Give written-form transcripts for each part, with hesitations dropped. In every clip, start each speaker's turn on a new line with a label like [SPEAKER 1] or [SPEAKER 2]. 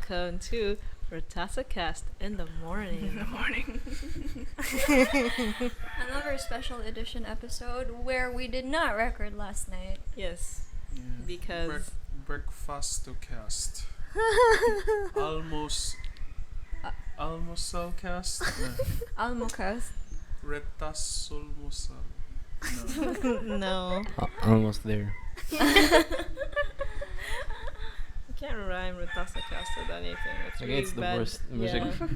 [SPEAKER 1] welcome to RetasoCast in the morning.
[SPEAKER 2] Another special edition episode where we did not record last night.
[SPEAKER 1] Yes,
[SPEAKER 3] Yeah.
[SPEAKER 1] because
[SPEAKER 3] BreakfastCast. Almosalcast.
[SPEAKER 2] Almocast.
[SPEAKER 3] Retasolmosal.
[SPEAKER 1] no,
[SPEAKER 4] Almost there.
[SPEAKER 1] you can't rhyme RetasoCast with anything. It's
[SPEAKER 4] Okay,
[SPEAKER 1] really
[SPEAKER 4] it's the
[SPEAKER 1] bad.
[SPEAKER 4] worst music.
[SPEAKER 1] Yeah.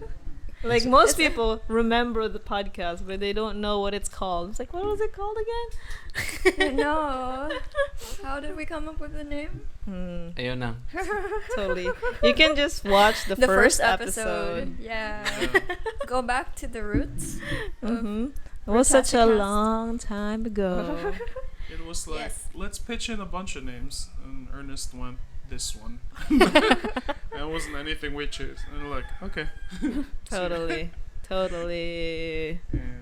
[SPEAKER 1] Like most people remember the podcast, but they don't know what it's called. It's like, what was it called again?
[SPEAKER 2] No. How did we come up with the name?
[SPEAKER 4] Ayun na.
[SPEAKER 1] Totally. You can just watch the first episode.
[SPEAKER 2] Yeah. Go back to the roots.
[SPEAKER 1] Mm-hmm. It was such a
[SPEAKER 2] RetasoCast.
[SPEAKER 1] long time ago.
[SPEAKER 3] It was like,
[SPEAKER 2] Yes.
[SPEAKER 3] let's pitch in a bunch of names. And Ernest went, this one. And it wasn't anything we chose. And we're like, okay.
[SPEAKER 1] Totally.
[SPEAKER 3] Yeah.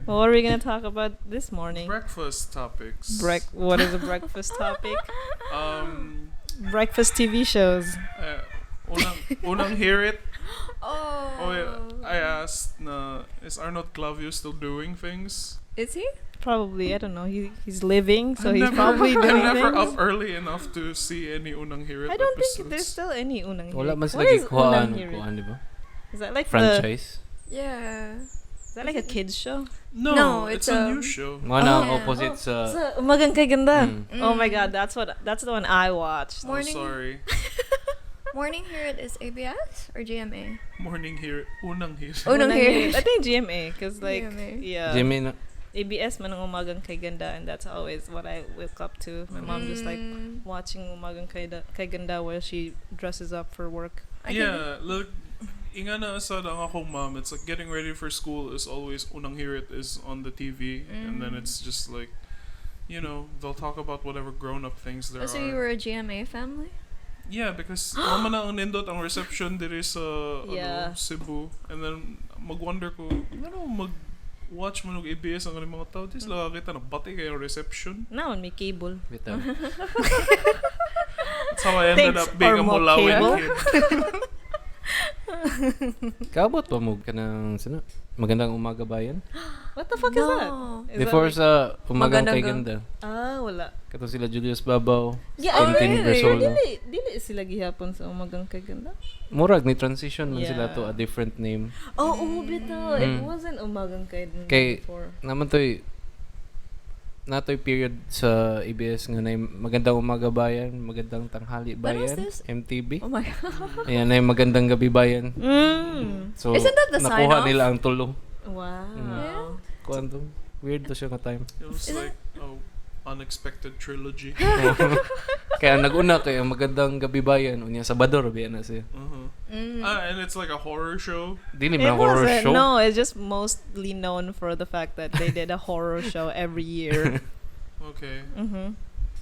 [SPEAKER 1] Well, what are we gonna talk about this morning?
[SPEAKER 3] Breakfast topics.
[SPEAKER 1] What is a breakfast topic? Breakfast TV shows.
[SPEAKER 3] Unang hear it.
[SPEAKER 2] Oh.
[SPEAKER 3] Oh yeah. I asked, is Arnold Clavio still doing things?
[SPEAKER 2] Is he?
[SPEAKER 1] Probably, I don't know. He's living, so
[SPEAKER 3] I'm
[SPEAKER 1] he's
[SPEAKER 3] never-
[SPEAKER 1] probably
[SPEAKER 3] I'm
[SPEAKER 1] doing
[SPEAKER 3] never
[SPEAKER 1] things.
[SPEAKER 3] up early enough to see any Unang Hear It
[SPEAKER 1] I don't
[SPEAKER 3] episodes.
[SPEAKER 1] think there's still any Unang
[SPEAKER 4] Wala
[SPEAKER 1] Hirit.
[SPEAKER 4] man sila
[SPEAKER 1] What is
[SPEAKER 4] gikuhaan,
[SPEAKER 1] Unang Hirit?
[SPEAKER 4] kuhaan, di ba?
[SPEAKER 1] Is that like
[SPEAKER 4] Franchise.
[SPEAKER 2] Yeah.
[SPEAKER 1] Is that like a kids show?
[SPEAKER 3] No,
[SPEAKER 2] it's
[SPEAKER 3] it's a
[SPEAKER 2] a-
[SPEAKER 3] new show.
[SPEAKER 4] Mga na
[SPEAKER 2] yeah.
[SPEAKER 4] opposite sa...
[SPEAKER 1] So, Umagang Kay Ganda.
[SPEAKER 4] Mm.
[SPEAKER 1] Oh my god, that's the one I watched.
[SPEAKER 2] Morning.
[SPEAKER 3] Oh, sorry.
[SPEAKER 2] Morning Here It is ABS or GMA?
[SPEAKER 3] Morning Hear Unang Hear It.
[SPEAKER 2] Unang Hirit.
[SPEAKER 1] I think GMA, cause like
[SPEAKER 2] GMA.
[SPEAKER 1] yeah,
[SPEAKER 4] Jimmy na...
[SPEAKER 1] ABS man ang Umagang Kay Ganda, and that's always what I wake up to. My mom just like watching Umagang Kay Ganda while she dresses up for work.
[SPEAKER 3] Yeah, look, inga na asad ang akong mom, it's like getting ready for school is always Unang Hear It is on the TV, and then it's just like, you know, they'll talk about whatever grown-up things there
[SPEAKER 2] Oh, so
[SPEAKER 3] are.
[SPEAKER 2] you were a GMA family?
[SPEAKER 3] Yeah, because mama na ang nindot ang reception diri sa
[SPEAKER 1] Yeah.
[SPEAKER 3] Cebu, and then magwonder ko, mag-watch mo ng ABS ang mga tao, dis lang kita na bati kayo reception.
[SPEAKER 1] Now may cable.
[SPEAKER 4] Bitaw.
[SPEAKER 3] That's how I ended
[SPEAKER 1] Thanks,
[SPEAKER 3] up being a
[SPEAKER 1] Ormo
[SPEAKER 3] Mulawin
[SPEAKER 1] Cable.
[SPEAKER 3] kid.
[SPEAKER 4] Kaabot pa mo ka ng... Sino? Magandang umaga bayan?
[SPEAKER 1] What the fuck is that? Is
[SPEAKER 4] Before
[SPEAKER 1] that
[SPEAKER 4] sa Umagang Kay
[SPEAKER 2] Magandang
[SPEAKER 4] Ganda.
[SPEAKER 1] wala.
[SPEAKER 4] Kato sila Julius Babaw.
[SPEAKER 1] Yeah,
[SPEAKER 4] Tintin
[SPEAKER 2] really?
[SPEAKER 4] Bersola.
[SPEAKER 1] Dili sila gihapon sa Umagang Kay Ganda.
[SPEAKER 4] Murag ni transition man sila
[SPEAKER 1] Yeah.
[SPEAKER 4] to a different name.
[SPEAKER 1] Oh, bitaw. It
[SPEAKER 4] Mm.
[SPEAKER 1] wasn't Umagang Kay Ganda
[SPEAKER 4] Kay-
[SPEAKER 1] before.
[SPEAKER 4] Naman to'y period sa ABS nga na Magandang Umaga Bayan, Magandang Tanghali
[SPEAKER 2] When was
[SPEAKER 4] Bayan,
[SPEAKER 2] this?
[SPEAKER 4] MTV.
[SPEAKER 2] Oh my god.
[SPEAKER 4] Ayan na yung Magandang Gabi Bayan. So,
[SPEAKER 2] Isn't that the
[SPEAKER 4] nakuha
[SPEAKER 2] sign-off?
[SPEAKER 4] nila ang tulo.
[SPEAKER 1] Wow.
[SPEAKER 2] Yeah.
[SPEAKER 4] Kuhan to. Weird to siya nga time.
[SPEAKER 3] It was like, Unexpected Trilogy.
[SPEAKER 4] Kaya nag-una kayo, Magandang Gabi Bayan, unya Sabador, biyan na siya.
[SPEAKER 3] And it's like a horror show.
[SPEAKER 4] Dili
[SPEAKER 1] It
[SPEAKER 4] man horror
[SPEAKER 1] wasn't.
[SPEAKER 4] show.
[SPEAKER 1] No, it's just mostly known for the fact that they did a horror show every year.
[SPEAKER 3] Okay.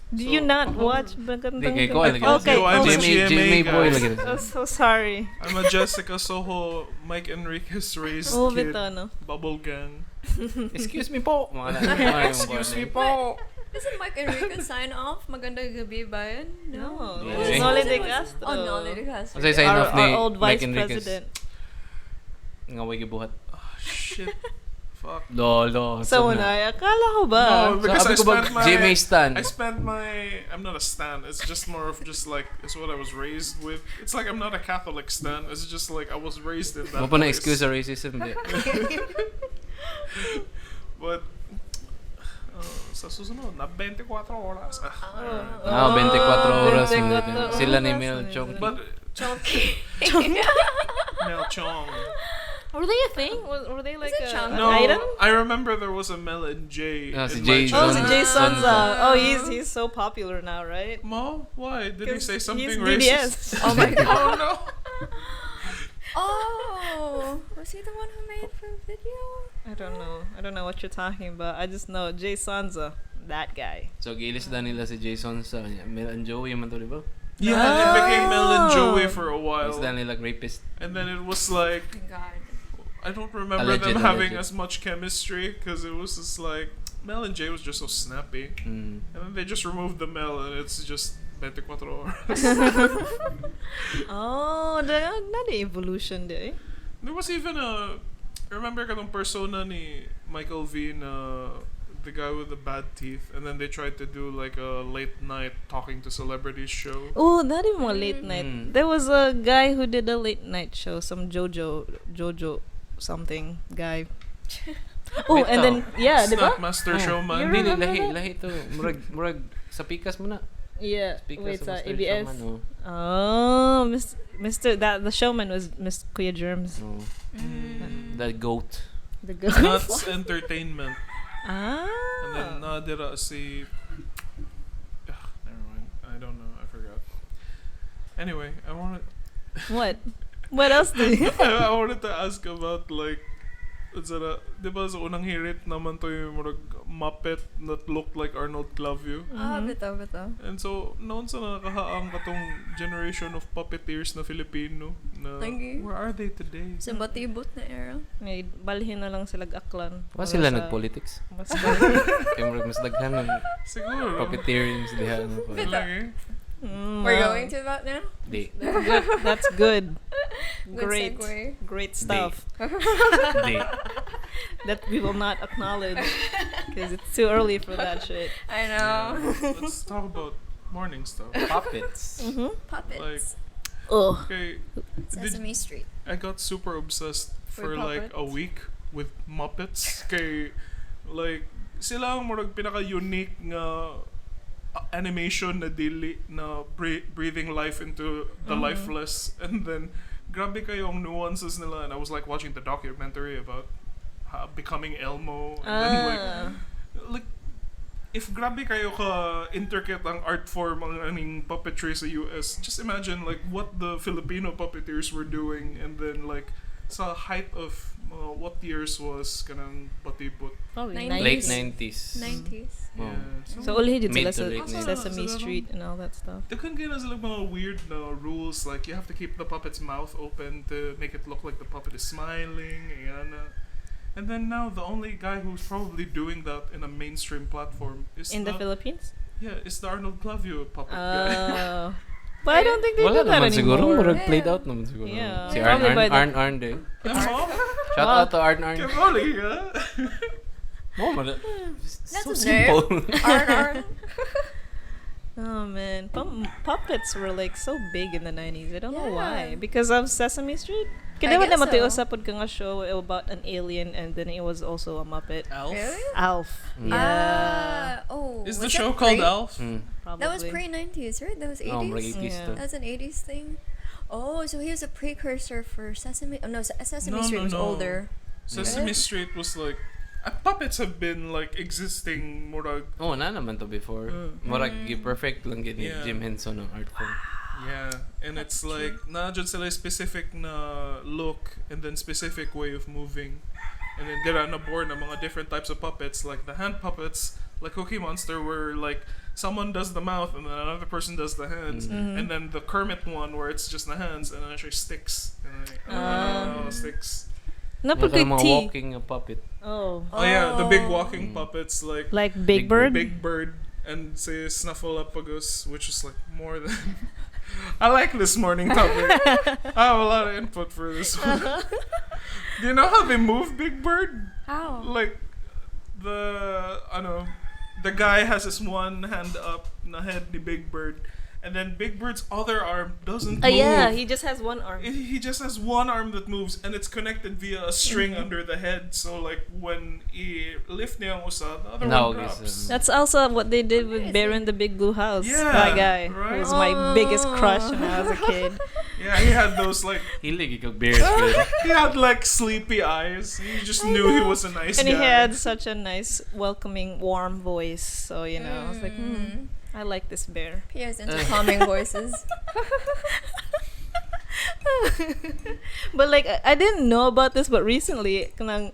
[SPEAKER 1] Do
[SPEAKER 3] So,
[SPEAKER 1] you not watch Magandang
[SPEAKER 4] Di kay
[SPEAKER 1] Gabi?
[SPEAKER 4] ko, lagi.
[SPEAKER 1] Okay,
[SPEAKER 3] Yo, I'm a
[SPEAKER 1] okay.
[SPEAKER 4] Jimmy
[SPEAKER 3] GMA
[SPEAKER 4] Boy
[SPEAKER 3] guy.
[SPEAKER 4] lagi.
[SPEAKER 1] I'm so sorry.
[SPEAKER 3] I'm a Jessica Soho, Mike Enriquez raised
[SPEAKER 1] Oh,
[SPEAKER 3] kid.
[SPEAKER 1] bitaw, no?
[SPEAKER 3] Bubble gang.
[SPEAKER 4] Excuse me po.
[SPEAKER 3] Excuse me po.
[SPEAKER 2] Isn't Mike Enriquez sign off? Magandang gabi bayan?
[SPEAKER 1] No.
[SPEAKER 4] Yeah.
[SPEAKER 1] It's
[SPEAKER 4] Eh.
[SPEAKER 1] Noli de
[SPEAKER 2] Was it-
[SPEAKER 1] Castro.
[SPEAKER 2] Oh, Noli de Castro.
[SPEAKER 4] Kasi sign off ni
[SPEAKER 1] Our old
[SPEAKER 4] Mike
[SPEAKER 1] vice
[SPEAKER 4] Enriquez.
[SPEAKER 1] president.
[SPEAKER 4] Nga way gibuhat.
[SPEAKER 3] Oh, shit. Fuck.
[SPEAKER 4] Lolo.
[SPEAKER 1] So, akala ko ba?
[SPEAKER 3] No, because
[SPEAKER 4] Sabi
[SPEAKER 3] I
[SPEAKER 4] ko ba,
[SPEAKER 3] spent my...
[SPEAKER 4] GMA stan.
[SPEAKER 3] I spent my... I'm not a stan. It's just more of just like... It's what I was raised with. It's like I'm not a Catholic stan. It's just like I was raised in that
[SPEAKER 4] Mo pa na
[SPEAKER 3] place.
[SPEAKER 4] excuse sa racism. Di.
[SPEAKER 3] But... sa susunod, na 24 oras.
[SPEAKER 4] 24 oras.
[SPEAKER 1] 24
[SPEAKER 4] Sila ni
[SPEAKER 1] oras.
[SPEAKER 4] Mel Chong.
[SPEAKER 3] But... Mel Chong.
[SPEAKER 1] Were they a thing? Were they like
[SPEAKER 2] it
[SPEAKER 1] a,
[SPEAKER 2] Chang?
[SPEAKER 1] an
[SPEAKER 3] No,
[SPEAKER 1] item?
[SPEAKER 3] I remember there was a Mel and Jay.
[SPEAKER 4] Ah, si
[SPEAKER 3] in
[SPEAKER 4] Jay
[SPEAKER 3] my
[SPEAKER 1] Oh,
[SPEAKER 4] Sonza.
[SPEAKER 1] si Jay
[SPEAKER 3] childhood.
[SPEAKER 1] Sonza. Oh, he's so popular now, right?
[SPEAKER 3] Mo? Why? Did he
[SPEAKER 1] 'Cause
[SPEAKER 3] say something
[SPEAKER 1] he's
[SPEAKER 3] racist?
[SPEAKER 1] DDS.
[SPEAKER 2] Oh my god.
[SPEAKER 3] Oh no!
[SPEAKER 2] Oh, was he the one who made the video?
[SPEAKER 1] I don't know what you're talking about. I just know Jay Sonza, that guy.
[SPEAKER 4] So, gilis na nila si Jason sa Mel and Joey man to, di ba?
[SPEAKER 3] Yeah, it became Mel and Joey for a while.
[SPEAKER 4] Gilis na nila rapist.
[SPEAKER 3] And then it was like,
[SPEAKER 2] Oh my god.
[SPEAKER 3] I don't remember them
[SPEAKER 4] Alleged.
[SPEAKER 3] having as much chemistry because it was just like, Mel and Jay was just so snappy.
[SPEAKER 4] Mm.
[SPEAKER 3] And then they just removed the Mel and it's just 24 hours.
[SPEAKER 1] Oh, na the evolution there.
[SPEAKER 3] There was even remember katong persona ni Michael V na the guy with the bad teeth, and then they tried to do like a late night talking to celebrities show.
[SPEAKER 1] Oh, not even a late night. There was a guy who did a late night show, some Jojo something guy. Oh, and then
[SPEAKER 3] It's
[SPEAKER 1] diba?
[SPEAKER 3] not Master Showman.
[SPEAKER 1] You
[SPEAKER 4] Hindi,
[SPEAKER 1] remember
[SPEAKER 4] lahi to. Murag, sa pikas mo na.
[SPEAKER 1] Yeah,
[SPEAKER 4] Pikas
[SPEAKER 1] wait,
[SPEAKER 4] sa Master
[SPEAKER 1] ABS.
[SPEAKER 4] Showman, oh.
[SPEAKER 1] Oh, Mr. That the showman was Miss Kuya Germs.
[SPEAKER 4] Oh. That goat.
[SPEAKER 1] The ghost.
[SPEAKER 3] Nuts Entertainment.
[SPEAKER 1] Ah.
[SPEAKER 3] And then nadira si never mind. I don't know. I forgot. Anyway, I wanted
[SPEAKER 1] What? What else do you?
[SPEAKER 3] I wanted to ask about like di ba sa unang hirit naman to yung murag Muppet that looked like Arnold Clavio.
[SPEAKER 2] Bitaw.
[SPEAKER 3] And so, noon sa nakahaang katong generation of puppeteers na Filipino na
[SPEAKER 2] Lagi.
[SPEAKER 3] where are they today?
[SPEAKER 2] Sa batibot na era.
[SPEAKER 1] May balhin na lang sila aklan.
[SPEAKER 4] Wa sila nag-politics.
[SPEAKER 1] Mas
[SPEAKER 4] Kaya murag mas daghan ng
[SPEAKER 3] Siguro.
[SPEAKER 4] puppeteering sa diha. Ano pa.
[SPEAKER 3] Lagi.
[SPEAKER 2] We're going to that now?
[SPEAKER 4] Di.
[SPEAKER 1] That's good.
[SPEAKER 2] Good
[SPEAKER 1] Great.
[SPEAKER 2] segue.
[SPEAKER 1] Great stuff
[SPEAKER 4] Di.
[SPEAKER 1] that we will not acknowledge because it's too early for that shit.
[SPEAKER 2] I know.
[SPEAKER 3] Let's talk about morning stuff.
[SPEAKER 4] Puppets.
[SPEAKER 2] Puppets.
[SPEAKER 1] Oh.
[SPEAKER 3] Okay,
[SPEAKER 2] Sesame Street.
[SPEAKER 3] I got super obsessed for
[SPEAKER 2] With
[SPEAKER 3] like a
[SPEAKER 2] puppets?
[SPEAKER 3] week with Muppets. Kay like sila ang murag pinaka-unique nga animation na dili na breathing life into the lifeless, and then grabe kayong nuances nila, and I was like watching the documentary about becoming Elmo, and then like if grabe kayo ka intricate ang art form ang aning puppetry sa US, just imagine like what the Filipino puppeteers were doing, and then like sa height of what years was kanang patibot.
[SPEAKER 1] Probably
[SPEAKER 2] 90s.
[SPEAKER 4] Late
[SPEAKER 1] 90s.
[SPEAKER 4] 90s.
[SPEAKER 2] 90s.
[SPEAKER 3] Yeah.
[SPEAKER 1] So only did
[SPEAKER 4] Mid
[SPEAKER 1] sila
[SPEAKER 4] to late
[SPEAKER 1] sa
[SPEAKER 4] 90s.
[SPEAKER 1] Sesame Street and all that stuff.
[SPEAKER 3] They couldn't get us like mga weird rules, like you have to keep the puppet's mouth open to make it look like the puppet is smiling. And then now the only guy who's probably doing that in a mainstream platform is
[SPEAKER 1] In the Philippines?
[SPEAKER 3] it's the Arnold Clavio puppet guy.
[SPEAKER 1] But I don't think they
[SPEAKER 4] Wala
[SPEAKER 1] do that
[SPEAKER 4] naman siguro.
[SPEAKER 1] anymore.
[SPEAKER 4] Murag played out naman siguro.
[SPEAKER 1] Yeah.
[SPEAKER 4] Si
[SPEAKER 1] Probably by the-
[SPEAKER 4] Arn de.
[SPEAKER 3] Oh,
[SPEAKER 4] Shout out to Arn.
[SPEAKER 3] Kevoli, huh?
[SPEAKER 4] Oh, man.
[SPEAKER 2] That's
[SPEAKER 4] So
[SPEAKER 2] a
[SPEAKER 4] simple.
[SPEAKER 2] Arn.
[SPEAKER 1] Oh man, puppets were like so big in the 90s. I don't know why.
[SPEAKER 2] Yeah.
[SPEAKER 1] Because of Sesame Street.
[SPEAKER 2] I
[SPEAKER 1] Kaya
[SPEAKER 2] guess
[SPEAKER 1] naman tayo
[SPEAKER 2] so.
[SPEAKER 1] usapod ka nga show about an alien, and then it was also a Muppet.
[SPEAKER 3] Alf?
[SPEAKER 2] Really?
[SPEAKER 1] Alf.
[SPEAKER 4] Mm.
[SPEAKER 1] Yeah.
[SPEAKER 3] Is the
[SPEAKER 2] was
[SPEAKER 3] show
[SPEAKER 2] that
[SPEAKER 3] called
[SPEAKER 2] pre-
[SPEAKER 3] Alf?
[SPEAKER 1] Probably.
[SPEAKER 2] That was pre-90s, right? That was 80s?
[SPEAKER 4] Oh, murag 80s
[SPEAKER 1] Yeah.
[SPEAKER 4] to.
[SPEAKER 2] That's an 80s thing? Oh, so he was a precursor for Sesame... Oh, no, Sesame Street was older.
[SPEAKER 3] Sesame Street was like puppets have been like existing murag.
[SPEAKER 4] Oh, na naman to before. Murag perfect lang gini
[SPEAKER 3] Yeah.
[SPEAKER 4] Jim Henson ang art form.
[SPEAKER 3] Yeah, and it's like na jud sila specific na look and then specific way of moving. And then dira na born na mga different types of puppets, like the hand puppets, like Cookie Monster, where like someone does the mouth and then another person does the hands, and then the Kermit one where it's just the hands and then actually sticks. And like, sticks.
[SPEAKER 1] Napag
[SPEAKER 4] Yung mga
[SPEAKER 1] T.
[SPEAKER 4] walking puppet.
[SPEAKER 1] Oh.
[SPEAKER 3] Oh yeah, the big walking puppets like
[SPEAKER 1] Like Big Bird?
[SPEAKER 3] Big Bird and say Snuffleupagus, which is like more than. I like this morning topic. I have a lot of input for this one. Do you know how they move Big Bird?
[SPEAKER 2] How?
[SPEAKER 3] Like the guy has his one hand up na head ni Big Bird, and then Big Bird's other arm doesn't move.
[SPEAKER 1] Yeah, he just has one arm.
[SPEAKER 3] He just has one arm that moves, and it's connected via a string under the head. So like when he lift niya ang usa, the other
[SPEAKER 4] No,
[SPEAKER 3] one drops.
[SPEAKER 1] That's also what they did with Bear in the Big Blue House.
[SPEAKER 3] Yeah,
[SPEAKER 1] That guy
[SPEAKER 3] right?
[SPEAKER 1] was my biggest crush when I was a kid.
[SPEAKER 3] Yeah, he had those like
[SPEAKER 4] Hilig ikaw bears good.
[SPEAKER 3] he had like sleepy eyes. You just knew he was a nice
[SPEAKER 1] And
[SPEAKER 3] guy.
[SPEAKER 1] he had such a nice, welcoming, warm voice. So, I was like, I like this bear.
[SPEAKER 2] He has into calming voices.
[SPEAKER 1] But like, I didn't know about this, but recently, kanang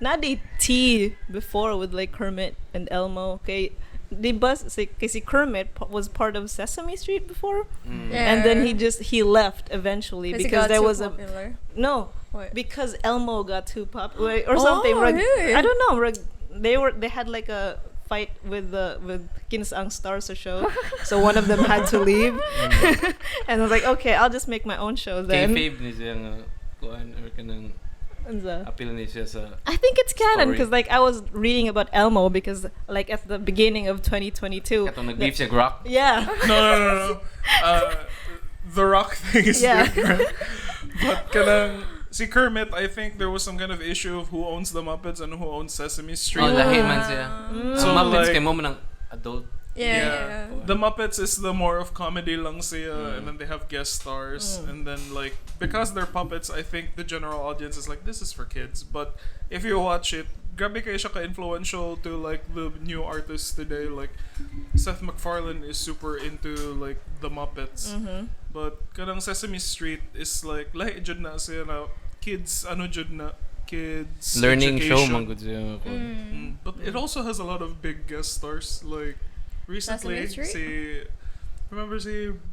[SPEAKER 1] nadi tea before with like Kermit and Elmo. Okay, the bus kasi Kermit was part of Sesame Street before, and then he left eventually because there was
[SPEAKER 2] popular.
[SPEAKER 1] no
[SPEAKER 2] What?
[SPEAKER 1] because Elmo got too popular or something.
[SPEAKER 2] Oh, really?
[SPEAKER 1] I don't know. They had like a fight with Kinsang stars or show, so one of them had to leave, and I was like, okay, I'll just make my own show then.
[SPEAKER 4] Kayfabe ni siya nga kuan or kanang
[SPEAKER 1] Unsa?
[SPEAKER 4] appeal ni siya sa
[SPEAKER 1] I think it's canon
[SPEAKER 4] Story.
[SPEAKER 1] because like I was reading about Elmo because like at the beginning of 2022.
[SPEAKER 4] katong nag-beef siya rock.
[SPEAKER 1] Yeah.
[SPEAKER 3] No. The rock thing is
[SPEAKER 1] Yeah.
[SPEAKER 3] different. But kanang si Kermit, I think there was some kind of issue of who owns the Muppets and who owns Sesame Street.
[SPEAKER 4] Oh, lahi man siya.
[SPEAKER 3] So,
[SPEAKER 4] Ang Muppets
[SPEAKER 3] like-
[SPEAKER 4] kay mo man ang adult.
[SPEAKER 2] Yeah.
[SPEAKER 3] The Muppets is the more of comedy lang siya, and then they have guest stars, and then like because they're puppets, I think the general audience is like, this is for kids. But if you watch it, grabe kayo siya ka-influential to like the new artists today. Like Seth MacFarlane is super into like the Muppets, but kanang Sesame Street is like lahi jud na siya na kids jud na kids
[SPEAKER 4] Learning show
[SPEAKER 3] education.
[SPEAKER 4] man gud siya.
[SPEAKER 3] But it also has a lot of big guest stars. Like recently,
[SPEAKER 2] Sesame Street?
[SPEAKER 3] remember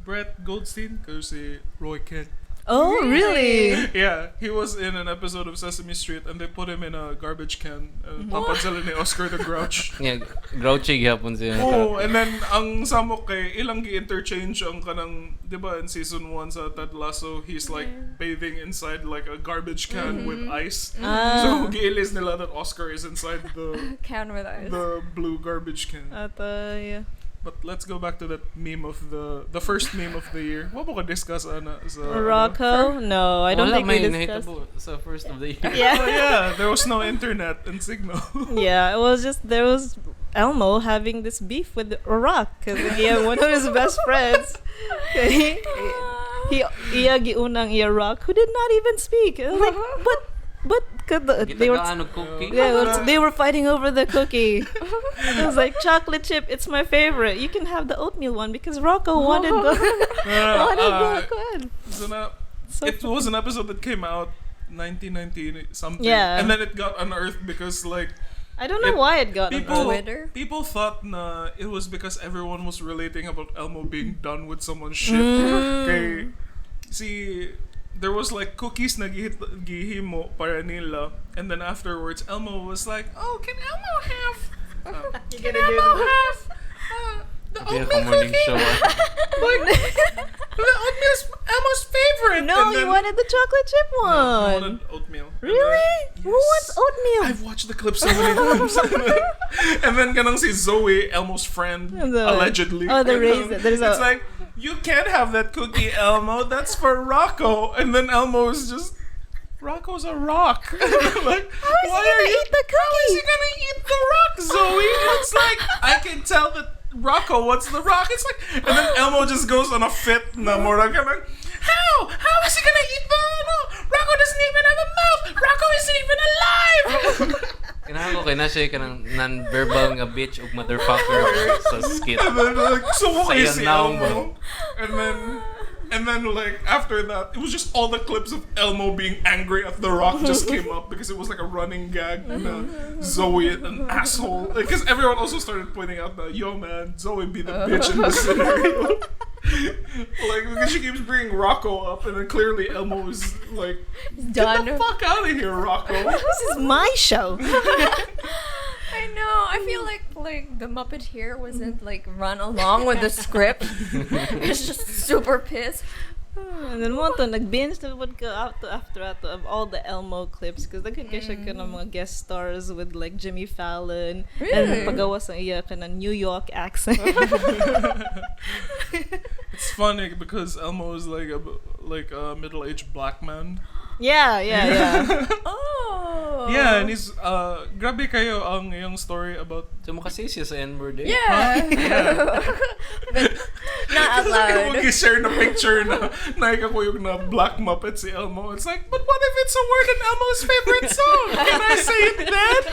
[SPEAKER 3] Brett Goldstein? Kasi Roy Kent.
[SPEAKER 1] Oh, really?
[SPEAKER 3] Yeah, he was in an episode of Sesame Street and they put him in a garbage can. Tapos sila ni Oscar the Grouch.
[SPEAKER 4] Yeah, grouchy gyapon siya.
[SPEAKER 3] Oh, and then ang samok kay ilang gi-interchange ang kanang, di ba, in season 1 sa Ted Lasso, he's like bathing inside like a garbage can with ice. So gi-ilis nila that Oscar is inside the
[SPEAKER 2] Can with ice.
[SPEAKER 3] the blue garbage can.
[SPEAKER 1] Yeah.
[SPEAKER 3] But let's go back to that meme of the first meme of the year. What mo ka-discuss, Ana? Sa,
[SPEAKER 1] Rocco? No, I don't
[SPEAKER 4] Wala
[SPEAKER 1] think we
[SPEAKER 4] may
[SPEAKER 1] discussed.
[SPEAKER 4] nahitabo sa first of the year.
[SPEAKER 3] Oh,
[SPEAKER 1] Yeah.
[SPEAKER 3] yeah, there was no internet and signal.
[SPEAKER 1] Yeah, it was just there was Elmo having this beef with Rock because he had one of his best friends. He giunang iya Rock who did not even speak. I was like, but 'cause they were
[SPEAKER 4] Gitagaan og cookie.
[SPEAKER 1] they were fighting over the cookie. It was like chocolate chip. It's my favorite. You can have the oatmeal one because Rocco wanted the one.
[SPEAKER 3] So na,
[SPEAKER 1] So
[SPEAKER 3] it was an episode that came out 1990 something.
[SPEAKER 1] Yeah.
[SPEAKER 3] And then it got unearthed because like
[SPEAKER 1] I don't know why it got
[SPEAKER 3] people
[SPEAKER 2] Twitter?
[SPEAKER 3] people thought na it was because everyone was relating about Elmo being done with someone's shit. Okay. See, there was like cookies na gihimo para nila, and then afterwards Elmo was like, "Oh, can Elmo have? Can Elmo have the
[SPEAKER 4] Kaya
[SPEAKER 3] oatmeal
[SPEAKER 4] morning
[SPEAKER 3] cookie?
[SPEAKER 4] show.
[SPEAKER 3] Like the oatmeal's Elmo's favorite."
[SPEAKER 1] No,
[SPEAKER 3] And
[SPEAKER 1] you
[SPEAKER 3] then-
[SPEAKER 1] wanted the chocolate chip
[SPEAKER 3] No, I
[SPEAKER 1] one.
[SPEAKER 3] wanted oatmeal. And
[SPEAKER 1] Really?
[SPEAKER 3] then-
[SPEAKER 1] Who wants oatmeal?
[SPEAKER 3] I've watched the clip so many times. And then ganang si Zoe, Elmo's friend, allegedly.
[SPEAKER 1] Oh, the
[SPEAKER 3] ganun.
[SPEAKER 1] raisin. There's
[SPEAKER 3] It's
[SPEAKER 1] a
[SPEAKER 3] like, you can't have that cookie, Elmo. That's for Rocco. And then Elmo is just, Rocco's a rock. Like, why are you?
[SPEAKER 1] eat the
[SPEAKER 3] How is he
[SPEAKER 1] cookie?
[SPEAKER 3] gonna eat the rock, Zoe? It's like, I can tell that Rocco wants the rock. It's like, and then Elmo just goes on a fit na mura ganun. How is he gonna eat the, no? Rocco doesn't even have a mouth. Rocco isn't even alive.
[SPEAKER 4] Kinahan ko kay na siya kanang non-verbal nga bitch ug motherfucker sa skit.
[SPEAKER 3] And then like, so okay
[SPEAKER 4] Sayang
[SPEAKER 3] si
[SPEAKER 4] naong
[SPEAKER 3] Elmo. And then like after that, it was just all the clips of Elmo being angry at The Rock just came up because it was like a running gag. Na Zoe an asshole. Because everyone also started pointing out that, yo man, Zoe be the bitch in this scenario. Like because she keeps bringing Rocco up, and then clearly Elmo is like,
[SPEAKER 2] Done.
[SPEAKER 3] get the fuck out of here, Rocco.
[SPEAKER 1] This is my show.
[SPEAKER 2] I know. I feel like the Muppet here wasn't like run along with the script. It's just super pissed.
[SPEAKER 1] And then mo to nag-binge na pod ka after of all the Elmo clips because nagkan kay siya ka ng mga guest stars with like Jimmy Fallon
[SPEAKER 2] Really?
[SPEAKER 1] and pagawas ang iya ka ng New York accent.
[SPEAKER 3] It's funny because Elmo is like a middle-aged black man.
[SPEAKER 1] yeah.
[SPEAKER 2] Oh.
[SPEAKER 3] Yeah, and he's grabe kayo ang yung story about
[SPEAKER 4] So makasay siya sa N-word eh.
[SPEAKER 2] Yeah. But not out
[SPEAKER 3] Like,
[SPEAKER 2] loud.
[SPEAKER 3] mag-share na picture na naikakuyog na Black Muppet si Elmo. It's like, but what if it's a word in Elmo's favorite song? Can I say it then?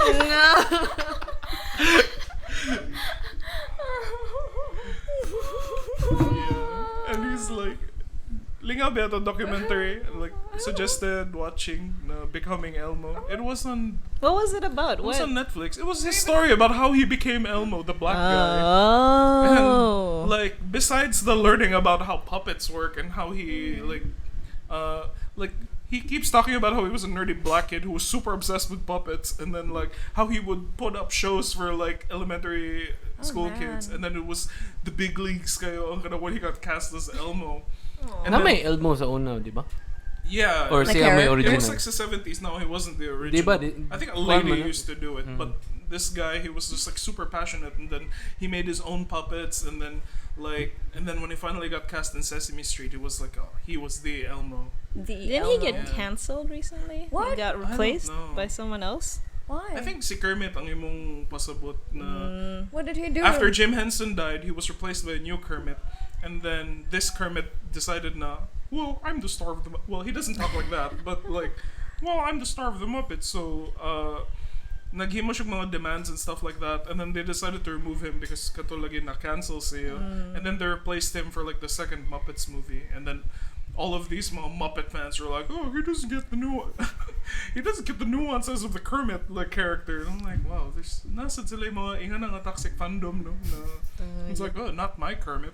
[SPEAKER 1] No.
[SPEAKER 3] Yeah. And he's like, lingaw ba ito documentary? Like, suggested watching na Becoming Elmo. It was on
[SPEAKER 1] What was it about?
[SPEAKER 3] It was
[SPEAKER 1] What?
[SPEAKER 3] on Netflix. It was his story about how he became Elmo, the black guy.
[SPEAKER 1] Oh.
[SPEAKER 3] And, like, besides the learning about how puppets work and how he like he keeps talking about how he was a nerdy black kid who was super obsessed with puppets, and then like how he would put up shows for like elementary school kids, and then it was the big leagues kayo when he got cast as Elmo. And
[SPEAKER 4] Na
[SPEAKER 3] then-
[SPEAKER 4] may Elmo sa una, di ba?
[SPEAKER 3] Yeah.
[SPEAKER 4] Or
[SPEAKER 2] Like
[SPEAKER 4] siya may
[SPEAKER 2] Eric?
[SPEAKER 3] it
[SPEAKER 4] original.
[SPEAKER 3] was like the 70s. No, he wasn't the original.
[SPEAKER 4] Di ba?
[SPEAKER 3] I think a lady
[SPEAKER 4] Kuwan man,
[SPEAKER 3] used to do it, but this guy, he was just like super passionate, and then he made his own puppets, and then when he finally got cast in Sesame Street, he was like, oh, he was the Elmo.
[SPEAKER 1] Didn't he get
[SPEAKER 3] Yeah.
[SPEAKER 1] canceled recently?
[SPEAKER 2] What?
[SPEAKER 1] He got
[SPEAKER 3] I don't
[SPEAKER 1] replaced
[SPEAKER 3] know.
[SPEAKER 1] by someone else?
[SPEAKER 2] Why?
[SPEAKER 3] I think si Kermit ang imong pasabot na
[SPEAKER 2] What did he do?
[SPEAKER 3] after Jim Henson died, he was replaced by a new Kermit, and then this Kermit decided na, well, I'm the star of the well, he doesn't talk like that, but like, well, I'm the star of the Muppets, so naghimo siya mga demands and stuff like that, and then they decided to remove him because katulagi na-cancel siya, and then they replaced him for like the second Muppets movie, and then all of these mga Muppet fans were like, oh, he doesn't get the he doesn't get the nuances of the Kermit like character, and I'm like, wow, there's nasa sila yung mga inga nga toxic fandom, no? It's like, oh, not my Kermit.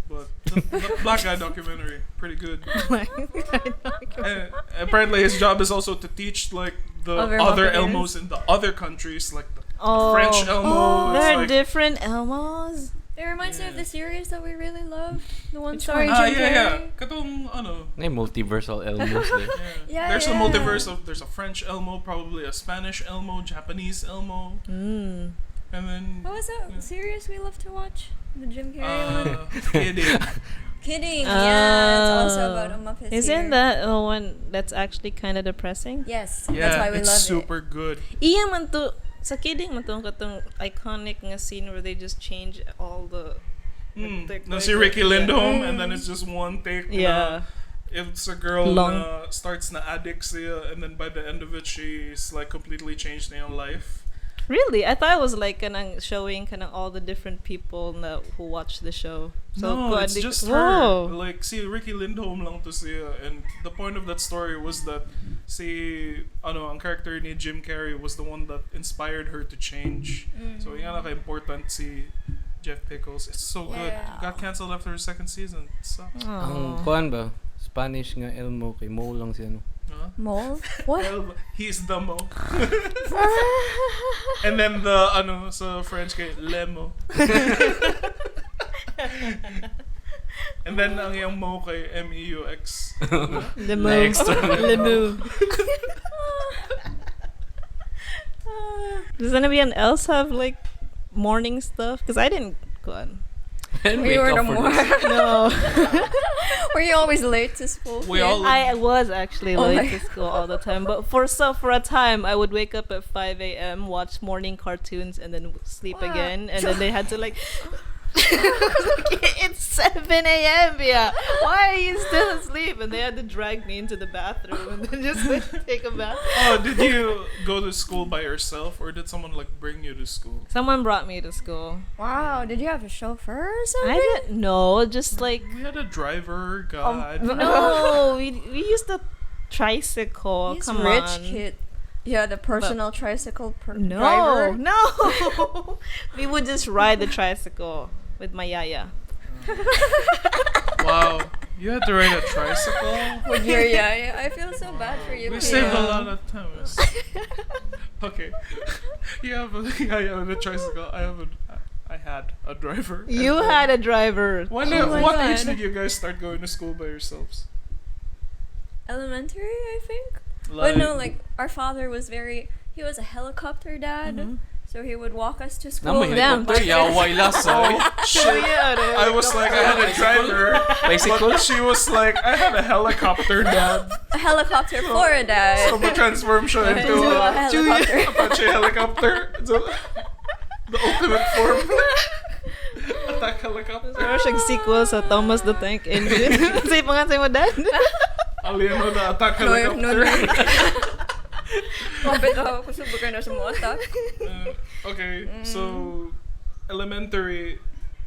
[SPEAKER 3] But the Black Guy documentary, pretty good. And apparently his job is also to teach like the
[SPEAKER 2] Other
[SPEAKER 3] other
[SPEAKER 2] Muppeteers.
[SPEAKER 3] Elmos in the other countries, like the
[SPEAKER 1] Oh,
[SPEAKER 3] French Elmo.
[SPEAKER 1] there
[SPEAKER 3] It's
[SPEAKER 1] are
[SPEAKER 3] like,
[SPEAKER 1] different Elmos.
[SPEAKER 2] It reminds me of the series that we really love. The one
[SPEAKER 1] Which
[SPEAKER 2] starring
[SPEAKER 1] one?
[SPEAKER 2] Jim
[SPEAKER 3] yeah, yeah.
[SPEAKER 2] Carrey.
[SPEAKER 3] Katong ano.
[SPEAKER 4] Na multiversal Elmos there.
[SPEAKER 2] Yeah,
[SPEAKER 3] There's a
[SPEAKER 2] yeah.
[SPEAKER 3] multiverse of there's a French Elmo, probably a Spanish Elmo, Japanese Elmo, and then
[SPEAKER 2] What was that series we love to watch? The Jim Carrey one?
[SPEAKER 3] Kidding.
[SPEAKER 2] Kidding. Yeah, it's also about a Muppet.
[SPEAKER 1] Isn't that the one that's actually kind of depressing?
[SPEAKER 2] Yes,
[SPEAKER 3] Yeah,
[SPEAKER 2] that's why we
[SPEAKER 3] it's
[SPEAKER 2] love
[SPEAKER 3] super good.
[SPEAKER 1] Iya man to sa Kidding man to katong iconic nga scene where they just change all the
[SPEAKER 3] Na si Ricky Lindholm, and then it's just one take.
[SPEAKER 1] Yeah.
[SPEAKER 3] It's a girl
[SPEAKER 1] Long.
[SPEAKER 3] na starts na addict siya, and then by the end of it, she's like completely changed na yung life.
[SPEAKER 1] Really? I thought it was like kanang showing kanang all the different people na who watch the show.
[SPEAKER 3] No,
[SPEAKER 1] kung
[SPEAKER 3] it's
[SPEAKER 1] adik-
[SPEAKER 3] just her.
[SPEAKER 1] Whoa.
[SPEAKER 3] Like, si Ricky Lindholm lang to siya, and the point of that story was that ang character ni Jim Carrey was the one that inspired her to change. So, yung naka-important si Jeff Pickles. It's so good.
[SPEAKER 2] Yeah.
[SPEAKER 3] It got canceled after the second season. It sucks.
[SPEAKER 4] Ang
[SPEAKER 1] Oh.
[SPEAKER 4] kuan ba? Spanish nga Elmo kay Mo lang siya no.
[SPEAKER 3] Huh?
[SPEAKER 2] Mole? What?
[SPEAKER 3] Well, he's the Mo. And then the sa French kay Lemo. And then ang yung Mo kay M-E-U-X.
[SPEAKER 1] The
[SPEAKER 4] Na
[SPEAKER 1] move.
[SPEAKER 4] extra.
[SPEAKER 1] The move. Does anyone else have like morning stuff? Because I didn't go on.
[SPEAKER 4] And
[SPEAKER 2] We
[SPEAKER 4] wake
[SPEAKER 2] were the
[SPEAKER 4] up for
[SPEAKER 2] more.
[SPEAKER 4] this.
[SPEAKER 1] No.
[SPEAKER 2] Were you always late to school?
[SPEAKER 3] We all
[SPEAKER 1] I was actually
[SPEAKER 2] Oh
[SPEAKER 1] late
[SPEAKER 2] my
[SPEAKER 1] to school all the time, but for a time I would wake up at 5 a.m., watch morning cartoons, and then sleep
[SPEAKER 2] Wow.
[SPEAKER 1] again, and then they had to like. It's 7 a.m. Yeah, why are you still asleep? And they had to drag me into the bathroom and then just like take a bath.
[SPEAKER 3] Oh, did you go to school by yourself, or did someone like bring you to school?
[SPEAKER 1] Someone brought me to school.
[SPEAKER 2] Wow, did you have a chauffeur or something?
[SPEAKER 1] I didn't know, just like
[SPEAKER 3] We had a driver, God.
[SPEAKER 1] no, we used a tricycle.
[SPEAKER 2] He's
[SPEAKER 1] Come
[SPEAKER 2] rich
[SPEAKER 1] on.
[SPEAKER 2] kid. Yeah, the personal tricycle
[SPEAKER 1] No,
[SPEAKER 2] driver.
[SPEAKER 1] no. We would just ride the tricycle with my yaya.
[SPEAKER 3] Wow, you had to ride a tricycle.
[SPEAKER 2] With your yaya. I feel so bad for you.
[SPEAKER 3] We
[SPEAKER 2] Pia.
[SPEAKER 3] saved a lot of time. Okay, you have a tricycle. I had a driver.
[SPEAKER 1] You
[SPEAKER 3] And
[SPEAKER 1] had a driver.
[SPEAKER 3] When
[SPEAKER 2] Oh my
[SPEAKER 3] what age
[SPEAKER 2] God.
[SPEAKER 3] did you guys start going to school by yourselves?
[SPEAKER 2] Elementary, I think.
[SPEAKER 3] Like,
[SPEAKER 2] But no, like our father was he was a helicopter dad. So he would walk us to school.
[SPEAKER 4] Namoy
[SPEAKER 1] Damn.
[SPEAKER 4] helicopter, yaway lasay.
[SPEAKER 3] shit. I was like, I had a driver.
[SPEAKER 4] Bicycle?
[SPEAKER 3] But she was like, I had a helicopter dad.
[SPEAKER 2] A helicopter for a dad.
[SPEAKER 3] So ma-transform siya into
[SPEAKER 2] Into a
[SPEAKER 3] a
[SPEAKER 2] helicopter.
[SPEAKER 3] Apache helicopter. So, the ultimate form. Attack helicopter.
[SPEAKER 1] Pero siyang sequel sa Thomas the Tank Engine. Say pa nga sa'yo mo, Dad.
[SPEAKER 3] Alieno the attack
[SPEAKER 2] No,
[SPEAKER 3] helicopter.
[SPEAKER 2] Mabit ako subukan na sa mga attack.
[SPEAKER 3] Okay, so elementary.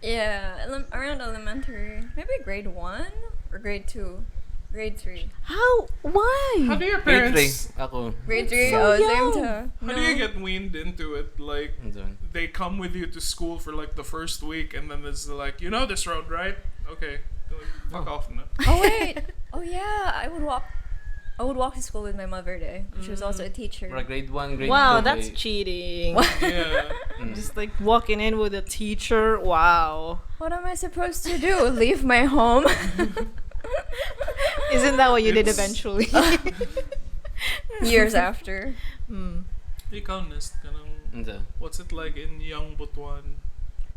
[SPEAKER 2] Yeah, around elementary. Maybe grade 1 or grade 2. Grade 3.
[SPEAKER 1] How? Why?
[SPEAKER 3] How do your
[SPEAKER 4] Grade
[SPEAKER 3] parents?
[SPEAKER 4] 3 ako.
[SPEAKER 2] Grade 3,
[SPEAKER 1] so
[SPEAKER 2] oh, same
[SPEAKER 1] young.
[SPEAKER 2] to.
[SPEAKER 3] How do you get weaned into it? Like,
[SPEAKER 4] Andun.
[SPEAKER 3] they come with you to school for like the first week, and then it's like, you know this road, right? Okay, fuck off na.
[SPEAKER 2] Oh, wait. Oh yeah, I would walk to school with my mother day. She was also a teacher.
[SPEAKER 4] Murag grade 1, grade 2.
[SPEAKER 1] Wow, that's cheating.
[SPEAKER 3] Yeah.
[SPEAKER 1] Just like walking in with a teacher. Wow.
[SPEAKER 2] What am I supposed to do? Leave my home?
[SPEAKER 1] Isn't that what you did
[SPEAKER 3] It's-
[SPEAKER 1] eventually?
[SPEAKER 2] Years after.
[SPEAKER 3] Ikaw, Nest,
[SPEAKER 4] Unsa?
[SPEAKER 3] what's it like in young Butuan?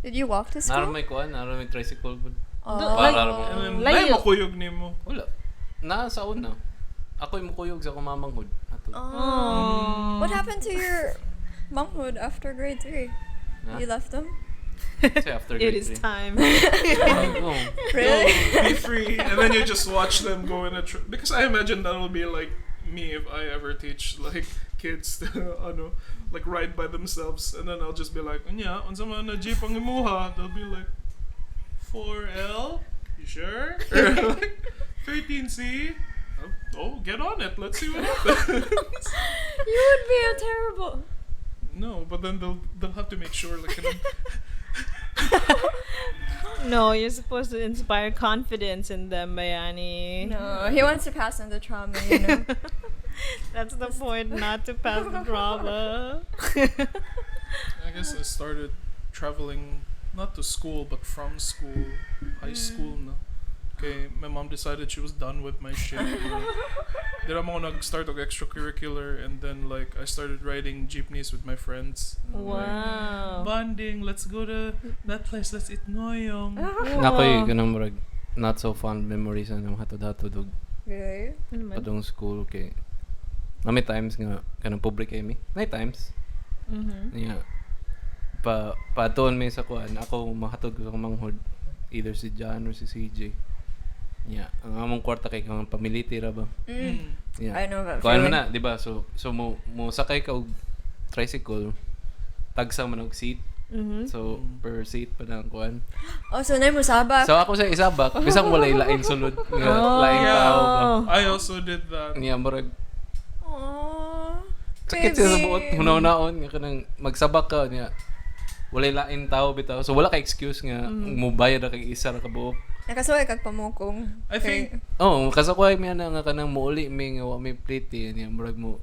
[SPEAKER 2] Did you walk to school?
[SPEAKER 4] Naroon may kuan, naroon may tricycle bud.
[SPEAKER 2] Oh.
[SPEAKER 4] Para mo.
[SPEAKER 3] And then,
[SPEAKER 1] Like
[SPEAKER 3] may
[SPEAKER 1] you-
[SPEAKER 3] makuyog nimo.
[SPEAKER 4] Wala. Na sa una. Ako yung mukuyog sa kumamanghod. Ato.
[SPEAKER 1] Oh.
[SPEAKER 2] What happened to your monkhood after grade 3?
[SPEAKER 4] Ha?
[SPEAKER 2] You left them?
[SPEAKER 4] Kasi after
[SPEAKER 1] It
[SPEAKER 4] grade
[SPEAKER 1] is
[SPEAKER 4] 3.
[SPEAKER 1] time.
[SPEAKER 4] Oh.
[SPEAKER 2] Really?
[SPEAKER 3] Be free, and then you just watch them go in a trip. Because I imagine that'll be like me if I ever teach like kids to like ride by themselves, and then I'll just be like, "Nya, unsa man na jeep ang imuha?" They'll be like, 4L, you sure? Or like 13C. Oh, get on it. Let's see what happens.
[SPEAKER 2] You would be a terrible.
[SPEAKER 3] No, but then they'll have to make sure like.
[SPEAKER 1] No, you're supposed to inspire confidence in them, Bayani.
[SPEAKER 2] No, he wants to pass on the trauma, you know.
[SPEAKER 1] That's the point, not to pass the drama.
[SPEAKER 3] I guess I started traveling not to school but from school, high school na. Okay, my mom decided she was done with my shit. Then I'm gonna start of extracurricular, and then like I started riding jeepneys with my friends.
[SPEAKER 1] Wow.
[SPEAKER 3] Bonding, let's go to that place, let's eat noyong.
[SPEAKER 4] Nakoy ganang murag not so fond memories na hatod-hatod og
[SPEAKER 2] Really?
[SPEAKER 4] padong school kay na may times nga kanang public kay mi. May times. Yeah. Paton may sa kuan ako mahatod ko sa manghod either si John or si CJ. Yeah, ang among kwarta kay kang pamiliti ra ba. Yeah.
[SPEAKER 2] I know that
[SPEAKER 4] Kuan mo
[SPEAKER 2] feeling.
[SPEAKER 4] na, di ba? So mo sakay ka og tricycle tagsa man og seat. So per seat pa lang kuan.
[SPEAKER 2] Oh, so na mo sabak.
[SPEAKER 4] So ako sa isabak, bisang walay laing sulod nga laing tao ba.
[SPEAKER 3] I also did that.
[SPEAKER 4] Niya murag
[SPEAKER 2] Aww.
[SPEAKER 4] sakit siya sa buot hunaw-naon nga kanang magsabak ka niya. Walay laing tao bitaw. So wala ka excuse nga mubayad ra kay isa ra ka buok.
[SPEAKER 2] Nakasuway kag pamukong.
[SPEAKER 3] I think
[SPEAKER 4] Oh, kasakway mi na nga kanang muuli mi nga wa may plate niya murag mo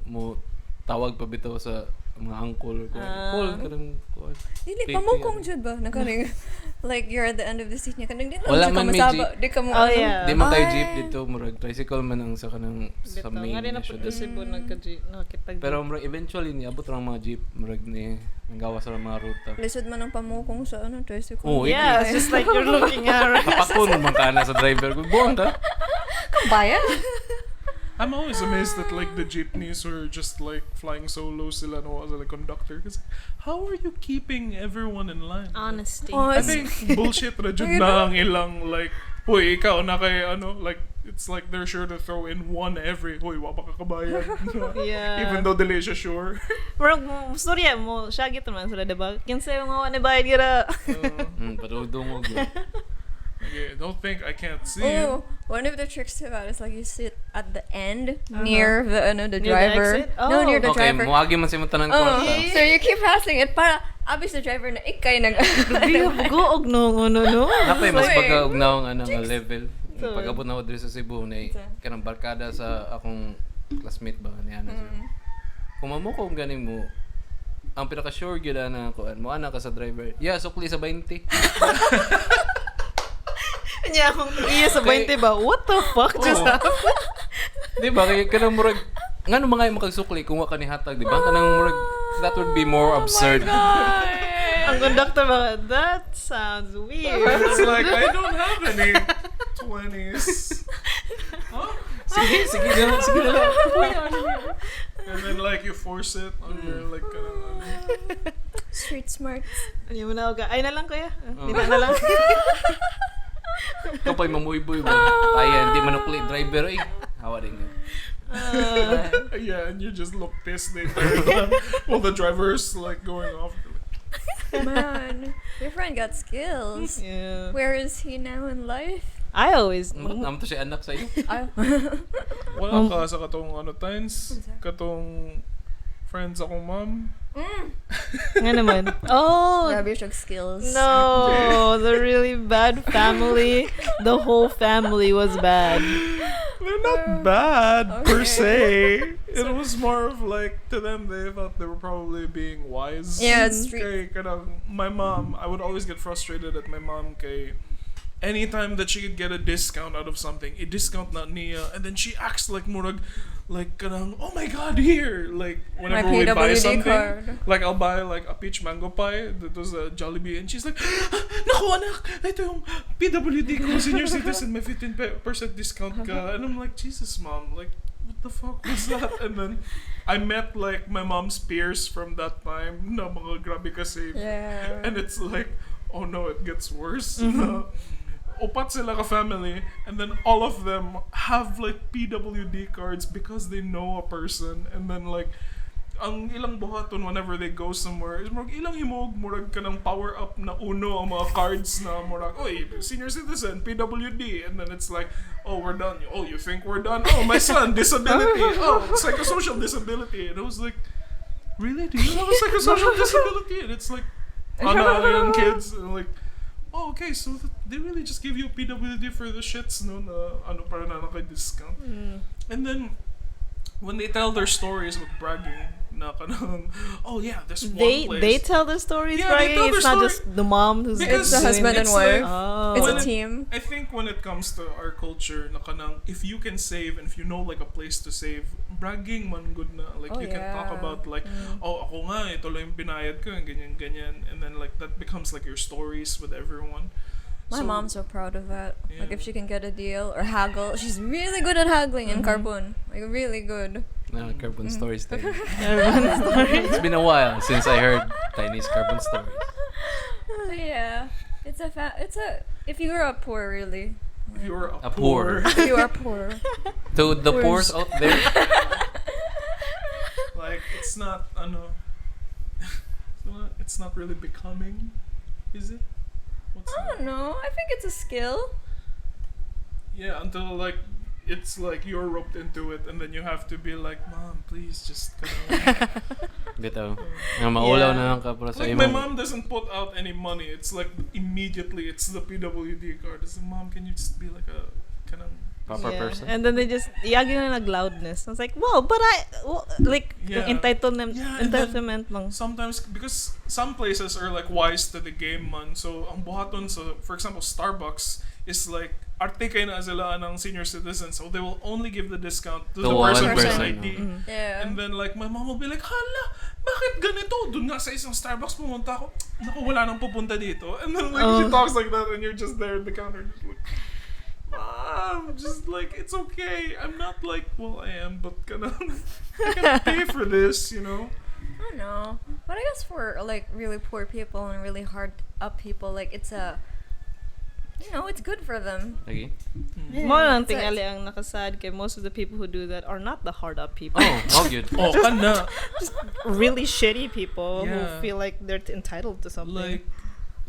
[SPEAKER 4] tawag pa bitaw sa mga uncle or call kanang kuan.
[SPEAKER 2] Dili
[SPEAKER 4] plate
[SPEAKER 2] pamukong
[SPEAKER 4] niya.
[SPEAKER 2] jud ba? Nakaring like you're at the end of the seat niya kanang di
[SPEAKER 4] Wala
[SPEAKER 2] ka
[SPEAKER 4] man may
[SPEAKER 2] masaba. Di ka mo
[SPEAKER 1] Oh, yeah.
[SPEAKER 4] Di man tayo
[SPEAKER 2] Ay.
[SPEAKER 4] jeep dito murag tricycle man ang sa kanang sa
[SPEAKER 1] Bitaw.
[SPEAKER 4] main
[SPEAKER 1] Nga rin
[SPEAKER 4] na
[SPEAKER 1] na
[SPEAKER 4] siya
[SPEAKER 1] po
[SPEAKER 4] doon.
[SPEAKER 1] Cebu nakitag.
[SPEAKER 4] Pero murag eventually niabot ra ang mga jeep murag ni nanggawas ra ang mga ruta.
[SPEAKER 2] Lisod man ang pamukong sa tricycle.
[SPEAKER 4] Oh,
[SPEAKER 1] Yeah, it's just like you're looking at her.
[SPEAKER 4] Kapakon naman ka na sa driver ko. Buwan ka.
[SPEAKER 2] Bayan?
[SPEAKER 3] I'm always amazed that like the jeepneys were just like flying solo sila no as a like, conductor. Cause how are you keeping everyone in line?
[SPEAKER 1] Honesty.
[SPEAKER 2] Oh,
[SPEAKER 3] I think bullshit ra jud na ang ilang like, hoy ikaw na kay like it's like they're sure to throw in one every, hoy wa pa kakabayan.
[SPEAKER 1] Yeah.
[SPEAKER 3] Even though dili siya sure.
[SPEAKER 1] Murag mo storya mo siya gito man sila diba? Kinsa yung mga bayad gira.
[SPEAKER 4] Padungog.
[SPEAKER 3] Okay, don't think I can't see you.
[SPEAKER 2] Oh, one of the tricks to that is like you sit at the end near the the
[SPEAKER 1] Near the
[SPEAKER 2] driver.
[SPEAKER 1] exit?
[SPEAKER 2] No,
[SPEAKER 1] Oh.
[SPEAKER 2] near the
[SPEAKER 4] Okay,
[SPEAKER 2] driver.
[SPEAKER 4] muagi man sa imong tanang
[SPEAKER 2] Oh,
[SPEAKER 4] kwarta.
[SPEAKER 2] so you keep passing it para abis the driver na ikay nag
[SPEAKER 1] Di go og no.
[SPEAKER 4] Napay mas
[SPEAKER 2] Sorry.
[SPEAKER 4] pagkaugnaw nga nga level.
[SPEAKER 1] So,
[SPEAKER 4] Pag-abot na ako diri sa Cebu na kanang barkada sa akong classmate ba niya na siya. Kung mamo ko ganing mo ang pinaka sure gyud na kuan mo ana ka sa driver. Yeah, sukli sa 20.
[SPEAKER 1] Nya akong iya sa 20 ba? What the fuck just happened?
[SPEAKER 4] Di ba kay kanang murag ngano mga yung makagsukli kung wa ka ni hatag, di ba? Kanang murag that would be more absurd.
[SPEAKER 1] Ang conductor ba? That sounds weird.
[SPEAKER 3] It's like I don't have any 20s. Huh?
[SPEAKER 4] Sige na.
[SPEAKER 3] And then like you force it on your like
[SPEAKER 2] street smart.
[SPEAKER 1] Ano mo na ako? Ay na lang kuya. Di na lang.
[SPEAKER 4] Kapay mamuiboy ba? Tayo hindi manukli driver ay. Hawa din yun.
[SPEAKER 3] yeah, and you just look pissed the entire time while the driver's like going off.
[SPEAKER 2] Man, your friend got skills.
[SPEAKER 1] Yeah.
[SPEAKER 2] Where is he now in life?
[SPEAKER 1] I always
[SPEAKER 4] Naman to siya anak sa iyo.
[SPEAKER 3] Wala ka sa katong times, katong friends akong mom.
[SPEAKER 1] nga naman. Oh,
[SPEAKER 2] Grabe siya skills.
[SPEAKER 1] no, the really bad family. The whole family was bad.
[SPEAKER 3] They're not bad per
[SPEAKER 2] Okay.
[SPEAKER 3] se. It was more of like, to them, they thought they were probably being wise.
[SPEAKER 2] Yeah, it's street.
[SPEAKER 3] Kay, kanang, my mom, I would always get frustrated at my mom. Kay, anytime that she could get a discount out of something, a discount na niya, and then she acts like murag, like kanang, oh my god, here, like whenever
[SPEAKER 2] My
[SPEAKER 3] we buy
[SPEAKER 2] PWD
[SPEAKER 3] something,
[SPEAKER 2] card.
[SPEAKER 3] like I'll buy like a peach mango pie that was a Jollibee, and she's like, naku anak, ito yung PWD ko, senior citizen, may 15% discount ka, and I'm like, Jesus mom, like what the fuck was that? And then I met like my mom's peers from that time, na mga grabe kasi,
[SPEAKER 2] Yeah.
[SPEAKER 3] and it's like, oh no, it gets worse. Na, upat sila ka family, and then all of them have like PWD cards because they know a person, and then like ang ilang buhaton whenever they go somewhere is murag ilang himog murag ka ng power up na uno ang mga cards na murag oy senior citizen PWD, and then it's like, oh we're done, oh you think we're done, oh my son disability, oh psychosocial disability, and I was like, really, do you have a psychosocial disability? And it's like ana yung kids, and like, oh, okay, so they really just give you a PWD for the shits, no? Na ano para na naka-discount. And then when they tell their stories with bragging, na kanang, oh yeah, this one place.
[SPEAKER 1] They tell the stories,
[SPEAKER 3] Yeah, they
[SPEAKER 1] bragging.
[SPEAKER 3] tell
[SPEAKER 1] It's
[SPEAKER 3] their
[SPEAKER 1] not
[SPEAKER 3] story.
[SPEAKER 1] just the mom who's
[SPEAKER 3] Because
[SPEAKER 2] It's the
[SPEAKER 1] doing
[SPEAKER 2] husband
[SPEAKER 1] it.
[SPEAKER 2] and
[SPEAKER 3] it's
[SPEAKER 2] wife.
[SPEAKER 3] like-
[SPEAKER 1] Oh.
[SPEAKER 2] It's
[SPEAKER 3] When
[SPEAKER 2] a
[SPEAKER 3] it-
[SPEAKER 2] team.
[SPEAKER 3] I think when it comes to our culture, na kanang, if you can save and if you know like a place to save, bragging man good na. Like
[SPEAKER 2] Oh,
[SPEAKER 3] you can talk
[SPEAKER 2] yeah.
[SPEAKER 3] about like, oh ako nga, ito lang yung binayad ko, yung ganyan, ganyan. And then like that becomes like your stories with everyone.
[SPEAKER 2] My
[SPEAKER 3] So-
[SPEAKER 2] mom's so proud of that. Like
[SPEAKER 3] Yeah.
[SPEAKER 2] if she can get a deal or haggle, she's really good at haggling in Carbon. Like really good.
[SPEAKER 4] Carbon stories tayo.
[SPEAKER 1] Everyone's story.
[SPEAKER 4] It's been a while since I heard Tiny's carbon stories.
[SPEAKER 2] Yeah. It's a if you grew up poor really.
[SPEAKER 3] If you're
[SPEAKER 4] A poor.
[SPEAKER 2] If you are poor.
[SPEAKER 4] To the
[SPEAKER 2] Poors.
[SPEAKER 4] poors out there,
[SPEAKER 3] like it's not ano, it's not really becoming, is it? What's
[SPEAKER 2] I don't know. I think it's a skill.
[SPEAKER 3] Yeah, until like it's like you're roped into it, and then you have to be like, mom, please just
[SPEAKER 4] bitaw. Nga maulaw
[SPEAKER 1] Yeah.
[SPEAKER 4] na lang ka para sa
[SPEAKER 3] like my
[SPEAKER 4] imong.
[SPEAKER 3] mom doesn't put out any money. It's like immediately it's the PWD card. It's like, mom, can you just be like a kind of
[SPEAKER 4] Proper person.
[SPEAKER 1] And then they just yagi na nag-loudness. I was like, wow, but like
[SPEAKER 3] Yeah.
[SPEAKER 1] entitlement,
[SPEAKER 3] Yeah, and then-
[SPEAKER 1] entitlement lang.
[SPEAKER 3] sometimes because some places are like wise to the game man. So ang buhaton so for example Starbucks is like arte kay na sila ng senior citizens, so they will only give the discount to
[SPEAKER 4] To
[SPEAKER 3] the
[SPEAKER 4] one
[SPEAKER 3] person with
[SPEAKER 2] person,
[SPEAKER 3] ID.
[SPEAKER 2] Yeah.
[SPEAKER 3] And then like my mom will be like, hala, bakit ganito? Doon nga sa isang Starbucks pumunta ako. Naku, wala nang pupunta dito. And then like she talks like that and you're just there at the counter just like, mom, just like, it's okay. I'm not like, well, I am, but I can pay for this, you know?
[SPEAKER 2] I don't know. But I guess for like really poor people and really hard up people, like it's it's good for them.
[SPEAKER 4] Lagi?
[SPEAKER 1] Mo lang
[SPEAKER 2] It's a-
[SPEAKER 1] tingali ang nakasad kay most of the people who do that are not the hard up people.
[SPEAKER 4] Oh, how good.
[SPEAKER 3] Oh, kana.
[SPEAKER 1] Really shitty people
[SPEAKER 3] Yeah.
[SPEAKER 1] who feel like they're entitled to something.
[SPEAKER 3] Like,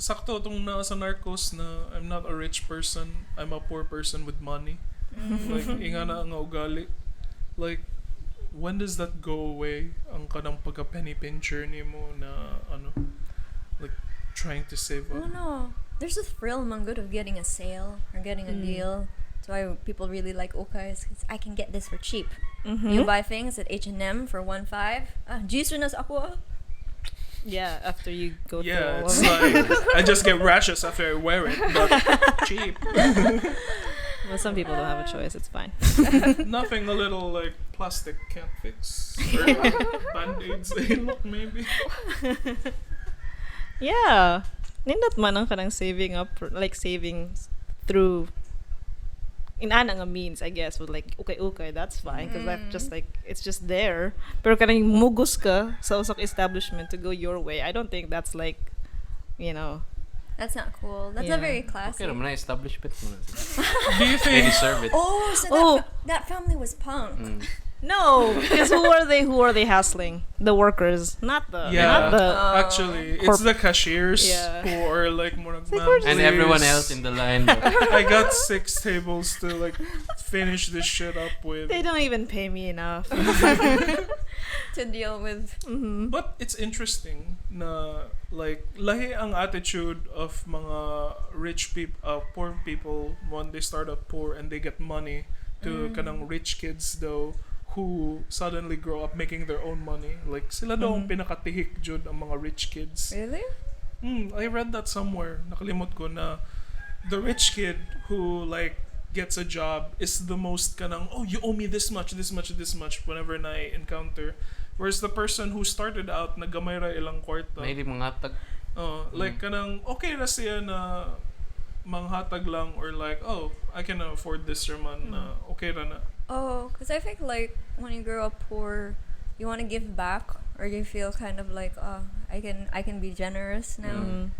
[SPEAKER 3] sakto itong nasa Narcos na I'm not a rich person, I'm a poor person with money. Like, inga na ang ugali. Like, when does that go away? Ang kanang pagka-penny pincher ni mo na, like, trying to save
[SPEAKER 2] I
[SPEAKER 3] up.
[SPEAKER 2] don't know. There's a thrill man good of getting a sale or getting a deal. That's why people really like ukais, because I can get this for cheap. You buy things at H&M for 1.5. Jisoo na sa ako.
[SPEAKER 1] Yeah, after you go
[SPEAKER 3] Yeah,
[SPEAKER 1] through all
[SPEAKER 3] it's
[SPEAKER 1] of it.
[SPEAKER 3] like, I just get rashes after I wear it, but cheap.
[SPEAKER 1] Well, some people don't have a choice. It's fine.
[SPEAKER 3] Nothing a little, like, plastic can't fix. Or Band-Aids, look, maybe.
[SPEAKER 1] Yeah. Nindot man ang kanang saving up, like savings through inana nga means, I guess, with like okay, that's fine because that's just like it's just there. Pero kanang mugos ka sa usak establishment to go your way. I don't think that's like, you know.
[SPEAKER 2] That's not cool. That's
[SPEAKER 1] Yeah.
[SPEAKER 2] not very
[SPEAKER 4] Okay
[SPEAKER 2] classy.
[SPEAKER 4] naman na establishment mo na.
[SPEAKER 3] Do you
[SPEAKER 4] They
[SPEAKER 3] think...
[SPEAKER 4] deserve it.
[SPEAKER 2] Oh, so
[SPEAKER 1] Oh.
[SPEAKER 2] that family was punk.
[SPEAKER 4] Mm.
[SPEAKER 1] No, because who are they hassling? The workers, not the
[SPEAKER 3] Yeah,
[SPEAKER 1] not the
[SPEAKER 3] actually, it's the cashiers
[SPEAKER 1] Yeah.
[SPEAKER 3] who are like more like,
[SPEAKER 1] like,
[SPEAKER 3] "Ma'am,
[SPEAKER 1] where's
[SPEAKER 4] And
[SPEAKER 3] please,
[SPEAKER 4] everyone else in the line.
[SPEAKER 3] I got 6 tables to like finish this shit up with."
[SPEAKER 1] they don't even pay me enough.
[SPEAKER 2] To deal with.
[SPEAKER 3] But it's interesting na like lahi ang attitude of mga poor people when they start out poor and they get money to kanang rich kids though who suddenly grow up making their own money. Like sila daw ang pinakatihik jud ang mga rich kids.
[SPEAKER 2] Really?
[SPEAKER 3] I read that somewhere. Nakalimot ko na the rich kid who like gets a job is the most kanang, oh, you owe me this much whenever na I encounter. Whereas the person who started out nagamay ra ilang kwarta.
[SPEAKER 4] May mga tag.
[SPEAKER 3] Like kanang okay ra siya na manghatag lang or like, oh, I can afford this raman na okay ra na.
[SPEAKER 2] Oh, because I think like when you grow up poor, you want to give back, or you feel kind of like, oh, I can be generous now.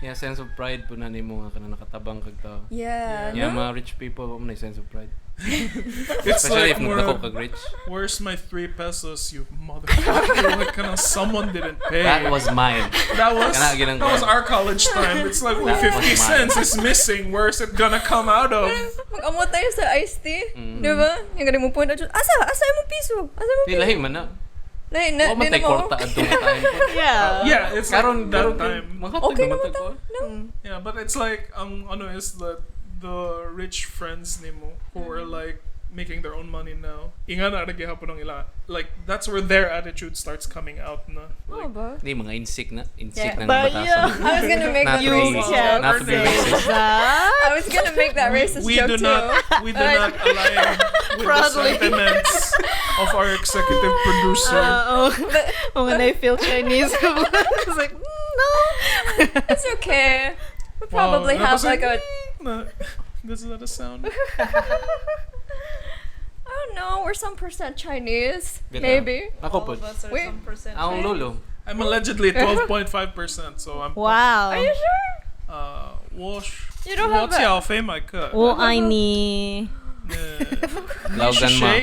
[SPEAKER 4] Yeah, sense of pride po na nimo nga kana nakatabang kag tao.
[SPEAKER 2] Yeah.
[SPEAKER 4] Yeah,
[SPEAKER 2] No?
[SPEAKER 4] mga rich people mo na sense of pride.
[SPEAKER 3] It's
[SPEAKER 4] Especially
[SPEAKER 3] like
[SPEAKER 4] if
[SPEAKER 3] more
[SPEAKER 4] nako kag rich.
[SPEAKER 3] where's my 3 pesos, you motherfucker? Like kanang someone didn't pay.
[SPEAKER 4] That was mine.
[SPEAKER 3] That was
[SPEAKER 4] Kana ginang
[SPEAKER 3] that was
[SPEAKER 4] ko.
[SPEAKER 3] our college time. It's like,
[SPEAKER 4] That
[SPEAKER 3] 50
[SPEAKER 4] was
[SPEAKER 3] cents is missing. Where's it gonna come out of?
[SPEAKER 2] Mag-amot tayo sa iced tea. Di ba? Yung ganun mo point out, asa mo piso? Asa mo
[SPEAKER 4] Di
[SPEAKER 2] piso?
[SPEAKER 4] lahi man na.
[SPEAKER 2] Lahi, na,
[SPEAKER 4] Wa man tay kwarta adto time.
[SPEAKER 1] Yeah.
[SPEAKER 3] Yeah, it's
[SPEAKER 4] Karon
[SPEAKER 3] like that
[SPEAKER 4] karon
[SPEAKER 3] time.
[SPEAKER 4] Manghatag
[SPEAKER 2] Okay
[SPEAKER 4] naman
[SPEAKER 2] naman
[SPEAKER 4] tag ko.
[SPEAKER 2] No.
[SPEAKER 3] Yeah, but it's like ano is that the rich friends nimo who are like making their own money now. Inga na ragi hapon ang ila. Like that's where their attitude starts coming out na.
[SPEAKER 2] Oh,
[SPEAKER 3] Like,
[SPEAKER 2] ba?
[SPEAKER 4] Di mga insik na
[SPEAKER 2] Yeah,
[SPEAKER 4] na
[SPEAKER 1] but
[SPEAKER 4] nabatasan.
[SPEAKER 1] yeah.
[SPEAKER 2] I was gonna make
[SPEAKER 4] Not
[SPEAKER 2] the
[SPEAKER 4] to be-
[SPEAKER 2] racist
[SPEAKER 3] Wow.
[SPEAKER 2] joke.
[SPEAKER 4] Not to be racist.
[SPEAKER 2] I was gonna make that racist
[SPEAKER 3] we
[SPEAKER 2] joke
[SPEAKER 3] do
[SPEAKER 2] too.
[SPEAKER 3] not align with the
[SPEAKER 1] Proudly.
[SPEAKER 3] sentiments of our executive producer.
[SPEAKER 1] When I feel Chinese, it's like, no.
[SPEAKER 2] It's okay. We probably
[SPEAKER 3] Wow,
[SPEAKER 2] have like a,
[SPEAKER 3] This is not a sound.
[SPEAKER 2] I don't know, we're some percent Chinese.
[SPEAKER 4] Bitaw.
[SPEAKER 2] Maybe.
[SPEAKER 4] Ako po.
[SPEAKER 2] Wait.
[SPEAKER 4] Ang lolo.
[SPEAKER 3] I'm allegedly 12.5%, so I'm.
[SPEAKER 1] Wow.
[SPEAKER 2] Are you sure?
[SPEAKER 3] Wash.
[SPEAKER 2] You don't have
[SPEAKER 3] What's
[SPEAKER 2] a-
[SPEAKER 3] your fame I cut?
[SPEAKER 1] Oh, I need.
[SPEAKER 4] Laugan ma.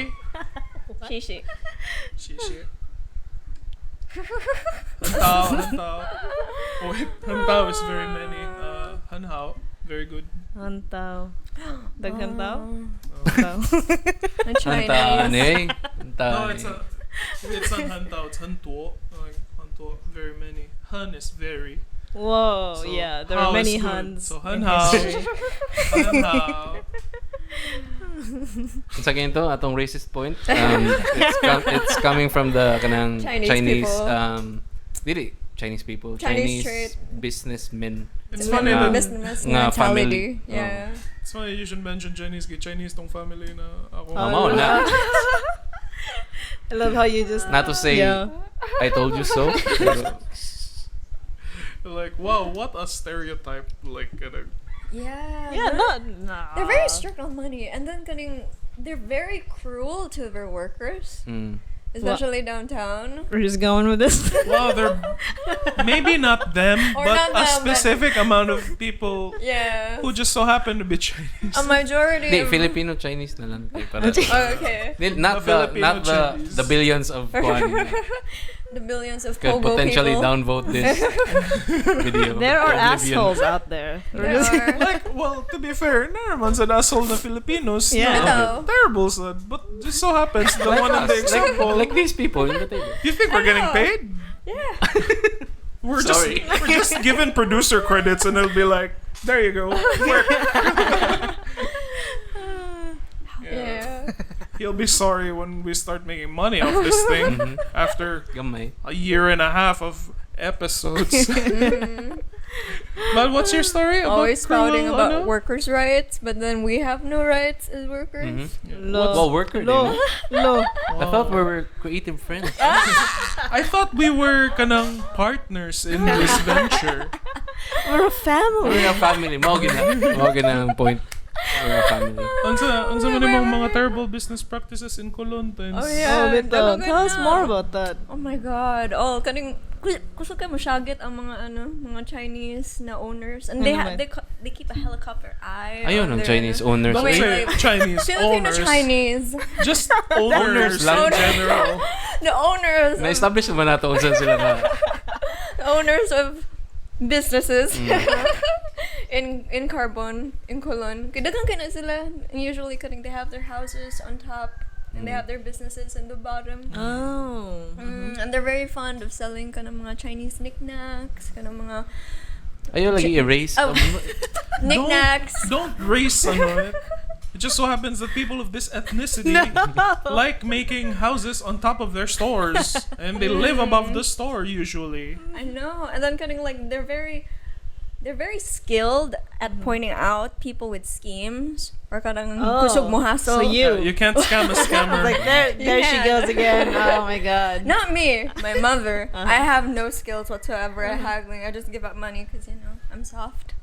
[SPEAKER 2] Shishi.
[SPEAKER 3] Shishi. Hantao. Wait, hantao is very many. Hanhao, very good.
[SPEAKER 1] Hantaw. Daghantaw?
[SPEAKER 2] Oh.
[SPEAKER 1] Hantaw.
[SPEAKER 2] In
[SPEAKER 4] Antaan
[SPEAKER 2] Chinese.
[SPEAKER 4] eh.
[SPEAKER 3] No,
[SPEAKER 4] Antaan.
[SPEAKER 3] it's not hantao, it's hantuo. Like, hantuo, very many. Han is very.
[SPEAKER 1] Whoa,
[SPEAKER 3] So,
[SPEAKER 1] yeah, there
[SPEAKER 3] how
[SPEAKER 1] are many
[SPEAKER 3] is good.
[SPEAKER 1] Huns.
[SPEAKER 3] So,
[SPEAKER 1] in
[SPEAKER 3] hanhao.
[SPEAKER 1] history.
[SPEAKER 3] Hanhao.
[SPEAKER 4] Sa ganito, atong racist point, it's coming from the kanang
[SPEAKER 2] Chinese people.
[SPEAKER 4] Dili, Chinese people,
[SPEAKER 2] Chinese
[SPEAKER 4] Chinese
[SPEAKER 2] trait.
[SPEAKER 4] businessmen.
[SPEAKER 3] It's funny
[SPEAKER 4] Nga-
[SPEAKER 3] that
[SPEAKER 2] Business
[SPEAKER 4] nga
[SPEAKER 2] mentality.
[SPEAKER 4] family.
[SPEAKER 2] Yeah.
[SPEAKER 3] it's funny you should mention Chinese. Kay Chinese tong family na ako.
[SPEAKER 4] Mao na.
[SPEAKER 1] I love how you just.
[SPEAKER 4] Not to say,
[SPEAKER 1] Yeah.
[SPEAKER 4] I told you so. Pero,
[SPEAKER 3] Like, wow, what a stereotype. Like,
[SPEAKER 2] Yeah.
[SPEAKER 1] Yeah, no.
[SPEAKER 2] They're very strict on money, and then they're very cruel to their workers, especially downtown.
[SPEAKER 1] We're just going with this.
[SPEAKER 3] wow, they're maybe not them,
[SPEAKER 2] Or
[SPEAKER 3] but
[SPEAKER 2] not
[SPEAKER 3] a
[SPEAKER 2] them, but-
[SPEAKER 3] specific amount of people
[SPEAKER 2] Yeah.
[SPEAKER 3] who just so happen to be Chinese.
[SPEAKER 2] A majority.
[SPEAKER 4] di,
[SPEAKER 2] of-
[SPEAKER 4] Filipino Chinese na lang. Eh, para,
[SPEAKER 2] Oh, okay.
[SPEAKER 4] not
[SPEAKER 3] The Filipino
[SPEAKER 4] the
[SPEAKER 3] Chinese.
[SPEAKER 4] the billions of kwan
[SPEAKER 2] The billions of
[SPEAKER 4] could
[SPEAKER 2] pogo
[SPEAKER 4] potentially
[SPEAKER 2] people.
[SPEAKER 4] downvote this video.
[SPEAKER 1] There are
[SPEAKER 4] Oblivion.
[SPEAKER 1] assholes out there.
[SPEAKER 2] There are.
[SPEAKER 3] Like, well, to be fair, naman sa asshole na Filipinos.
[SPEAKER 1] Yeah.
[SPEAKER 3] na terrible sad, but just so happens the one in the example.
[SPEAKER 4] Like these people in the table.
[SPEAKER 3] You think we're getting
[SPEAKER 2] know.
[SPEAKER 3] paid?
[SPEAKER 2] Yeah.
[SPEAKER 3] We're
[SPEAKER 4] Sorry.
[SPEAKER 3] just given producer credits, and it'll be like, there you go. Work.
[SPEAKER 2] Yeah.
[SPEAKER 3] He'll be sorry when we start making money off this thing after
[SPEAKER 4] Gamay.
[SPEAKER 3] a year and a half of episodes. But what's your story about
[SPEAKER 2] Always spouting
[SPEAKER 3] cruel,
[SPEAKER 2] about
[SPEAKER 3] ano?
[SPEAKER 2] workers' rights, but then we have no rights as workers.
[SPEAKER 4] Well, worker
[SPEAKER 1] Lo.
[SPEAKER 4] din.
[SPEAKER 1] Lo.
[SPEAKER 4] I thought we were creative friends.
[SPEAKER 3] I thought we were kanang partners in this venture.
[SPEAKER 1] We're a family.
[SPEAKER 4] We're a family. Mao gina ang point. We're a family.
[SPEAKER 3] Unsa man imong mga terrible business practices in Colon times?
[SPEAKER 2] Oh, yeah.
[SPEAKER 1] Oh, Bito,
[SPEAKER 2] Talaga
[SPEAKER 1] tell us
[SPEAKER 2] na.
[SPEAKER 1] more about that.
[SPEAKER 2] Oh my God! Oh, gusto kayo masyagit ang mga Chinese na owners, and they
[SPEAKER 1] naman?
[SPEAKER 2] they keep a helicopter eye.
[SPEAKER 4] Ayun
[SPEAKER 2] on
[SPEAKER 4] ang
[SPEAKER 2] their,
[SPEAKER 4] Chinese owners.
[SPEAKER 3] Don't
[SPEAKER 2] Wait,
[SPEAKER 3] say
[SPEAKER 2] like-
[SPEAKER 3] Chinese
[SPEAKER 2] Filipino
[SPEAKER 3] owners.
[SPEAKER 2] Chinese.
[SPEAKER 3] Just owners
[SPEAKER 4] lang.
[SPEAKER 3] in general.
[SPEAKER 2] The owners.
[SPEAKER 4] Na-establish naman nato kung saan sila na.
[SPEAKER 2] The owners of businesses in Carbon, in Colon. Kadagang kana sila. And usually they have their houses on top and they have their businesses in the bottom.
[SPEAKER 1] Oh.
[SPEAKER 2] And they're very fond of selling mga Chinese knickknacks, mga
[SPEAKER 4] Ayaw lagi erase.
[SPEAKER 2] Oh. Knickknacks.
[SPEAKER 3] Don't race ano it. It just so happens that people of this ethnicity like making houses on top of their stores, and they live above the store usually.
[SPEAKER 2] I know, and then kind of like they're very skilled at pointing out people with schemes or kadang kusog mo hassle.
[SPEAKER 1] So
[SPEAKER 3] You can't scam a scammer.
[SPEAKER 1] like there she
[SPEAKER 2] can't.
[SPEAKER 1] goes again. Oh my god.
[SPEAKER 2] Not me, my mother. I have no skills whatsoever at haggling. I just give up money because I'm soft,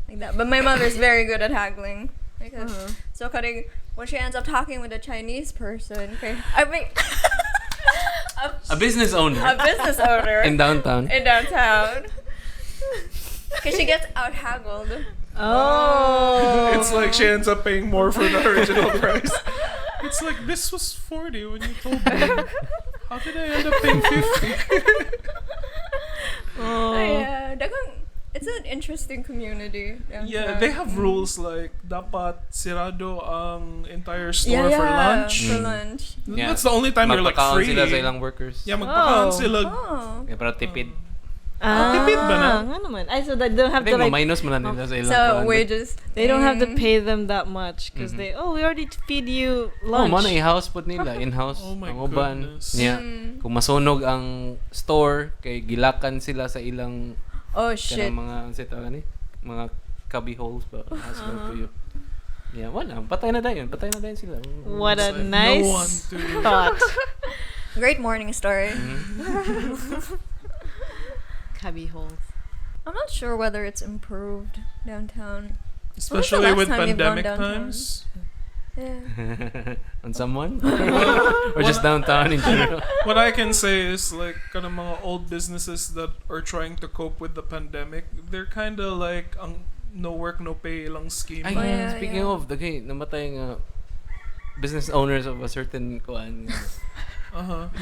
[SPEAKER 2] like that. But my mother's very good at haggling. So kadang when she ends up talking with a Chinese person, okay, I mean,
[SPEAKER 4] A business owner
[SPEAKER 2] a business owner
[SPEAKER 4] in downtown.
[SPEAKER 2] in downtown. Because she gets out haggled.
[SPEAKER 1] Oh.
[SPEAKER 3] It's like she ends up paying more for the original price. It's like, this was 40 when you told me. How did I end up paying 50?
[SPEAKER 2] Yeah, it's an interesting community. Downtown.
[SPEAKER 3] Yeah, they have rules like dapat sirado ang entire store for lunch.
[SPEAKER 2] For lunch.
[SPEAKER 4] Yeah.
[SPEAKER 3] That's the only time you're like
[SPEAKER 4] Magpakaon
[SPEAKER 3] free.
[SPEAKER 4] sila sa ilang workers.
[SPEAKER 3] Yeah, magpakaon
[SPEAKER 1] Oh.
[SPEAKER 3] sila.
[SPEAKER 2] Oh.
[SPEAKER 4] Yeah, para tipid.
[SPEAKER 3] tipid ba na?
[SPEAKER 1] Nga naman. Ay, so they don't
[SPEAKER 4] I
[SPEAKER 1] have
[SPEAKER 4] think
[SPEAKER 1] to like,
[SPEAKER 4] minus mo na nila sa ilang
[SPEAKER 2] So
[SPEAKER 4] kuwan.
[SPEAKER 2] wages.
[SPEAKER 1] they don't have to pay them that much because
[SPEAKER 4] Mhm.
[SPEAKER 1] we already feed you
[SPEAKER 4] Oh,
[SPEAKER 1] lunch.
[SPEAKER 4] mo na i-house pod nila, in-house.
[SPEAKER 3] Oh my
[SPEAKER 4] ang uban.
[SPEAKER 3] goodness.
[SPEAKER 4] Yeah. Kung masunog ang store, kay gilakan sila sa ilang
[SPEAKER 2] Oh shit.
[SPEAKER 4] kanang mga anseta gani, mga cubby holes ba as well to you. Yeah, wala. Patay na dayon sila.
[SPEAKER 1] What a
[SPEAKER 3] It's like,
[SPEAKER 1] nice
[SPEAKER 3] no one to
[SPEAKER 1] thought.
[SPEAKER 2] Great morning story.
[SPEAKER 1] Cubby holes.
[SPEAKER 2] I'm not sure whether it's improved downtown.
[SPEAKER 3] especially
[SPEAKER 2] last
[SPEAKER 3] with
[SPEAKER 2] time you've gone
[SPEAKER 3] pandemic
[SPEAKER 2] downtown?
[SPEAKER 3] times.
[SPEAKER 2] Yeah.
[SPEAKER 4] On someone? Or just downtown in general?
[SPEAKER 3] What I can say is like kind of mga old businesses that are trying to cope with the pandemic, they're kind of like ang no work no pay lang scheme.
[SPEAKER 4] Ay,
[SPEAKER 2] Oh, yeah,
[SPEAKER 4] speaking
[SPEAKER 2] yeah.
[SPEAKER 4] of, dagay, namatay nga business owners of a certain kuan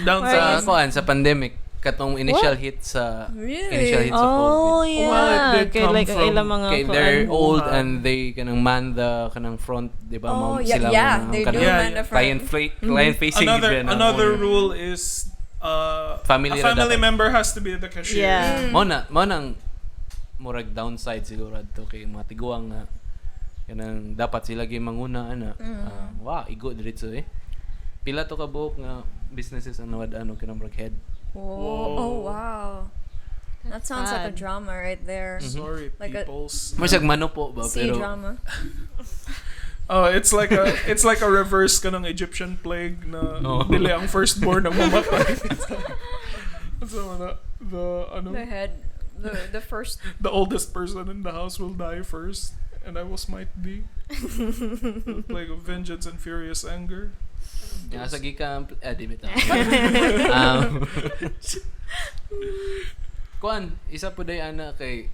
[SPEAKER 3] Down
[SPEAKER 4] sa
[SPEAKER 3] south.
[SPEAKER 4] kuan sa pandemic katong initial hit sa
[SPEAKER 2] Really?
[SPEAKER 4] initial hit sa
[SPEAKER 1] Oh,
[SPEAKER 4] COVID.
[SPEAKER 1] yeah.
[SPEAKER 3] Well, it did
[SPEAKER 1] Okay,
[SPEAKER 3] come
[SPEAKER 1] like
[SPEAKER 3] from-
[SPEAKER 1] ilang mga
[SPEAKER 4] Okay, they're
[SPEAKER 1] kuan.
[SPEAKER 4] old
[SPEAKER 3] Wuhan.
[SPEAKER 4] and they kanang man the kanang front, di ba?
[SPEAKER 2] Oh,
[SPEAKER 4] Ma'am,
[SPEAKER 2] yeah,
[SPEAKER 4] sila
[SPEAKER 2] yeah,
[SPEAKER 4] mga
[SPEAKER 2] they do
[SPEAKER 4] kanang
[SPEAKER 3] Yeah,
[SPEAKER 2] man the front.
[SPEAKER 4] client facing
[SPEAKER 3] Another rule is
[SPEAKER 4] Family
[SPEAKER 3] a family
[SPEAKER 4] dapat.
[SPEAKER 3] member has to be the cashier.
[SPEAKER 1] Yeah.
[SPEAKER 4] mo nang murag downside siguro adto kay mga tiguang nga kanang dapat sila gyud manguna ana. Wow, igo diretso eh. Pila to ka buok nga businesses ang nawad-ano kanang murag head.
[SPEAKER 2] Whoa. Oh wow. That sounds like a
[SPEAKER 1] sad.
[SPEAKER 2] drama right there.
[SPEAKER 3] Sorry,
[SPEAKER 2] Like a-
[SPEAKER 3] peoples.
[SPEAKER 4] Mo siyag mano po ba
[SPEAKER 2] C
[SPEAKER 4] pero
[SPEAKER 2] drama.
[SPEAKER 3] Oh, it's like a reverse kanang Egyptian plague na
[SPEAKER 4] Oh.
[SPEAKER 3] dili ang firstborn ang mamatay. So the ano
[SPEAKER 2] The head. The first.
[SPEAKER 3] the oldest person in the house will die first, and I will smite thee. The plague of vengeance and furious anger.
[SPEAKER 4] ya sa gikan di bitaw. Kuan, isa po day ana kay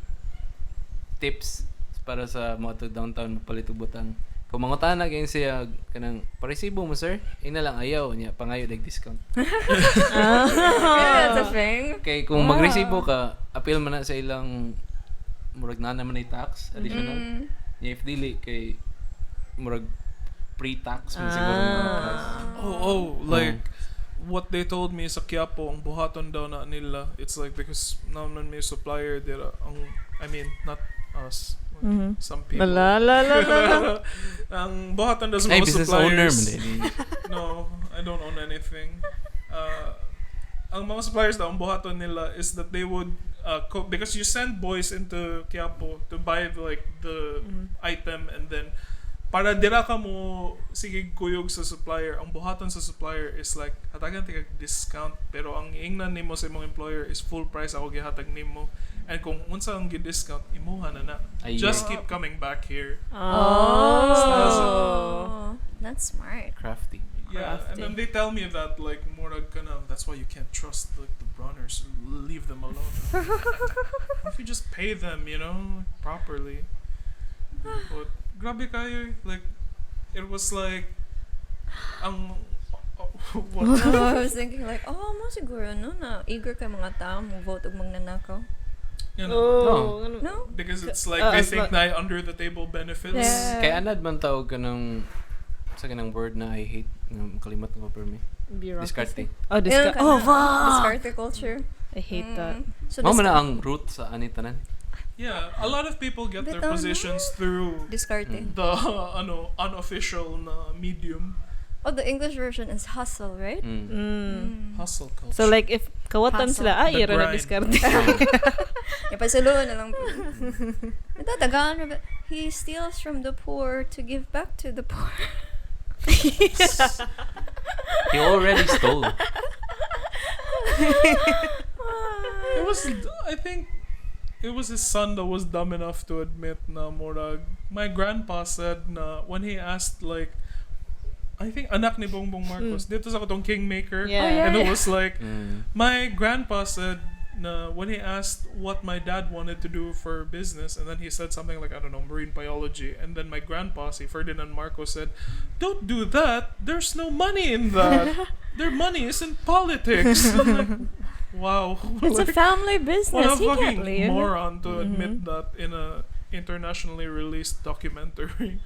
[SPEAKER 4] tips para sa mga to downtown mapalit og butang. Kung mangutana gyud siya kanang paresibo mo sir, ina lang ayaw niya pangayo dag discount.
[SPEAKER 2] Yeah, that's a thing.
[SPEAKER 4] Kay kung magresibo ka, appeal man na sa ilang murag na naman ay tax additional. If dili kay murag pre-tax man siguro mga price.
[SPEAKER 3] Like what they told me sa Quiapo, ang buhaton daw na nila. It's like because naman may supplier dira I mean not us. Some people.
[SPEAKER 1] La la la la la.
[SPEAKER 3] Ang buhatan does
[SPEAKER 4] Ay,
[SPEAKER 3] mga
[SPEAKER 4] business owner
[SPEAKER 3] suppliers.
[SPEAKER 4] man din.
[SPEAKER 3] No, I don't own anything. Ang mga suppliers daw, ang buhaton nila is that they would because you send boys into Quiapo to buy like the item, and then para dira ka mo sige kuyog sa supplier, ang buhaton sa supplier is like hatagan tika discount, pero ang ingnan nimo sa imong employer is full price ako gihatag nimo, and kung unsa ang gi-discount imuha na
[SPEAKER 4] Ayun.
[SPEAKER 3] just keep coming back here.
[SPEAKER 2] Oh. That's smart.
[SPEAKER 4] Crafty.
[SPEAKER 3] Yeah, and then they tell me that like murag ka na, that's why you can't trust like the runners. Leave them alone. What if you just pay them, properly? But grabe kayo, like it was like what?
[SPEAKER 2] I was thinking like, mo siguro no na eager kay mga tao mo vote og magnanakaw.
[SPEAKER 1] Oh.
[SPEAKER 2] No?
[SPEAKER 3] Because it's like
[SPEAKER 1] Uh,
[SPEAKER 3] they
[SPEAKER 1] it's
[SPEAKER 3] think
[SPEAKER 1] not-
[SPEAKER 3] na under the table benefits.
[SPEAKER 2] Yeah.
[SPEAKER 4] Kay anad man tawag ka ng sa kanang word na I hate nga makalimat ko per me. Discarte.
[SPEAKER 1] Oh,
[SPEAKER 2] Yeah,
[SPEAKER 1] Oh, fuck.
[SPEAKER 2] Discarte culture.
[SPEAKER 1] I hate that.
[SPEAKER 2] So
[SPEAKER 4] Mao man na ang root sa ani tanan.
[SPEAKER 3] Yeah, a lot of people get their
[SPEAKER 2] Bitaw na.
[SPEAKER 3] positions through
[SPEAKER 2] Discarte.
[SPEAKER 3] the unofficial na medium.
[SPEAKER 2] Oh, the English version is hustle, right?
[SPEAKER 3] Hustle culture.
[SPEAKER 1] So like if kawatan
[SPEAKER 2] Hustle.
[SPEAKER 1] sila,
[SPEAKER 3] The
[SPEAKER 1] ira na
[SPEAKER 3] grind.
[SPEAKER 1] diskarte.
[SPEAKER 2] Ipasuluan na lang. Ito, Tagalog. He steals from the poor to give back to the poor.
[SPEAKER 4] He already stole.
[SPEAKER 3] It was, I think, it was his son that was dumb enough to admit na murag. My grandpa said na when he asked like, I think anak ni Bongbong Marcos, dito sa katong Kingmaker,
[SPEAKER 1] Yeah.
[SPEAKER 2] Oh, yeah,
[SPEAKER 3] and it
[SPEAKER 2] yeah.
[SPEAKER 3] was like,
[SPEAKER 4] Mm.
[SPEAKER 3] my grandpa said na when he asked what my dad wanted to do for business, and then he said something like, I don't know, marine biology, and then my grandpa, si Ferdinand Marcos, said, don't do that, there's no money in that. Their money is in politics. I'm like, wow.
[SPEAKER 2] It's a
[SPEAKER 3] Like,
[SPEAKER 2] family
[SPEAKER 3] what
[SPEAKER 2] business.
[SPEAKER 3] a
[SPEAKER 2] He
[SPEAKER 3] fucking
[SPEAKER 2] can't leave.
[SPEAKER 3] moron to admit that in a internationally released documentary.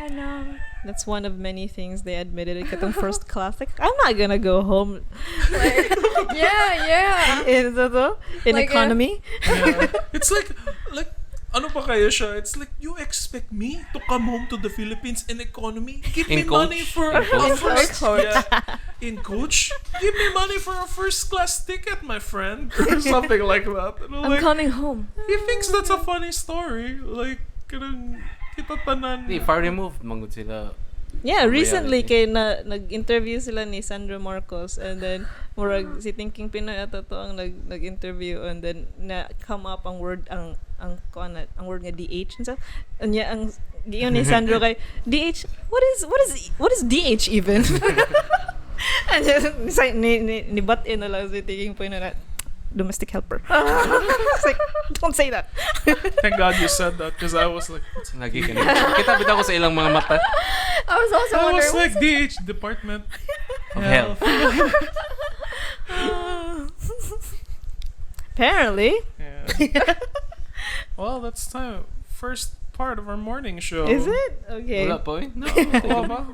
[SPEAKER 2] I know.
[SPEAKER 1] That's one of many things they admitted. Katong first class. Like, I'm not gonna go home
[SPEAKER 2] Like, yeah.
[SPEAKER 1] in in
[SPEAKER 2] Like,
[SPEAKER 1] economy.
[SPEAKER 3] Yeah. It's like ano pa kaya siya? It's like, you expect me to come home to the Philippines in economy? Give me
[SPEAKER 4] In
[SPEAKER 3] money
[SPEAKER 4] coach?
[SPEAKER 3] for
[SPEAKER 4] In
[SPEAKER 3] a
[SPEAKER 4] coach?
[SPEAKER 3] first in coach? Give me money for a first class ticket, my friend, or something like that. And
[SPEAKER 2] I'm
[SPEAKER 3] like,
[SPEAKER 2] coming home.
[SPEAKER 3] he thinks that's a funny story. Like, kanang kita tanan.
[SPEAKER 4] Di, far removed mangod sila.
[SPEAKER 1] Yeah, recently
[SPEAKER 4] Reality.
[SPEAKER 1] kay nag-interview sila ni Sandra Marcos, and then murag si Thinking Pinoy ato to ang nag-interview, and then na come up ang word ang kuan ang word nga DH and stuff. And yeah, ang giyon ni Sandro kay DH, what is DH even? And then ni butt in na lang si Thinking Pinoy na domestic helper. It's like, don't say that.
[SPEAKER 3] Thank God you said that, because I was like,
[SPEAKER 4] Lagi ka na. Kita bitaw ko sa ilang mga mata.
[SPEAKER 2] I was also
[SPEAKER 3] I was
[SPEAKER 2] wondering.
[SPEAKER 3] like, DH, Department
[SPEAKER 4] Of Health.
[SPEAKER 1] Apparently.
[SPEAKER 3] Yeah. Well, that's time. First part of our morning show.
[SPEAKER 1] Is it? Okay.
[SPEAKER 4] Wala po eh. No.
[SPEAKER 3] Wala ba?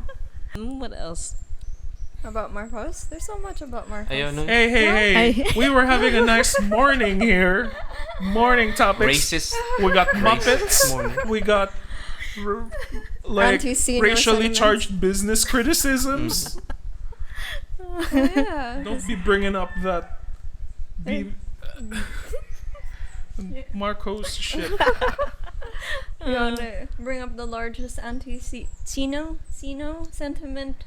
[SPEAKER 1] What else?
[SPEAKER 2] About Marcos? There's so much about Marcos.
[SPEAKER 4] Ayaw no.
[SPEAKER 3] Hey. We were having a nice morning here. Morning topics.
[SPEAKER 4] Racist.
[SPEAKER 3] We got
[SPEAKER 4] Racist
[SPEAKER 3] Muppets.
[SPEAKER 4] morning.
[SPEAKER 3] We got like
[SPEAKER 2] Anti-senior
[SPEAKER 3] racially
[SPEAKER 2] sentiments.
[SPEAKER 3] charged business criticisms.
[SPEAKER 2] Yeah.
[SPEAKER 3] Don't be bringing up that Marcos shit.
[SPEAKER 2] You wanna bring up the largest anti-Sino sentiment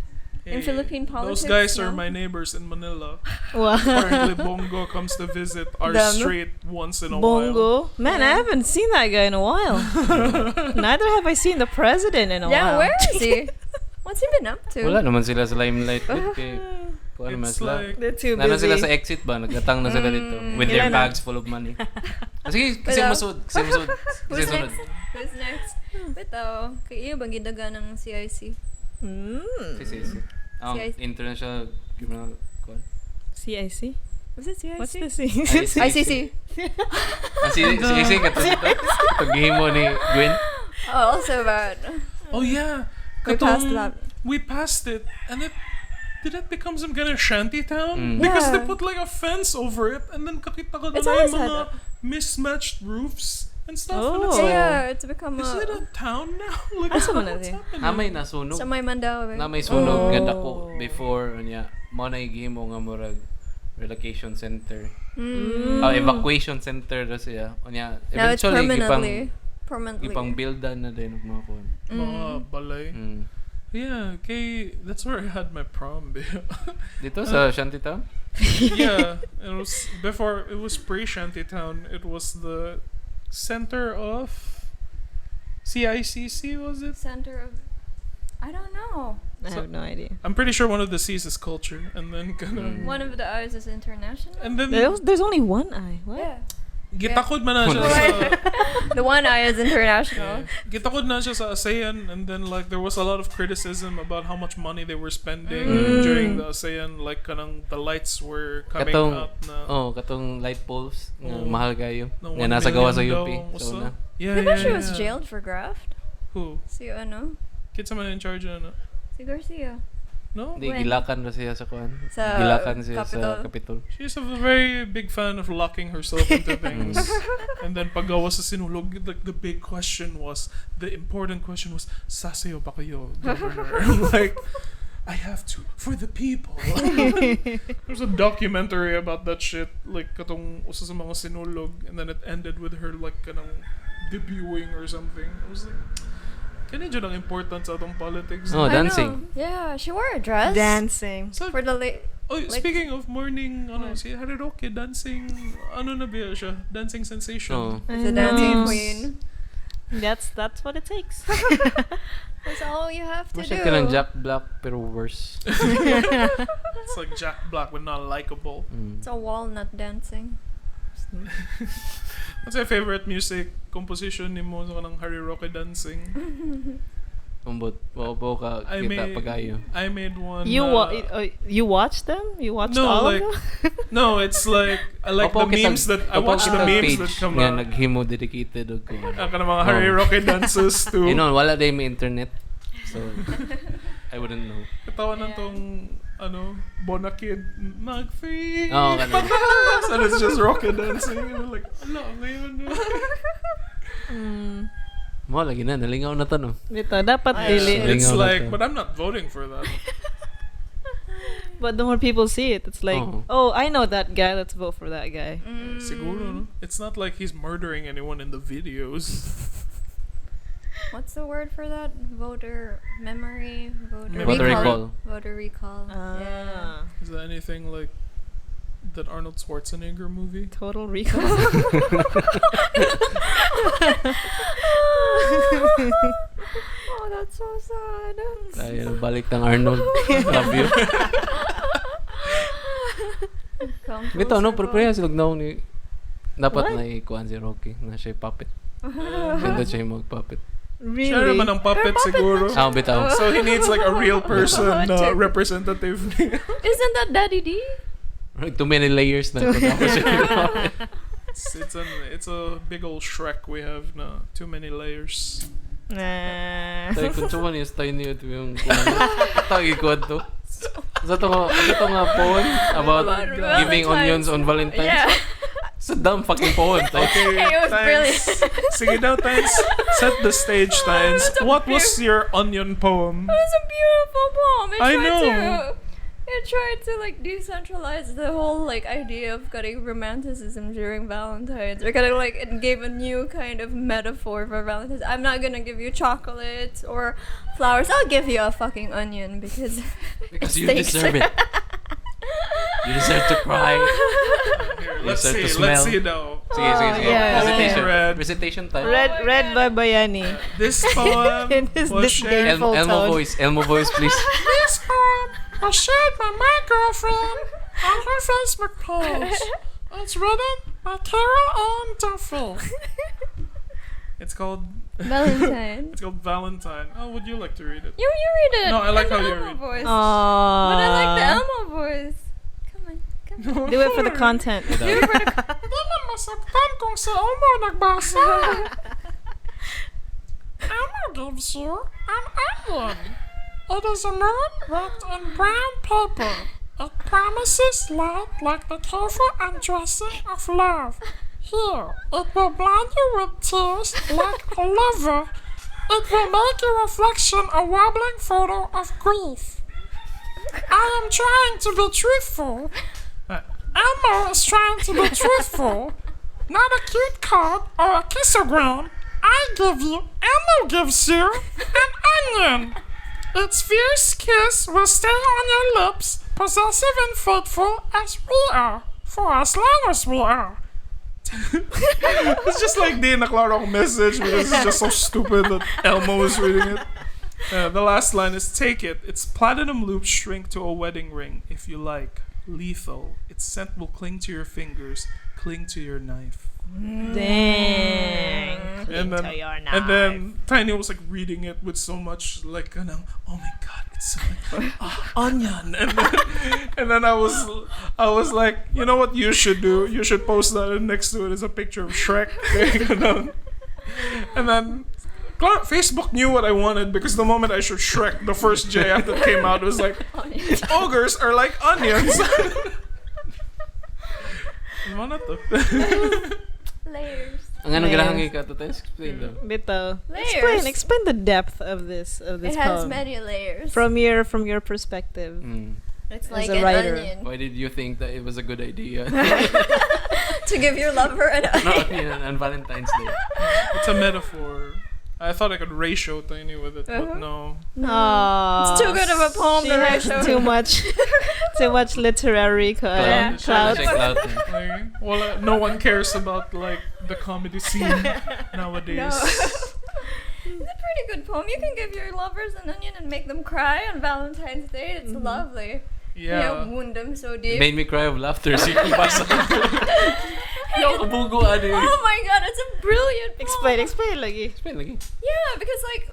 [SPEAKER 2] in Philippine politics?
[SPEAKER 3] Those guys are
[SPEAKER 2] no?
[SPEAKER 3] my neighbors in Manila.
[SPEAKER 1] Wow.
[SPEAKER 3] Apparently, Bongo comes to visit our
[SPEAKER 1] Them?
[SPEAKER 3] street once in a while.
[SPEAKER 1] Bongo. Man, I
[SPEAKER 2] Yeah.
[SPEAKER 1] haven't seen that guy in a while. Neither have I seen the president in a
[SPEAKER 2] Yeah,
[SPEAKER 1] while.
[SPEAKER 2] where is he? What's he been up to?
[SPEAKER 4] Wala naman sila sa limelight. Kay, kung ano man
[SPEAKER 3] It's
[SPEAKER 4] sila.
[SPEAKER 3] like,
[SPEAKER 1] They're too
[SPEAKER 4] Nana
[SPEAKER 1] busy.
[SPEAKER 4] sila sa exit ba? Nagdatang na sila dito. With their
[SPEAKER 1] Ilan na?
[SPEAKER 4] bags full of money. Sige, kasi
[SPEAKER 2] Wala.
[SPEAKER 4] masud. Kasi masud. Kasi
[SPEAKER 2] Who's
[SPEAKER 4] sunod.
[SPEAKER 2] next? Who's next? Bitaw, kay iyo bang gidaga ng CIC?
[SPEAKER 4] Si. Ang
[SPEAKER 2] CIC.
[SPEAKER 4] International Criminal Court.
[SPEAKER 1] CIC?
[SPEAKER 2] Was it CIC?
[SPEAKER 1] What's the C?
[SPEAKER 2] ICC.
[SPEAKER 4] Si katong ito. Paghihimo ni Gwen.
[SPEAKER 2] Oh, also about.
[SPEAKER 3] oh yeah,
[SPEAKER 2] We passed
[SPEAKER 3] Katong-
[SPEAKER 2] that.
[SPEAKER 3] We passed it, and did it become some kind of shanty town?
[SPEAKER 4] Mm.
[SPEAKER 3] Because they
[SPEAKER 2] Yeah.
[SPEAKER 3] put like a fence over it, and then kakita ka na
[SPEAKER 2] It's
[SPEAKER 3] lang
[SPEAKER 2] always
[SPEAKER 3] yung
[SPEAKER 2] had
[SPEAKER 3] mga
[SPEAKER 2] that.
[SPEAKER 3] mismatched roofs and stuff.
[SPEAKER 1] Oh.
[SPEAKER 3] And it's
[SPEAKER 2] Yeah,
[SPEAKER 3] like,
[SPEAKER 2] yeah, it's become
[SPEAKER 3] is it a town now? Like,
[SPEAKER 1] Asa man
[SPEAKER 3] what's
[SPEAKER 1] natin?
[SPEAKER 3] happening?
[SPEAKER 4] Namay nasunog.
[SPEAKER 2] sa may Mandaue.
[SPEAKER 4] Namay sunog
[SPEAKER 1] Oh.
[SPEAKER 4] nga dako before niya. Mo na igihimo nga murag relocation center. Evacuation center ra siya. Unya
[SPEAKER 2] Now it's
[SPEAKER 4] eventually
[SPEAKER 2] permanently.
[SPEAKER 4] ipang buildan na din og mga kuan.
[SPEAKER 3] Mga balay.
[SPEAKER 4] Mm.
[SPEAKER 3] Yeah, that's where I had my prom.
[SPEAKER 4] Dito sa Shantytown?
[SPEAKER 3] Yeah, it was pre-Shantytown. It was the center of CICC, was it?
[SPEAKER 2] Center of. I don't know.
[SPEAKER 1] I have no idea.
[SPEAKER 3] I'm pretty sure one of the C's is culture, and then
[SPEAKER 2] One of the I's is international.
[SPEAKER 3] and then
[SPEAKER 1] There's only one eye. What?
[SPEAKER 2] Yeah.
[SPEAKER 3] gitakod man na siya
[SPEAKER 2] The one I is international.
[SPEAKER 3] gitakod na siya sa ASEAN, and then like there was a lot of criticism about how much money they were spending during the ASEAN, like kanang the lights were coming out na
[SPEAKER 4] katong light poles nga
[SPEAKER 3] Oh.
[SPEAKER 4] mahal kayo.
[SPEAKER 3] na
[SPEAKER 4] Nga
[SPEAKER 3] 1
[SPEAKER 4] nasa gawa sa
[SPEAKER 3] million
[SPEAKER 4] UP.
[SPEAKER 3] daw,
[SPEAKER 4] So
[SPEAKER 3] so-
[SPEAKER 4] na.
[SPEAKER 3] Yeah,
[SPEAKER 2] Diba she
[SPEAKER 3] yeah,
[SPEAKER 2] was
[SPEAKER 3] yeah.
[SPEAKER 2] jailed for graft?
[SPEAKER 3] Who?
[SPEAKER 2] Si ano?
[SPEAKER 3] Kita man in charge na.
[SPEAKER 2] Si Garcia.
[SPEAKER 3] No?
[SPEAKER 4] Hindi,
[SPEAKER 2] When?
[SPEAKER 4] gilakan na siya sa kuan.
[SPEAKER 2] Sa
[SPEAKER 4] Gilakan siya
[SPEAKER 2] Capitol.
[SPEAKER 4] sa Capitol.
[SPEAKER 3] She's a very big fan of locking herself into things. And then paggawa sa sinulog, the big question was, the important question was, sasayo ba kayo, Governor? I'm like, I have to, for the people. There's a documentary about that shit, like katong usa sa mga sinulog, and then it ended with her like kanang debuting or something. I was like, kani dyan ang important sa atong politics.
[SPEAKER 4] Oh,
[SPEAKER 2] I
[SPEAKER 4] dancing.
[SPEAKER 2] know. Yeah, she wore a dress.
[SPEAKER 1] Dancing.
[SPEAKER 3] So,
[SPEAKER 2] For the late.
[SPEAKER 3] oh,
[SPEAKER 2] like-
[SPEAKER 3] speaking of morning,
[SPEAKER 2] What?
[SPEAKER 3] si Hariroke dancing, na ba siya? Dancing sensation.
[SPEAKER 4] Oh.
[SPEAKER 2] The
[SPEAKER 1] I
[SPEAKER 2] dancing
[SPEAKER 1] know.
[SPEAKER 2] queen.
[SPEAKER 1] That's what it takes.
[SPEAKER 2] That's all you have to
[SPEAKER 4] Masya
[SPEAKER 2] do.
[SPEAKER 4] ka ng Jack Black pero worse.
[SPEAKER 3] It's like Jack Black but not likable.
[SPEAKER 2] It's a walnut dancing.
[SPEAKER 3] What's your favorite music composition ni mo sa kanang Hariroke dancing?
[SPEAKER 4] Umbot. Wow ka
[SPEAKER 3] I
[SPEAKER 4] kita
[SPEAKER 3] made-
[SPEAKER 4] pagayo.
[SPEAKER 3] I made one.
[SPEAKER 1] You watched them? You watched
[SPEAKER 3] No,
[SPEAKER 1] all
[SPEAKER 3] like,
[SPEAKER 1] of them?
[SPEAKER 3] No, it's like I like
[SPEAKER 4] Opo,
[SPEAKER 3] the
[SPEAKER 4] kitang-
[SPEAKER 3] memes that I
[SPEAKER 4] opo,
[SPEAKER 3] watch the
[SPEAKER 4] kitang
[SPEAKER 3] memes
[SPEAKER 4] page
[SPEAKER 3] that come
[SPEAKER 4] nga
[SPEAKER 3] out.
[SPEAKER 4] naghimo dedicated og kuan.
[SPEAKER 3] Kanang mga Hariroke dances to.
[SPEAKER 4] You know, wala day may internet. So I wouldn't know.
[SPEAKER 3] Katawa na tong Bona Kid mag-free.
[SPEAKER 4] Oh, ganun.
[SPEAKER 3] And it's just rocket dancing. And I'm like, ala, ngayon.
[SPEAKER 4] Mo lagi na nalingaw na to no.
[SPEAKER 1] Ito, dapat dili.
[SPEAKER 4] Really?
[SPEAKER 3] It's
[SPEAKER 4] Lingaw na
[SPEAKER 3] like,
[SPEAKER 4] to.
[SPEAKER 3] but I'm not voting for that.
[SPEAKER 1] But the more people see it, it's like,
[SPEAKER 4] Oh.
[SPEAKER 1] oh, I know that guy, let's vote for that guy.
[SPEAKER 3] Siguro, no? It's not like he's murdering anyone in the videos.
[SPEAKER 2] What's the word for that? Voter memory?
[SPEAKER 3] Voter
[SPEAKER 4] recall.
[SPEAKER 2] Voter recall. Yeah.
[SPEAKER 3] Is that anything like that Arnold Schwarzenegger movie?
[SPEAKER 1] Total recall.
[SPEAKER 2] Oh, that's so sad.
[SPEAKER 4] Ay, balik ng Arnold. Love you.
[SPEAKER 2] Come full
[SPEAKER 4] Bito, no?
[SPEAKER 2] circle.
[SPEAKER 4] Pero kaya silog na ni... Dapat
[SPEAKER 1] What?
[SPEAKER 4] na ikuan si Rocky na siya puppet. Ganda siya yung mag-puppet.
[SPEAKER 3] Siya naman
[SPEAKER 1] Really?
[SPEAKER 3] ang puppet siguro.
[SPEAKER 4] Ah, bitaw.
[SPEAKER 3] So he needs like a real person representative.
[SPEAKER 2] Isn't that Daddy D?
[SPEAKER 4] Too many layers na. Tapos siya.
[SPEAKER 3] It's a big old Shrek we have na. Too many layers.
[SPEAKER 1] Nah.
[SPEAKER 4] Tayo kung suman yung style niyo ito yung kuwan. Tawag ikuan to. Sa ito nga poem about
[SPEAKER 2] About
[SPEAKER 4] giving
[SPEAKER 2] Valentine's.
[SPEAKER 4] onions on Valentine's.
[SPEAKER 2] Yeah.
[SPEAKER 4] It's a dumb fucking poem.
[SPEAKER 3] Okay,
[SPEAKER 2] It was brilliant.
[SPEAKER 3] Sige daw, Tines. Set the stage, Tines.
[SPEAKER 2] It's a
[SPEAKER 3] What was your onion poem?
[SPEAKER 2] It was a beautiful poem.
[SPEAKER 3] I know.
[SPEAKER 2] It tried to like decentralize the whole like idea of getting romanticism during Valentine's. Or kind of like it gave a new kind of metaphor for Valentine's. I'm not gonna give you chocolates or flowers. I'll give you a fucking onion because
[SPEAKER 4] Because you
[SPEAKER 2] stinks.
[SPEAKER 4] deserve it. You deserve to cry.
[SPEAKER 3] Here, let's
[SPEAKER 4] start to
[SPEAKER 3] see.
[SPEAKER 4] smell.
[SPEAKER 3] Let's see now.
[SPEAKER 4] Sige.
[SPEAKER 1] Yeah,
[SPEAKER 4] Recitation.
[SPEAKER 3] Red.
[SPEAKER 4] Recitation time.
[SPEAKER 1] Read by Bayani.
[SPEAKER 3] This poem
[SPEAKER 1] In his
[SPEAKER 3] was shared.
[SPEAKER 1] disdainful
[SPEAKER 4] Elmo
[SPEAKER 1] tone.
[SPEAKER 4] Elmo voice, please.
[SPEAKER 3] This poem was shared by my girlfriend on her Facebook page. It's written by Carol Ann Duffy. It's called
[SPEAKER 2] Valentine.
[SPEAKER 3] It's called Valentine. Oh, would you like to read it?
[SPEAKER 2] You read it.
[SPEAKER 3] No, I like
[SPEAKER 2] in
[SPEAKER 3] how
[SPEAKER 2] the
[SPEAKER 3] you
[SPEAKER 2] Elmo
[SPEAKER 3] read.
[SPEAKER 2] voice.
[SPEAKER 1] Aww.
[SPEAKER 2] But I like the Elmo voice. Come on.
[SPEAKER 1] Do it for the content.
[SPEAKER 3] Hindi naman masaktan kung sa Elmo nagbasa. Elmo gives you an onion. It is a moon wrapped in brown paper. It promises light like the careful undressing of love. Here, it will blind you with tears like a lover. It will make your reflection a wobbling photo of grief. I am trying to be truthful. Elmo is trying to be truthful. Not a cute card or a kissogram. I give you, Elmo gives you, an onion. Its fierce kiss will stay on your lips, possessive and faithful as we are, for as long as we are. It's just like the naklarong message because it's just so stupid that Elmo is reading it. The last line is, take it. Its platinum loops shrink to a wedding ring. If you like, lethal. Its scent will cling to your fingers, cling to your knife.
[SPEAKER 1] Dang.
[SPEAKER 3] And then,
[SPEAKER 1] to your
[SPEAKER 3] and then Tiny was like reading it with so much like, oh my god, it's so like onion. And then I was like, you know what you should do? You should post that, and next to it is a picture of Shrek. And then Facebook knew what I wanted because the moment I showed Shrek, the first JF that came out was like, ogres are like onions. Ano na to?
[SPEAKER 2] Layers.
[SPEAKER 4] Ang ano
[SPEAKER 1] Layers.
[SPEAKER 4] ganahangi ka to explain daw.
[SPEAKER 1] Bito.
[SPEAKER 2] Layers.
[SPEAKER 1] Explain the depth of this
[SPEAKER 2] It has
[SPEAKER 1] poem.
[SPEAKER 2] many layers.
[SPEAKER 1] From your perspective.
[SPEAKER 2] It's
[SPEAKER 1] as
[SPEAKER 2] like
[SPEAKER 1] a
[SPEAKER 2] an
[SPEAKER 1] writer.
[SPEAKER 2] onion.
[SPEAKER 4] Why did you think that it was a good idea?
[SPEAKER 2] To give your lover an
[SPEAKER 4] No,
[SPEAKER 2] onion.
[SPEAKER 4] on Valentine's Day.
[SPEAKER 3] It's a metaphor. I thought I could ratio Tiny with it, but no.
[SPEAKER 1] Aww.
[SPEAKER 2] It's too good of a poem
[SPEAKER 1] She
[SPEAKER 2] to
[SPEAKER 1] has
[SPEAKER 2] ratio.
[SPEAKER 1] too much literary
[SPEAKER 2] Yeah.
[SPEAKER 1] clout.
[SPEAKER 4] Siya clout.
[SPEAKER 3] Like, well, no one cares about like the comedy scene nowadays.
[SPEAKER 2] No. It's a pretty good poem. You can give your lovers an onion and make them cry on Valentine's Day. It's lovely.
[SPEAKER 3] Yeah.
[SPEAKER 2] Wound them so
[SPEAKER 4] It
[SPEAKER 2] deep.
[SPEAKER 4] made me cry of laughter. Siya yung basa. Yung kabugo ano yun.
[SPEAKER 2] Oh my god, it's a brilliant poem.
[SPEAKER 1] Explain lagi.
[SPEAKER 4] Explain lagi.
[SPEAKER 2] Yeah, because like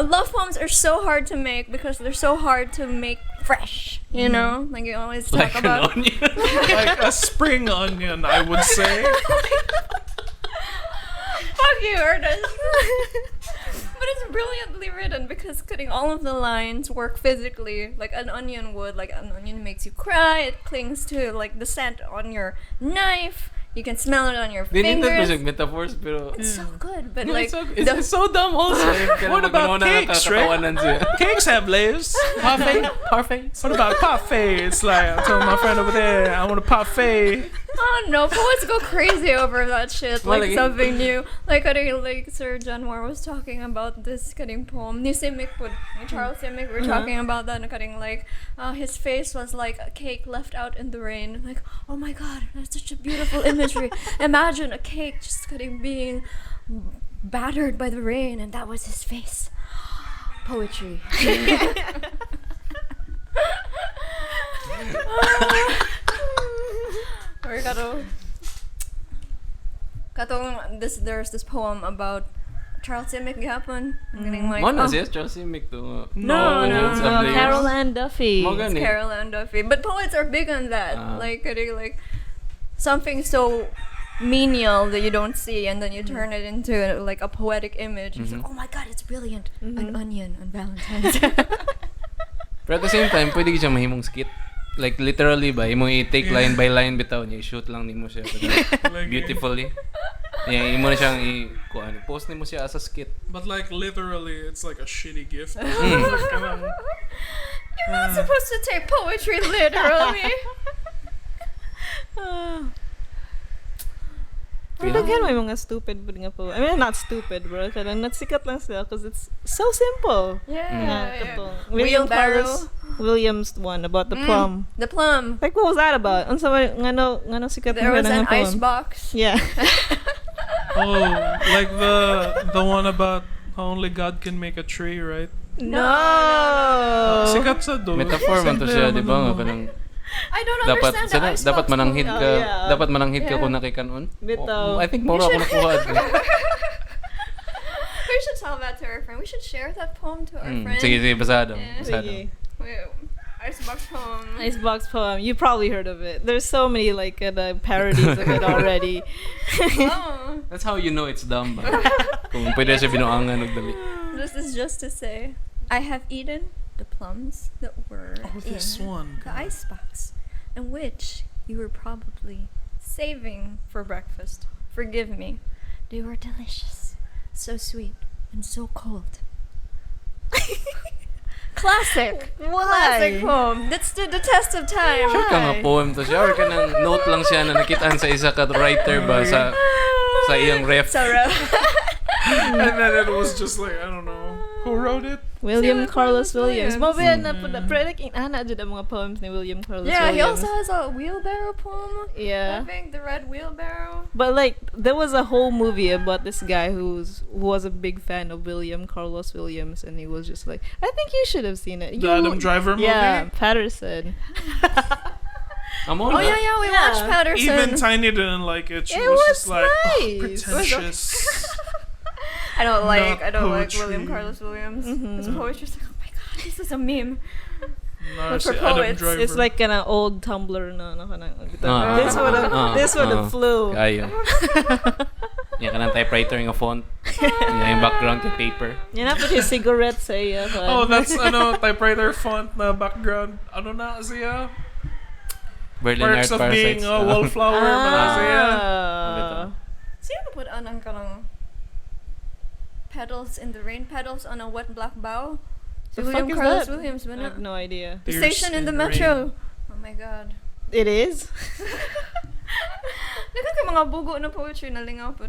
[SPEAKER 2] love poems are so hard to make because they're so hard to make fresh. You know, like you always talk
[SPEAKER 4] Like an
[SPEAKER 2] about.
[SPEAKER 4] onion.
[SPEAKER 3] Like a spring onion, I would say.
[SPEAKER 2] Fuck you, Ernest. But it's brilliantly written because cutting all of the lines work physically like an onion would. Like an onion makes you cry. It clings to like the scent on your knife. You can smell it on your
[SPEAKER 4] Dinindot ko
[SPEAKER 2] fingers.
[SPEAKER 4] siya metaphors pero
[SPEAKER 2] It's so good, but
[SPEAKER 4] No,
[SPEAKER 2] like
[SPEAKER 4] it's so dumb also.
[SPEAKER 3] What about cakes, right? Cakes have layers.
[SPEAKER 4] Parfait. Parfait.
[SPEAKER 3] What about parfait? It's like I told my friend over there, I want a parfait.
[SPEAKER 2] oh no, poets go crazy over that shit. Like
[SPEAKER 4] Malagi.
[SPEAKER 2] something new. Like Sir John Moore was talking about this cutting poem. Ni Simic would Charles Simic were talking about that and cutting like his face was like a cake left out in the rain. Like, oh my god, that's such a beautiful imagery. Imagine a cake just cutting being battered by the rain and that was his face. Poetry. Or there's this poem about Charles Simic gihapon. I'm getting like
[SPEAKER 4] Mo na siya, Charles Simic to.
[SPEAKER 2] No,
[SPEAKER 4] It's a Blaze.
[SPEAKER 1] Carol Ann Duffy.
[SPEAKER 4] Mo
[SPEAKER 2] it's
[SPEAKER 4] gani.
[SPEAKER 2] Carol Ann Duffy. But poets are big on that. Like getting like something so menial that you don't see and then you turn it into like a poetic image. It's like, oh my god, it's brilliant. An onion on Valentine's Day.
[SPEAKER 4] Pero at the same time, pwede siya mahimong skit. Like literally ba, imo i-take line by line bitaw niya, i-shoot lang nimo siya
[SPEAKER 3] Like,
[SPEAKER 4] beautifully. Yeah, imo na siyang post nimo siya as a skit.
[SPEAKER 3] But like literally, it's like a shitty gift.
[SPEAKER 2] You're not supposed to take poetry literally.
[SPEAKER 1] Pero again, may mga stupid ba nga po. I mean, not stupid, bro. Kaya natsikat lang sila because it's so simple.
[SPEAKER 2] Yeah.
[SPEAKER 1] Katong William
[SPEAKER 2] Wheelbarrow.
[SPEAKER 1] Carlos Williams one about the plum.
[SPEAKER 2] The plum.
[SPEAKER 1] Like, what was that about? Unsa man ngano sikat
[SPEAKER 2] There
[SPEAKER 1] nga
[SPEAKER 2] was
[SPEAKER 1] nga
[SPEAKER 2] an
[SPEAKER 1] poem?
[SPEAKER 2] ice box.
[SPEAKER 1] Yeah.
[SPEAKER 3] Oh, like the one about how only God can make a tree, right?
[SPEAKER 1] No.
[SPEAKER 3] Sikat sa do.
[SPEAKER 4] Metaphor man to siya, di ba? Nga kanang
[SPEAKER 2] I don't
[SPEAKER 4] dapat
[SPEAKER 2] understand the ice
[SPEAKER 4] dapat
[SPEAKER 2] box
[SPEAKER 4] mananghid
[SPEAKER 2] poem.
[SPEAKER 4] ka,
[SPEAKER 1] Oh, yeah.
[SPEAKER 4] dapat mananghid ka
[SPEAKER 2] Yeah.
[SPEAKER 4] kung nakikanon.
[SPEAKER 1] Bitaw.
[SPEAKER 4] I think mura ako nakuha.
[SPEAKER 2] We should tell that to our friend. We should share that poem to our friend.
[SPEAKER 4] Sige, basahan daw.
[SPEAKER 2] Yeah.
[SPEAKER 4] Basahan daw.
[SPEAKER 1] Sige.
[SPEAKER 2] Wait, icebox poem.
[SPEAKER 1] Icebox poem. You probably heard of it. There's so many like parodies of it already.
[SPEAKER 2] Oh,
[SPEAKER 4] That's how you know it's dumb ba? Kung pwede siya binuangan og dali.
[SPEAKER 2] this is just to say, I have eaten the plums that were
[SPEAKER 3] This
[SPEAKER 2] in
[SPEAKER 3] one.
[SPEAKER 2] the icebox, and which you were probably saving for breakfast. Forgive me. They were delicious, so sweet and so cold. Classic. Classic poem. That stood the test of time.
[SPEAKER 4] Sure ka nga poem to siya or ka nang note lang siya na nakitaan sa isa ka writer ba sa iyang ref.
[SPEAKER 2] Sarah.
[SPEAKER 3] And then it was just like, I don't know. Who wrote it?
[SPEAKER 1] William
[SPEAKER 2] William
[SPEAKER 1] Carlos
[SPEAKER 2] Carlos
[SPEAKER 1] Williams.
[SPEAKER 2] Williams.
[SPEAKER 1] Mabaya na po na. Pero like, ana dyan ang mga poems ni William Carlos
[SPEAKER 2] Yeah, he
[SPEAKER 1] Williams.
[SPEAKER 2] also has a wheelbarrow poem. I
[SPEAKER 1] Yeah.
[SPEAKER 2] think the red wheelbarrow.
[SPEAKER 1] But like, there was a whole movie about this guy who was a big fan of William Carlos Williams, and he was just like, I think you should have seen it.
[SPEAKER 3] The Adam Driver movie?
[SPEAKER 1] Yeah, Patterson.
[SPEAKER 4] Amo
[SPEAKER 2] Oh
[SPEAKER 4] na.
[SPEAKER 2] yeah, we
[SPEAKER 1] Yeah.
[SPEAKER 2] watched Patterson.
[SPEAKER 3] Even Tiny didn't like it. She
[SPEAKER 1] It
[SPEAKER 3] was,
[SPEAKER 1] was
[SPEAKER 3] just like,
[SPEAKER 1] nice.
[SPEAKER 3] pretentious.
[SPEAKER 2] I don't like
[SPEAKER 3] Not
[SPEAKER 2] William
[SPEAKER 3] poetry.
[SPEAKER 2] Carlos Williams.
[SPEAKER 1] Mhm.
[SPEAKER 2] His poetry's like, oh my god, this is a meme.
[SPEAKER 3] No,
[SPEAKER 2] But for
[SPEAKER 3] si Adam
[SPEAKER 2] poets,
[SPEAKER 3] Driver.
[SPEAKER 1] It's like an old Tumblr na.
[SPEAKER 4] Ah,
[SPEAKER 1] This would have
[SPEAKER 4] ah,
[SPEAKER 1] this would
[SPEAKER 4] ah.
[SPEAKER 1] have flew.
[SPEAKER 4] Kaya. Yan ka ng typewriter yung font. Yan yung background yung paper.
[SPEAKER 1] Yan na po yung cigarette sa iya.
[SPEAKER 3] Oh, that's typewriter font na background. Ano na siya?
[SPEAKER 4] Berlin
[SPEAKER 3] Perks
[SPEAKER 4] Art
[SPEAKER 3] of being
[SPEAKER 4] Parasites.
[SPEAKER 3] a wallflower na siya.
[SPEAKER 2] Sino put anang karang pedals in the rain? Pedals on a wet black bow?
[SPEAKER 1] The
[SPEAKER 2] William
[SPEAKER 1] fuck is
[SPEAKER 2] Carlos
[SPEAKER 1] that?
[SPEAKER 2] Williams,
[SPEAKER 1] I have no idea.
[SPEAKER 2] The
[SPEAKER 3] Tears
[SPEAKER 2] station in the
[SPEAKER 3] rain.
[SPEAKER 2] metro. Oh my god.
[SPEAKER 1] It is?
[SPEAKER 2] Nakan kay mga bugo na poetry na lingaw po.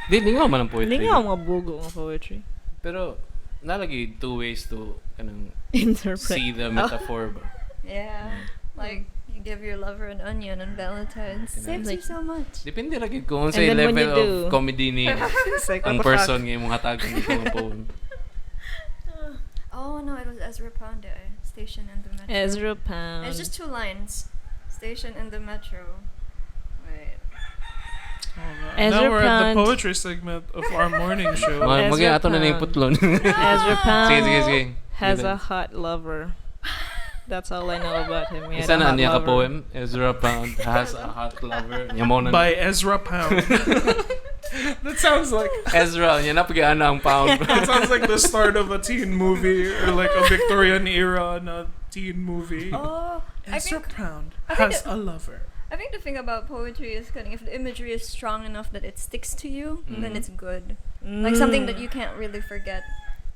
[SPEAKER 4] Di, lingaw man ang poetry.
[SPEAKER 1] Hindi nga mga bugo ng poetry.
[SPEAKER 4] Pero, nalagi two ways to kanang
[SPEAKER 1] Interpret.
[SPEAKER 4] see the metaphor ba?
[SPEAKER 2] Yeah. Like, you give your lover an onion on Valentine's. Saves you so much.
[SPEAKER 4] Depende lagi kung
[SPEAKER 1] And
[SPEAKER 4] sa
[SPEAKER 1] then when
[SPEAKER 4] level
[SPEAKER 1] you
[SPEAKER 4] of
[SPEAKER 1] do-
[SPEAKER 4] comedy ni
[SPEAKER 1] It's like,
[SPEAKER 4] ang
[SPEAKER 1] what the fuck?
[SPEAKER 4] person ngayon mong hatagan dito nga poem.
[SPEAKER 2] Oh no, it was Ezra Pound. Station in the metro.
[SPEAKER 1] Ezra Pound.
[SPEAKER 2] It's just 2 lines. Station in the metro. Wait.
[SPEAKER 1] Ezra
[SPEAKER 3] Now we're at the
[SPEAKER 1] Pound.
[SPEAKER 3] poetry segment of our morning show.
[SPEAKER 1] Ezra
[SPEAKER 4] Maging ato na yung
[SPEAKER 1] Pound.
[SPEAKER 4] putlon.
[SPEAKER 1] Ezra Pound
[SPEAKER 4] Sige.
[SPEAKER 1] has a hot lover. That's all I know about him. He had
[SPEAKER 4] Isa
[SPEAKER 1] a
[SPEAKER 4] na
[SPEAKER 1] hot
[SPEAKER 4] niya ka
[SPEAKER 1] lover.
[SPEAKER 4] poem. Ezra Pound has a hot lover. Yamonan.
[SPEAKER 3] By Ezra Pound. That sounds like
[SPEAKER 4] Ezra, yan na pag-iana ang pound.
[SPEAKER 3] that sounds like the start of a teen movie or like a Victorian era na teen movie.
[SPEAKER 2] Oh,
[SPEAKER 3] Ezra Pound
[SPEAKER 2] I think
[SPEAKER 3] has a lover.
[SPEAKER 2] I think the thing about poetry is kind of if the imagery is strong enough that it sticks to you, then it's good. Like something that you can't really forget.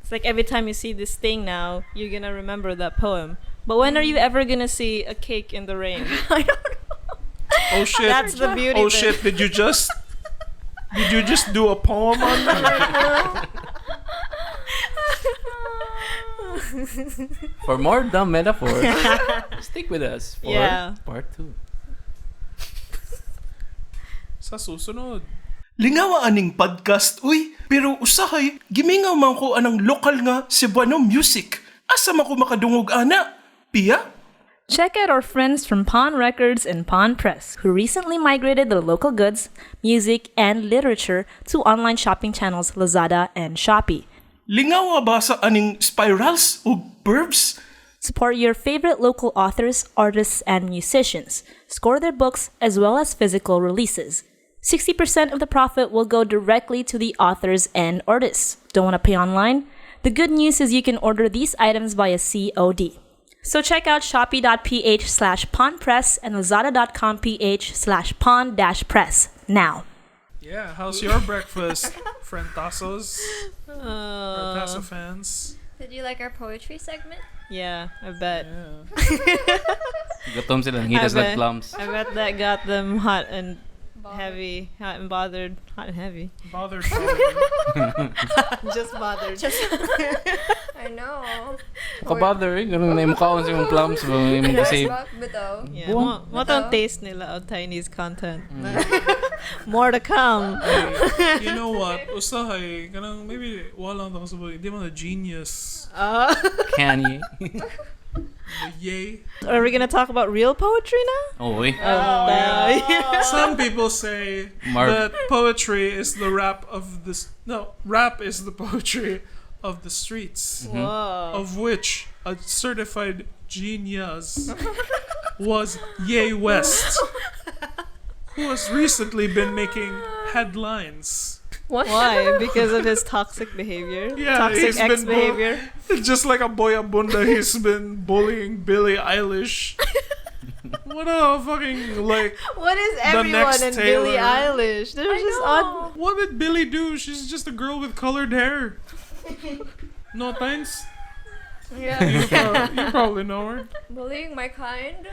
[SPEAKER 1] It's like every time you see this thing now, you're gonna remember that poem. But when are you ever gonna see a cake in the rain?
[SPEAKER 2] I don't know.
[SPEAKER 3] Oh shit.
[SPEAKER 1] That's the beauty
[SPEAKER 3] Oh
[SPEAKER 1] of it.
[SPEAKER 3] shit, did you just do a poem on that right now?
[SPEAKER 4] For more dumb metaphors, stick with us for
[SPEAKER 1] Yeah.
[SPEAKER 4] part 2.
[SPEAKER 3] Sa susunod.
[SPEAKER 5] Lingawa aning podcast, uy. Pero usahay, gimingaw man ko anang lokal nga Cebuano music. Asa man ko makadungog ana? Pia?
[SPEAKER 1] Check out our friends from Pawn Records and Pawn Press, who recently migrated their local goods, music, and literature to online shopping channels Lazada and Shopee.
[SPEAKER 5] Lingawa ba sa aning spirals o burbs?
[SPEAKER 1] Support your favorite local authors, artists, and musicians. Score their books as well as physical releases. 60% of the profit will go directly to the authors and artists. Don't want to pay online? The good news is you can order these items via COD. So check out shopee.ph/pawnpress and lazada.com.ph/pawn-press now.
[SPEAKER 3] Yeah, how's your breakfast, Frentasos? Frentaso fans?
[SPEAKER 2] Did you like our poetry segment?
[SPEAKER 1] Yeah, I bet.
[SPEAKER 3] Yeah.
[SPEAKER 4] Gutom sila. Hitas
[SPEAKER 1] I
[SPEAKER 4] like plums.
[SPEAKER 1] I bet that got them hot and heavy, hot and bothered, hot and heavy.
[SPEAKER 3] Bothered.
[SPEAKER 1] Just bothered.
[SPEAKER 2] I know.
[SPEAKER 4] Kabother eh. Ganun na yung mukhaon sa yung plums. Yung kasi
[SPEAKER 2] Bitaw.
[SPEAKER 1] Yeah, mo tong taste nila of Chinese content. More to come.
[SPEAKER 3] You know what? Usahay, kanang maybe walang tang sabay. Hindi man a genius.
[SPEAKER 4] Kanye.
[SPEAKER 3] Yay.
[SPEAKER 1] Are we gonna talk about real poetry now?
[SPEAKER 4] Oh, eh.
[SPEAKER 3] Some people say that poetry is the rap of the rap is the poetry of the streets,
[SPEAKER 1] Whoa.
[SPEAKER 3] of which a certified genius was Ye West, who has recently been making headlines.
[SPEAKER 1] Why? Because of his toxic behavior?
[SPEAKER 3] Yeah,
[SPEAKER 1] Toxic
[SPEAKER 3] he's been
[SPEAKER 1] ex behavior?
[SPEAKER 3] Just like a boy abunda, he's been bullying Billie Eilish. What a fucking like.
[SPEAKER 1] What is
[SPEAKER 3] The
[SPEAKER 1] everyone
[SPEAKER 3] next
[SPEAKER 1] in Billie
[SPEAKER 3] Taylor.
[SPEAKER 1] Eilish? They're just odd.
[SPEAKER 3] What did Billie do? She's just a girl with colored hair. No thanks.
[SPEAKER 2] Yeah.
[SPEAKER 3] You probably know her.
[SPEAKER 2] Bullying my kind.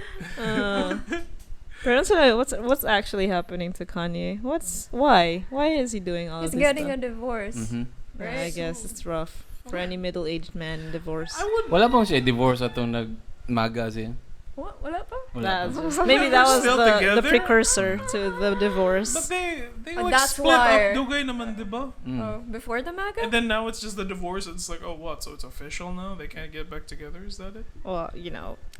[SPEAKER 1] Parents, what's actually happening to Kanye? Why is he doing all
[SPEAKER 2] He's
[SPEAKER 1] of this
[SPEAKER 2] getting
[SPEAKER 1] stuff?
[SPEAKER 2] a divorce.
[SPEAKER 4] Mhm.
[SPEAKER 1] Yeah, I guess it's rough for any middle-aged man in divorce.
[SPEAKER 3] I would.
[SPEAKER 4] Wala bang siya divorce atong nagmaga siya?
[SPEAKER 2] What? Wala pa?
[SPEAKER 4] Wala.
[SPEAKER 1] That's just- maybe that was
[SPEAKER 3] Still
[SPEAKER 1] the
[SPEAKER 3] together?
[SPEAKER 1] precursor to the divorce.
[SPEAKER 3] But they
[SPEAKER 2] Oh,
[SPEAKER 3] like
[SPEAKER 2] that's
[SPEAKER 3] split
[SPEAKER 2] why.
[SPEAKER 3] up dugay naman, diba?
[SPEAKER 2] Oh, before the MAGA?
[SPEAKER 3] And then now it's just the divorce. It's like, oh, what? So it's official now? They can't get back together? Is that it?
[SPEAKER 1] Well,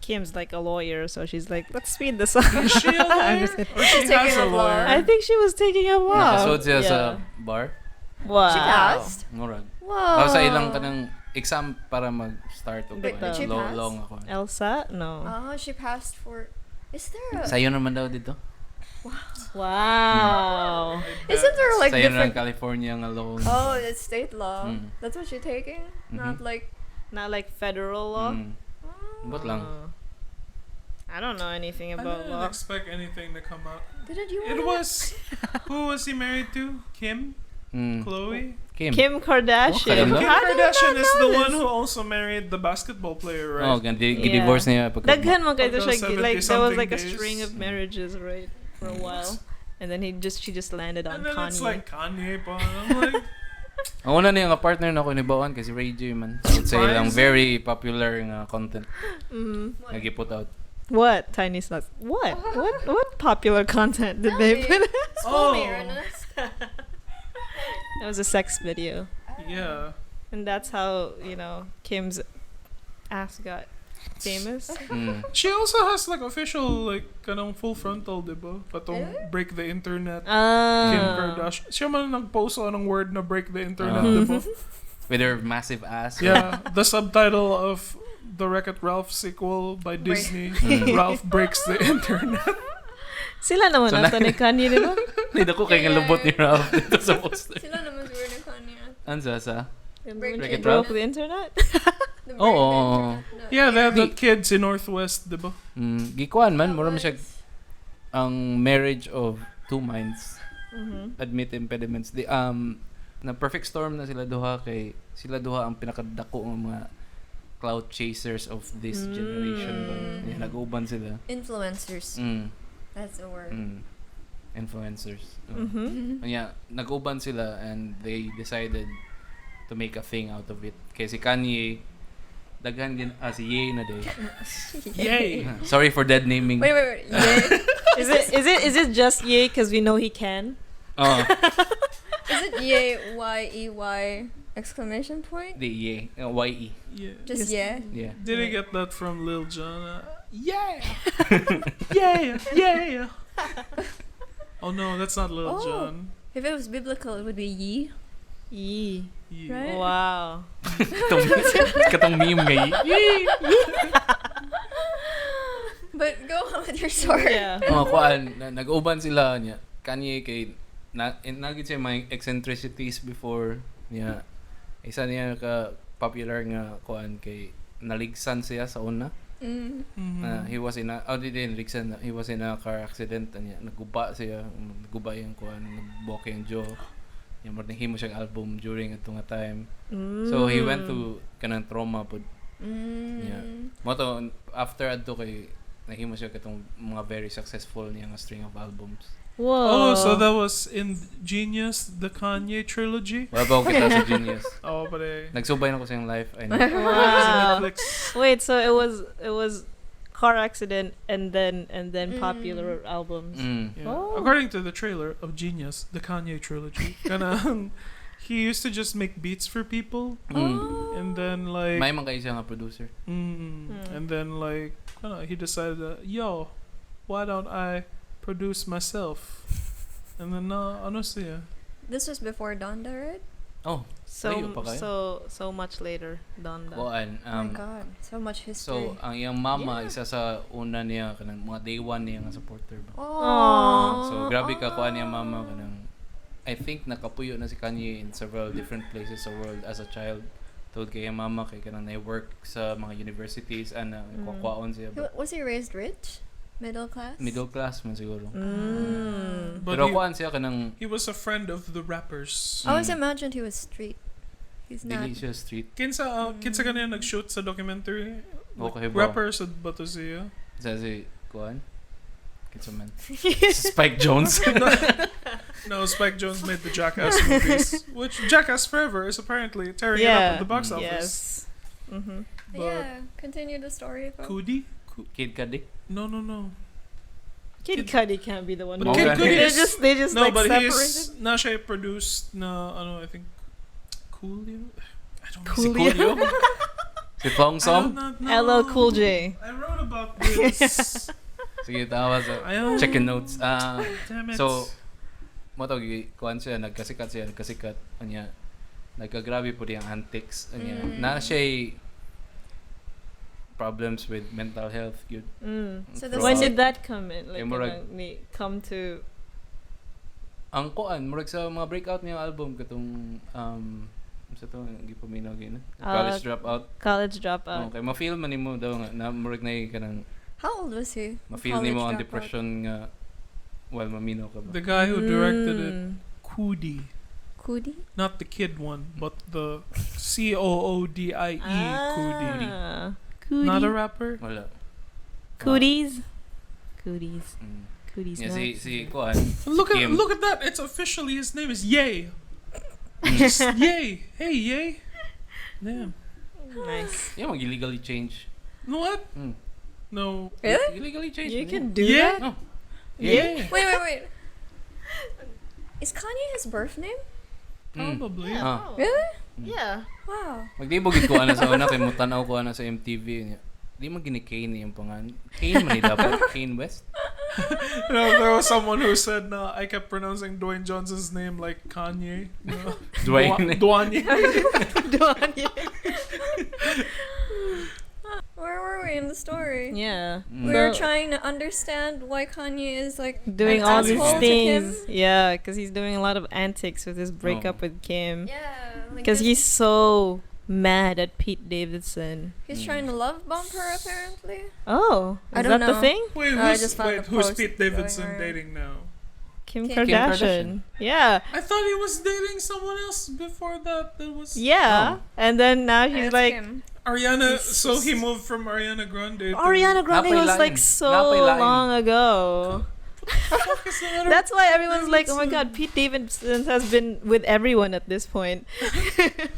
[SPEAKER 1] Kim's like a lawyer, so she's like, let's speed this up.
[SPEAKER 3] Is she a
[SPEAKER 1] I'm
[SPEAKER 3] lawyer?
[SPEAKER 1] just kidding.
[SPEAKER 3] Or she
[SPEAKER 2] Taking
[SPEAKER 3] has
[SPEAKER 2] a
[SPEAKER 3] a lawyer?
[SPEAKER 1] I think she was taking a walk.
[SPEAKER 4] Nakasod siya sa bar.
[SPEAKER 1] Wow.
[SPEAKER 2] She passed?
[SPEAKER 4] Murag.
[SPEAKER 2] Whoa.
[SPEAKER 4] Sa ilang kanang exam para mag-start o
[SPEAKER 2] Did she pass?
[SPEAKER 4] long ako.
[SPEAKER 1] Elsa? No.
[SPEAKER 2] Oh, she passed for... Is there a...
[SPEAKER 4] Sa'yo naman daw dito.
[SPEAKER 1] Wow.
[SPEAKER 2] Isn't there like
[SPEAKER 4] Sa yun lang
[SPEAKER 2] different?
[SPEAKER 4] California nga law.
[SPEAKER 2] Oh, it's state law.
[SPEAKER 4] Mm.
[SPEAKER 2] That's what you're taking, not like.
[SPEAKER 1] Not like federal law.
[SPEAKER 4] But lang.
[SPEAKER 1] I don't know anything
[SPEAKER 3] I
[SPEAKER 1] about
[SPEAKER 3] didn't
[SPEAKER 1] law.
[SPEAKER 3] expect anything to come out.
[SPEAKER 2] Didn't you?
[SPEAKER 3] It
[SPEAKER 2] wanna-
[SPEAKER 3] was who was he married to? Kim? Chloe?
[SPEAKER 4] Kim.
[SPEAKER 1] Kim Kardashian.
[SPEAKER 4] Oh,
[SPEAKER 3] Kim
[SPEAKER 1] How did I
[SPEAKER 3] Kardashian
[SPEAKER 1] not
[SPEAKER 3] is
[SPEAKER 1] know
[SPEAKER 3] the
[SPEAKER 1] this?
[SPEAKER 3] one who also married the basketball player,
[SPEAKER 4] Oh,
[SPEAKER 3] right?
[SPEAKER 4] divorce niya pagka.
[SPEAKER 1] Daghan man kayo
[SPEAKER 3] Pagka
[SPEAKER 1] siya, like there was
[SPEAKER 3] 70-something
[SPEAKER 1] like a
[SPEAKER 3] days.
[SPEAKER 1] string of marriages, right, for a while, and then she just landed on
[SPEAKER 3] And then
[SPEAKER 1] Kanye.
[SPEAKER 3] it's like Kanye pa. I'm like,
[SPEAKER 4] Ang una niya nga partner na ako ni Bawan kasi Ray J man. I would say lang very popular nga content. Nag-put out.
[SPEAKER 1] What tiny sluts? What popular content did they put?
[SPEAKER 2] School me,
[SPEAKER 3] Oh.
[SPEAKER 2] Ernest.
[SPEAKER 1] That was a sex video,
[SPEAKER 3] yeah.
[SPEAKER 1] and that's how Kim's ass got famous.
[SPEAKER 3] She also has like official like kanang full frontal, diba? Patong break the internet. Kim Kardashian. Siya man nag-post ng word na break the internet, diba?
[SPEAKER 4] With her massive ass.
[SPEAKER 3] Yeah, the subtitle of the Wreck-It Ralph sequel by Disney, Ralph breaks the internet.
[SPEAKER 1] Sila naman
[SPEAKER 4] So,
[SPEAKER 1] ato ni Kanye, di ba?
[SPEAKER 4] Hindi ko kay lubot ni Ralph dito sa poster.
[SPEAKER 2] Sila naman siguro ni Kanye.
[SPEAKER 4] Ansa sa?
[SPEAKER 1] When
[SPEAKER 2] Break
[SPEAKER 1] it
[SPEAKER 2] it
[SPEAKER 1] broke
[SPEAKER 4] Ralph?
[SPEAKER 1] the internet.
[SPEAKER 2] The
[SPEAKER 4] Oo.
[SPEAKER 2] break the internet.
[SPEAKER 3] Yeah, they have that kids in Northwest, diba?
[SPEAKER 4] Gikuan man, mura man siya ang marriage of two minds. Admit impediments. Na perfect storm na sila duha kay sila duha ang pinakadako ng mga cloud chasers of this generation ba. Yeah, nag-uban sila.
[SPEAKER 2] Influencers. That's the word.
[SPEAKER 4] Influencers. Yeah, nag-uban sila and they decided to make a thing out of it. Kaya si Kanye daghan din si Ye na day.
[SPEAKER 3] Yay!
[SPEAKER 4] Sorry for dead naming.
[SPEAKER 2] Wait. Yeah.
[SPEAKER 1] Is it just yay because we know he can?
[SPEAKER 4] Oh,
[SPEAKER 2] Is it Y-E-Y exclamation point?
[SPEAKER 4] the Ye. Y-E.
[SPEAKER 3] Yeah.
[SPEAKER 2] Just yeah.
[SPEAKER 4] Yeah.
[SPEAKER 3] Did I get that from Lil Jon? Yeah! Yeah! Oh no, that's not Lil
[SPEAKER 2] Oh.
[SPEAKER 3] Jon.
[SPEAKER 2] If it was biblical, it would be ye.
[SPEAKER 1] Yee.
[SPEAKER 3] Yeah.
[SPEAKER 2] Right?
[SPEAKER 1] Wow.
[SPEAKER 4] Katong meme nga Ye.
[SPEAKER 2] But go on with your story.
[SPEAKER 1] Yeah.
[SPEAKER 4] Kuan nag-uban sila niya. Kanye kay nagit siya may eccentricities before niya. Isa niya ka popular nga kuan kay naligsan siya sa una. He was in a he was in a car accident niya. Naguba siya, naguba yung kuan, nagboke yung jaw. Yung marting himo siyang album during atong time. So he went to kanang trauma pod. Yeah. Moto after adto kay nahimo siya katong mga very successful niya nga string of albums.
[SPEAKER 1] Whoa.
[SPEAKER 3] Oh, so that was in Genius, the Kanye Trilogy?
[SPEAKER 4] Wala ba ako kita sa Genius?
[SPEAKER 3] Oh, but eh.
[SPEAKER 4] Nagsubay na ko sa yung life. I know.
[SPEAKER 1] Wow.
[SPEAKER 3] Netflix.
[SPEAKER 1] Wait, so it was car accident and then popular albums.
[SPEAKER 4] Mm.
[SPEAKER 3] Yeah.
[SPEAKER 1] Oh.
[SPEAKER 3] According to the trailer of Genius, the Kanye Trilogy, kanang he used to just make beats for people, and then like,
[SPEAKER 4] May mga siya nga producer.
[SPEAKER 3] and then like, he decided, yo, why don't I produce myself? And then ano siya?
[SPEAKER 2] This was before Donda, right?
[SPEAKER 4] Oh, layo pa kayo.
[SPEAKER 1] So much later, Donda.
[SPEAKER 4] Kuan.
[SPEAKER 2] Oh my God, so much history.
[SPEAKER 4] So, ang iyang mama, isa sa una niya, kanang mga day one niya nga supporter ba.
[SPEAKER 2] Oh.
[SPEAKER 4] So, grabe ka kuan niya mama, kanang, I think nakapuyo na si Kanye in several different places sa world as a child. Tawad kay iyang mama, kay kanang na-work sa mga universities, kwakwaon siya ba.
[SPEAKER 2] Was he raised rich? Middle class?
[SPEAKER 4] Middle class man siguro.
[SPEAKER 3] But
[SPEAKER 4] Pero kuan siya kanang,
[SPEAKER 3] he was a friend of the rappers.
[SPEAKER 2] I always imagined he was street. He's not.
[SPEAKER 4] dili siya street.
[SPEAKER 3] Kinsa kanina nag-shoot sa documentary?
[SPEAKER 4] Okay ba?
[SPEAKER 3] Rapper sa bato siya.
[SPEAKER 4] Sa si kuan. Kinsa man. Spike Jones.
[SPEAKER 3] No, Spike Jonze made the Jackass movies, which Jackass Forever is apparently tearing it up at the box office.
[SPEAKER 1] Yes. Mm-hmm.
[SPEAKER 3] But
[SPEAKER 2] Yeah, continue the story. Though.
[SPEAKER 3] Cudi?
[SPEAKER 4] Kid Cudi.
[SPEAKER 3] No.
[SPEAKER 1] Kid Cudi can't be the one.
[SPEAKER 3] But
[SPEAKER 4] Kid
[SPEAKER 1] doing it.
[SPEAKER 4] Cudi
[SPEAKER 1] They just
[SPEAKER 3] No,
[SPEAKER 1] like
[SPEAKER 3] but
[SPEAKER 1] separated.
[SPEAKER 3] he's na siya produced na I think Coolio. I don't know.
[SPEAKER 1] Coolio.
[SPEAKER 4] Si Thong
[SPEAKER 3] I
[SPEAKER 4] Song.
[SPEAKER 3] don't know.
[SPEAKER 1] LL Cool J.
[SPEAKER 3] I wrote about this.
[SPEAKER 4] Sige, tawa sa
[SPEAKER 3] Ayaw.
[SPEAKER 4] check-in notes.
[SPEAKER 3] Damn it.
[SPEAKER 4] So, mo to kuan siya, nagkasikat. Anya, nagkagrabe po diyang antics. Anya, na siya problems with mental health. Yun.
[SPEAKER 2] So the
[SPEAKER 1] When
[SPEAKER 2] Fraud.
[SPEAKER 1] did that come in? Like,
[SPEAKER 4] Yung murag-
[SPEAKER 1] come to
[SPEAKER 4] ang kuan murag sa mga breakout niya album katong sa to gipaminaw gina College Dropout.
[SPEAKER 1] College Dropout.
[SPEAKER 4] Okay, ma-feel man nimo daw nga na murag na kanang
[SPEAKER 2] How old was he?
[SPEAKER 4] ma-feel
[SPEAKER 2] College
[SPEAKER 4] nimo ang
[SPEAKER 2] Dropout.
[SPEAKER 4] depression nga while maminaw ka ba.
[SPEAKER 3] The guy who directed it,
[SPEAKER 1] Mm.
[SPEAKER 3] Coodie.
[SPEAKER 2] Coodie?
[SPEAKER 3] Not the kid one, but the Coodie. Coodie. Not a rapper?
[SPEAKER 4] Wala.
[SPEAKER 1] Cooties. Cooties.
[SPEAKER 4] Mm.
[SPEAKER 1] Cooties.
[SPEAKER 4] Yeah,
[SPEAKER 1] nuts.
[SPEAKER 4] si kuan.
[SPEAKER 3] Look at
[SPEAKER 4] Kim.
[SPEAKER 3] look at that! It's officially his name is Ye. Just Ye. Hey Ye. Damn.
[SPEAKER 1] Nice.
[SPEAKER 4] Yeah, mag-illegally change.
[SPEAKER 3] You know what?
[SPEAKER 4] Mm.
[SPEAKER 3] No.
[SPEAKER 2] Really?
[SPEAKER 4] Illegally change.
[SPEAKER 1] You
[SPEAKER 4] man.
[SPEAKER 1] can do
[SPEAKER 3] Yeah.
[SPEAKER 1] that.
[SPEAKER 4] No.
[SPEAKER 1] Yeah.
[SPEAKER 2] Wait. Is Kanye his birth name?
[SPEAKER 3] Probably.
[SPEAKER 4] Ah.
[SPEAKER 2] Really?
[SPEAKER 1] Yeah.
[SPEAKER 2] Wow.
[SPEAKER 4] Magdibog ko ana sa una kay mutanaw ko ana sa MTV niya. Di man gini Kane yung pangan. Kane man ni dapat Kane West.
[SPEAKER 3] No, there was someone who said I kept pronouncing Dwayne Johnson's name like Kanye. No.
[SPEAKER 4] Dwayne.
[SPEAKER 3] Dwayne.
[SPEAKER 2] Where were we in the story?
[SPEAKER 1] Yeah.
[SPEAKER 2] We were trying to understand why Kanye is like
[SPEAKER 1] Doing
[SPEAKER 2] an
[SPEAKER 1] all these
[SPEAKER 2] asshole to
[SPEAKER 1] things.
[SPEAKER 2] Kim.
[SPEAKER 1] Yeah, because he's doing a lot of antics with his breakup
[SPEAKER 4] Oh.
[SPEAKER 1] with Kim.
[SPEAKER 2] Yeah, like
[SPEAKER 1] Because
[SPEAKER 2] this-
[SPEAKER 1] he's so mad at Pete Davidson.
[SPEAKER 2] he's trying to love bump her apparently.
[SPEAKER 1] Oh,
[SPEAKER 2] I
[SPEAKER 1] is
[SPEAKER 2] don't
[SPEAKER 1] that the
[SPEAKER 2] know.
[SPEAKER 1] thing?
[SPEAKER 3] Wait,
[SPEAKER 2] I
[SPEAKER 3] who's,
[SPEAKER 2] just found
[SPEAKER 3] wait,
[SPEAKER 2] the
[SPEAKER 3] who's
[SPEAKER 2] post
[SPEAKER 3] Pete
[SPEAKER 2] going
[SPEAKER 3] Davidson
[SPEAKER 2] around.
[SPEAKER 3] dating now?
[SPEAKER 1] Kim
[SPEAKER 2] Kim
[SPEAKER 1] Kardashian. Yeah.
[SPEAKER 3] I thought he was dating someone else before that. That was
[SPEAKER 1] Yeah. And then now
[SPEAKER 2] And
[SPEAKER 1] he's
[SPEAKER 2] it's
[SPEAKER 1] like,
[SPEAKER 2] Kim.
[SPEAKER 3] Ariana.
[SPEAKER 1] He's
[SPEAKER 3] So he moved from Ariana Grande. to-
[SPEAKER 1] Ariana Grande
[SPEAKER 4] Napay
[SPEAKER 1] was
[SPEAKER 4] lain.
[SPEAKER 1] like so
[SPEAKER 4] Napay lain.
[SPEAKER 1] long ago.
[SPEAKER 3] Fuck is the matter
[SPEAKER 1] That's
[SPEAKER 3] with
[SPEAKER 1] why
[SPEAKER 3] Pete
[SPEAKER 1] everyone's like, oh my
[SPEAKER 3] Davidson?
[SPEAKER 1] god, Pete Davidson has been with everyone at this point.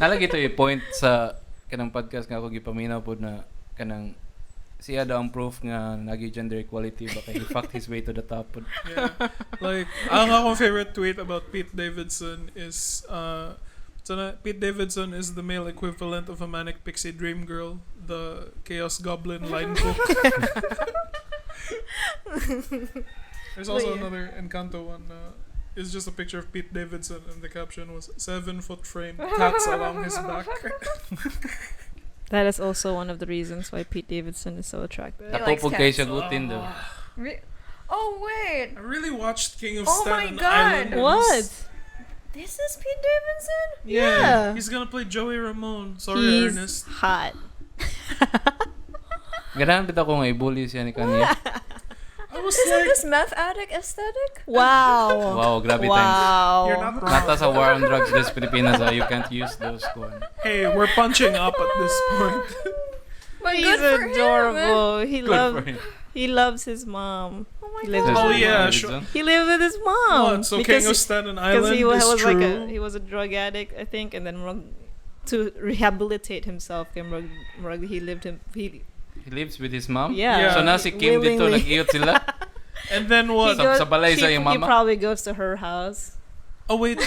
[SPEAKER 4] Nalagi to yung point sa kanang podcast nga ako gipaminaw pod na kanang siya daw ang proof nga nagi gender equality baka he fucked his way to the top pod.
[SPEAKER 3] Yeah. Like, ang akong favorite tweet about Pete Davidson is, Pete Davidson is the male equivalent of a manic pixie dream girl, the Chaos Goblin line cook. There's also
[SPEAKER 1] Yeah.
[SPEAKER 3] another Encanto one. It's just a picture of Pete Davidson, and the caption was 7-foot frame, cats along his back.
[SPEAKER 1] That is also one of the reasons why Pete Davidson is so attractive.
[SPEAKER 2] He
[SPEAKER 4] Ako
[SPEAKER 2] likes
[SPEAKER 4] pug kay
[SPEAKER 2] cats.
[SPEAKER 4] siya gutin daw.
[SPEAKER 2] Oh wait,
[SPEAKER 3] I really watched King of
[SPEAKER 2] Oh my
[SPEAKER 3] Staten
[SPEAKER 2] God.
[SPEAKER 3] Island.
[SPEAKER 1] What?
[SPEAKER 2] this is Pete Davidson.
[SPEAKER 1] Yeah.
[SPEAKER 3] He's gonna play Joey Ramone. Sorry,
[SPEAKER 1] He's
[SPEAKER 3] Ernest.
[SPEAKER 1] hot.
[SPEAKER 4] Ganahan bitaw ko nga ibully siya ni Kanye.
[SPEAKER 3] I was
[SPEAKER 2] Isn't
[SPEAKER 3] like,
[SPEAKER 2] this meth addict aesthetic?
[SPEAKER 1] Wow.
[SPEAKER 4] Wow, grabe times.
[SPEAKER 1] Wow.
[SPEAKER 3] you're not wrong.
[SPEAKER 4] Nata sa war on drugs des Pilipinas, you can't use those kuan.
[SPEAKER 3] Hey, we're punching up at this point.
[SPEAKER 2] But
[SPEAKER 1] He's
[SPEAKER 2] good for him.
[SPEAKER 1] adorable.
[SPEAKER 4] Good for him.
[SPEAKER 1] He loves his mom.
[SPEAKER 2] Oh my
[SPEAKER 1] He lives
[SPEAKER 2] god.
[SPEAKER 3] Oh,
[SPEAKER 1] with his
[SPEAKER 3] yeah,
[SPEAKER 1] mom.
[SPEAKER 3] sure.
[SPEAKER 1] He lived with his mom.
[SPEAKER 3] What? So King of Staten Island
[SPEAKER 1] he
[SPEAKER 3] is
[SPEAKER 1] was
[SPEAKER 3] true.
[SPEAKER 1] like he was a drug addict, I think, and then to rehabilitate himself, he
[SPEAKER 4] He lives with his mom?
[SPEAKER 1] Yeah.
[SPEAKER 4] So na si Kim dito
[SPEAKER 1] Willingly.
[SPEAKER 4] nag-iyot sila.
[SPEAKER 3] And then
[SPEAKER 1] he
[SPEAKER 3] what?
[SPEAKER 4] Sa balay sa
[SPEAKER 1] he
[SPEAKER 4] iyong mama?
[SPEAKER 1] probably goes to her house.
[SPEAKER 3] Oh wait,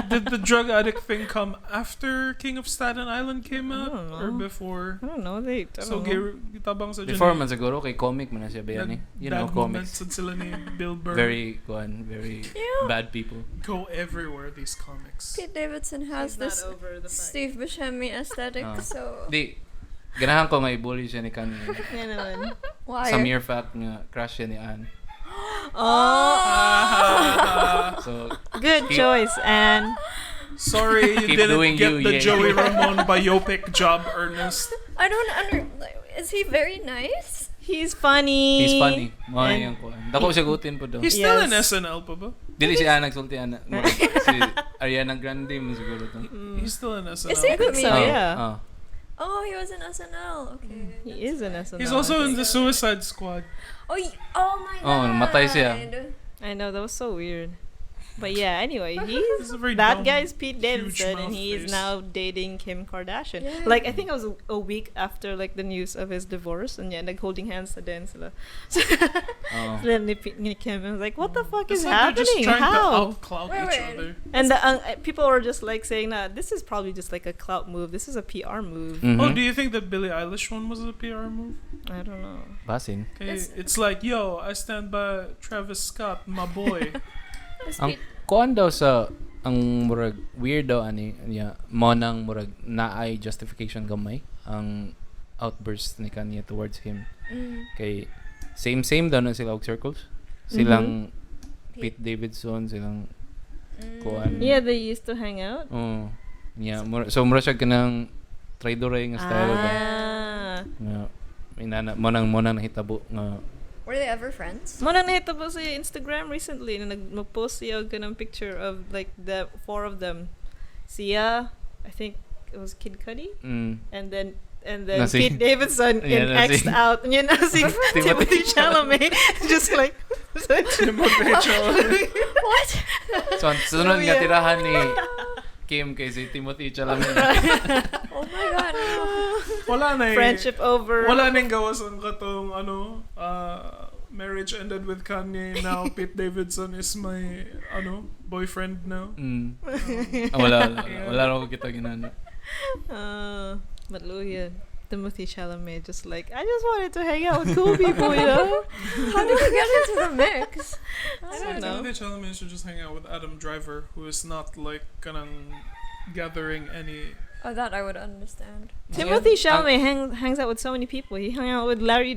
[SPEAKER 3] did the drug addict thing come after King of Staten Island came
[SPEAKER 1] I
[SPEAKER 3] out
[SPEAKER 1] don't know.
[SPEAKER 3] or before?
[SPEAKER 1] I don't know. I
[SPEAKER 3] So
[SPEAKER 1] don't know.
[SPEAKER 3] gitabang sa
[SPEAKER 4] Before man siguro kay comic man na siya ba yan eh. You know, comics.
[SPEAKER 3] Sila ni Bill Burr.
[SPEAKER 4] Very
[SPEAKER 2] Yeah.
[SPEAKER 4] bad people.
[SPEAKER 3] Go everywhere, these comics.
[SPEAKER 2] Pete Davidson has this Steve Buscemi aesthetic,
[SPEAKER 4] Ah.
[SPEAKER 2] so
[SPEAKER 4] Di, ganahan ko nga ibully siya ni Kanye.
[SPEAKER 1] Yan naman.
[SPEAKER 2] why?
[SPEAKER 4] Sa mere fact nga crush siya ni Anne.
[SPEAKER 1] Oh,
[SPEAKER 4] So,
[SPEAKER 1] good
[SPEAKER 4] Keep-
[SPEAKER 1] choice, Anne.
[SPEAKER 3] Sorry you
[SPEAKER 4] Keep
[SPEAKER 3] didn't
[SPEAKER 4] doing
[SPEAKER 3] get
[SPEAKER 4] you,
[SPEAKER 3] the
[SPEAKER 4] yeah.
[SPEAKER 3] Joey Ramone biopic job, Ernest.
[SPEAKER 2] I don't is he very nice?
[SPEAKER 1] He's funny.
[SPEAKER 4] he's funny. Mga
[SPEAKER 1] And-
[SPEAKER 4] yung kuan. Dako siya gutin po daw.
[SPEAKER 3] He's still in
[SPEAKER 1] Yes.
[SPEAKER 3] SNL pa ba?
[SPEAKER 4] Dili si Anne nagsulti Anne. Si Ariana Grande mo siguro to.
[SPEAKER 3] He's still in SNL.
[SPEAKER 2] Is he
[SPEAKER 1] I think so,
[SPEAKER 2] comedian?
[SPEAKER 1] yeah.
[SPEAKER 4] Ah.
[SPEAKER 2] Oh, he was in SNL. Okay.
[SPEAKER 1] He is an SNL.
[SPEAKER 3] He's also
[SPEAKER 1] I
[SPEAKER 3] in
[SPEAKER 1] think.
[SPEAKER 3] the Suicide Squad.
[SPEAKER 2] Oh my
[SPEAKER 4] Oh,
[SPEAKER 2] god.
[SPEAKER 4] namatay siya.
[SPEAKER 1] I know, that was so weird. But yeah, anyway,
[SPEAKER 3] He's a very
[SPEAKER 1] that
[SPEAKER 3] dumb,
[SPEAKER 1] guy is Pete
[SPEAKER 3] huge
[SPEAKER 1] Davidson,
[SPEAKER 3] mouth
[SPEAKER 1] and he is
[SPEAKER 3] face.
[SPEAKER 1] now dating Kim Kardashian.
[SPEAKER 2] Yeah.
[SPEAKER 1] Like, I think it was a week after like the news of his divorce, and yeah, like holding hands din sila.
[SPEAKER 4] Oh.
[SPEAKER 1] Then ni Kim, I was like, what the fuck
[SPEAKER 3] It's
[SPEAKER 1] is
[SPEAKER 3] like they're just
[SPEAKER 1] happening?
[SPEAKER 3] trying to
[SPEAKER 1] How?
[SPEAKER 3] out-clout
[SPEAKER 2] Wait,
[SPEAKER 3] each
[SPEAKER 2] wait.
[SPEAKER 3] other.
[SPEAKER 1] And people were just like saying that this is probably just like a clout move. This is a PR move.
[SPEAKER 4] Mhm.
[SPEAKER 3] Oh, do you think that Billie Eilish one was a PR move?
[SPEAKER 1] I don't know.
[SPEAKER 4] Basin.
[SPEAKER 3] Okay,
[SPEAKER 2] It's-
[SPEAKER 3] it's like, yo, I stand by Travis Scott, my boy.
[SPEAKER 2] This
[SPEAKER 4] Ang
[SPEAKER 2] Pete-
[SPEAKER 4] kuan daw sa ang murag weird daw ani niya mo nang murag naay justification gamay ang outburst ni Kanye towards him kay same daw na sila og circles silang Pete Davidson silang kuan.
[SPEAKER 1] Yeah, they used to hang out.
[SPEAKER 4] Oh. Yeah, so mura siya kanang traidor nga style ba.
[SPEAKER 1] Ah.
[SPEAKER 4] Nga inana mo nang nahitabo nga
[SPEAKER 2] Were they ever friends?
[SPEAKER 1] Mo na nahita ba sa Instagram recently na mag-post siya ng picture of like the four of them. Siya, I think it was Kid Cudi, and then
[SPEAKER 4] Na si-
[SPEAKER 1] Pete Davidson
[SPEAKER 4] Yeah,
[SPEAKER 1] in
[SPEAKER 4] na si-
[SPEAKER 1] X'd out. And yun na si Timothy Chalamet. Just like...
[SPEAKER 3] Timothy Chalamet.
[SPEAKER 2] What?
[SPEAKER 4] so sunod nga
[SPEAKER 1] yeah.
[SPEAKER 4] tirahan ni Kim kay si Timothy Chalamet.
[SPEAKER 2] Oh my god. No.
[SPEAKER 3] Wala na eh.
[SPEAKER 1] Friendship over.
[SPEAKER 3] Wala nang gawas ang katong marriage ended with Kanye. Now Pete Davidson is my boyfriend now.
[SPEAKER 4] Wala ro kita ginana.
[SPEAKER 1] But yeah, Timothy Chalamet just like, I just wanted to hang out with cool people, you know?
[SPEAKER 2] How did we get into the mix?
[SPEAKER 1] I don't know.
[SPEAKER 3] Timothy Chalamet should just hang out with Adam Driver, who is not like kanang gathering any.
[SPEAKER 2] Oh, that I would understand.
[SPEAKER 1] Timothy Chalamet hangs out with so many people. He hung out with Larry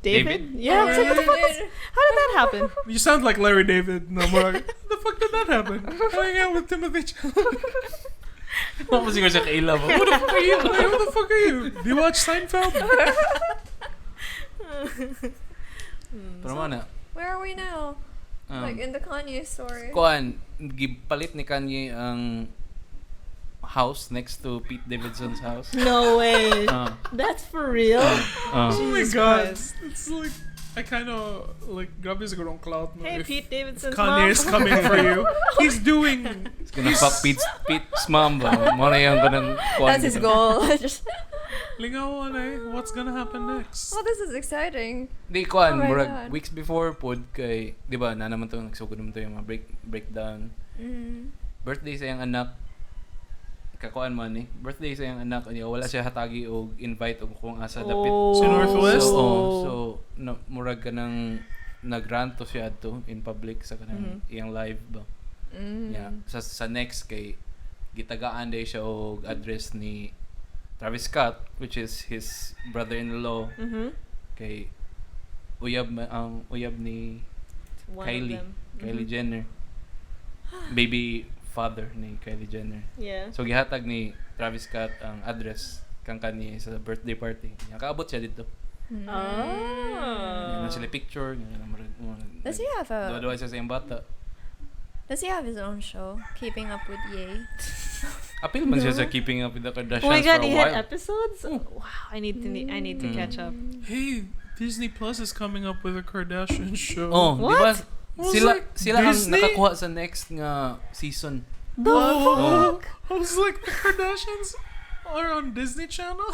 [SPEAKER 1] David? Yeah, I was like, what the fuck how did that happen?
[SPEAKER 3] You sound like Larry David. No more. How the fuck did that happen? Hang out with Timothy Chalamet.
[SPEAKER 4] Mo siguro sa kaila mo.
[SPEAKER 3] Who the fuck are you? Like, who the fuck are you? Do you watch Seinfeld?
[SPEAKER 4] Pero mana
[SPEAKER 2] Where are we now? Like in the Kanye story.
[SPEAKER 4] kuan gipalit ni Kanye ang house next to Pete Davidson's house.
[SPEAKER 1] No way. That's for real?
[SPEAKER 3] Oh my
[SPEAKER 1] Jesus
[SPEAKER 3] god.
[SPEAKER 1] Christ.
[SPEAKER 3] It's like, I kind of like grabe siguro ang clout mo
[SPEAKER 1] Hey,
[SPEAKER 3] if
[SPEAKER 1] Pete Davidson's
[SPEAKER 3] Kanye is
[SPEAKER 1] mom.
[SPEAKER 3] coming for you. He's doing.
[SPEAKER 4] It's gonna fuck Pete's mom ba? Mo na yung ganang kuan.
[SPEAKER 2] That's his goal. Just,
[SPEAKER 3] Lingawan eh. What's gonna happen next?
[SPEAKER 2] oh, this is exciting.
[SPEAKER 4] Di kuan,
[SPEAKER 2] Oh my
[SPEAKER 4] murag
[SPEAKER 2] God.
[SPEAKER 4] weeks before pod kay, di ba, na naman to nagsugod naman to yung mga breakdown. Birthday sa iyang anak. Kakuan man eh. Birthday sa iyang anak niya, wala siya hatagi og invite og kung asa dapit.
[SPEAKER 3] Sa Northwest?
[SPEAKER 4] So murag ka nang nagranto siya adto in public sa kanang iyang live ba. Yeah. Sa next kay gitagaan day siya og address ni Travis Scott, which is his brother-in-law. Kay ang uyab ni
[SPEAKER 1] One
[SPEAKER 4] Kylie.
[SPEAKER 1] of them.
[SPEAKER 4] Kylie Jenner. Baby father ni Kylie Jenner.
[SPEAKER 1] Yeah.
[SPEAKER 4] So gihatag ni Travis Scott ang address kang Kanye sa birthday party. Nakaabot siya dito.
[SPEAKER 1] Oh.
[SPEAKER 4] Yan sila picture.
[SPEAKER 2] Does he have a?
[SPEAKER 4] Duwa siya sa iyang bata.
[SPEAKER 2] Does he have his own show? Keeping Up with Ye.
[SPEAKER 4] Appeal man siya sa Keeping Up with the Kardashians
[SPEAKER 1] Oh my god,
[SPEAKER 4] for a
[SPEAKER 1] he
[SPEAKER 4] while.
[SPEAKER 1] had episodes? Wow, I need to catch up.
[SPEAKER 3] Hey, Disney Plus is coming up with a Kardashian show.
[SPEAKER 4] Oh, di ba?
[SPEAKER 1] What?
[SPEAKER 3] Was
[SPEAKER 4] Sila
[SPEAKER 3] like
[SPEAKER 4] ang
[SPEAKER 3] Disney?
[SPEAKER 4] nakakuha sa next nga season.
[SPEAKER 1] The fuck?
[SPEAKER 3] I was like, the Kardashians are on Disney Channel?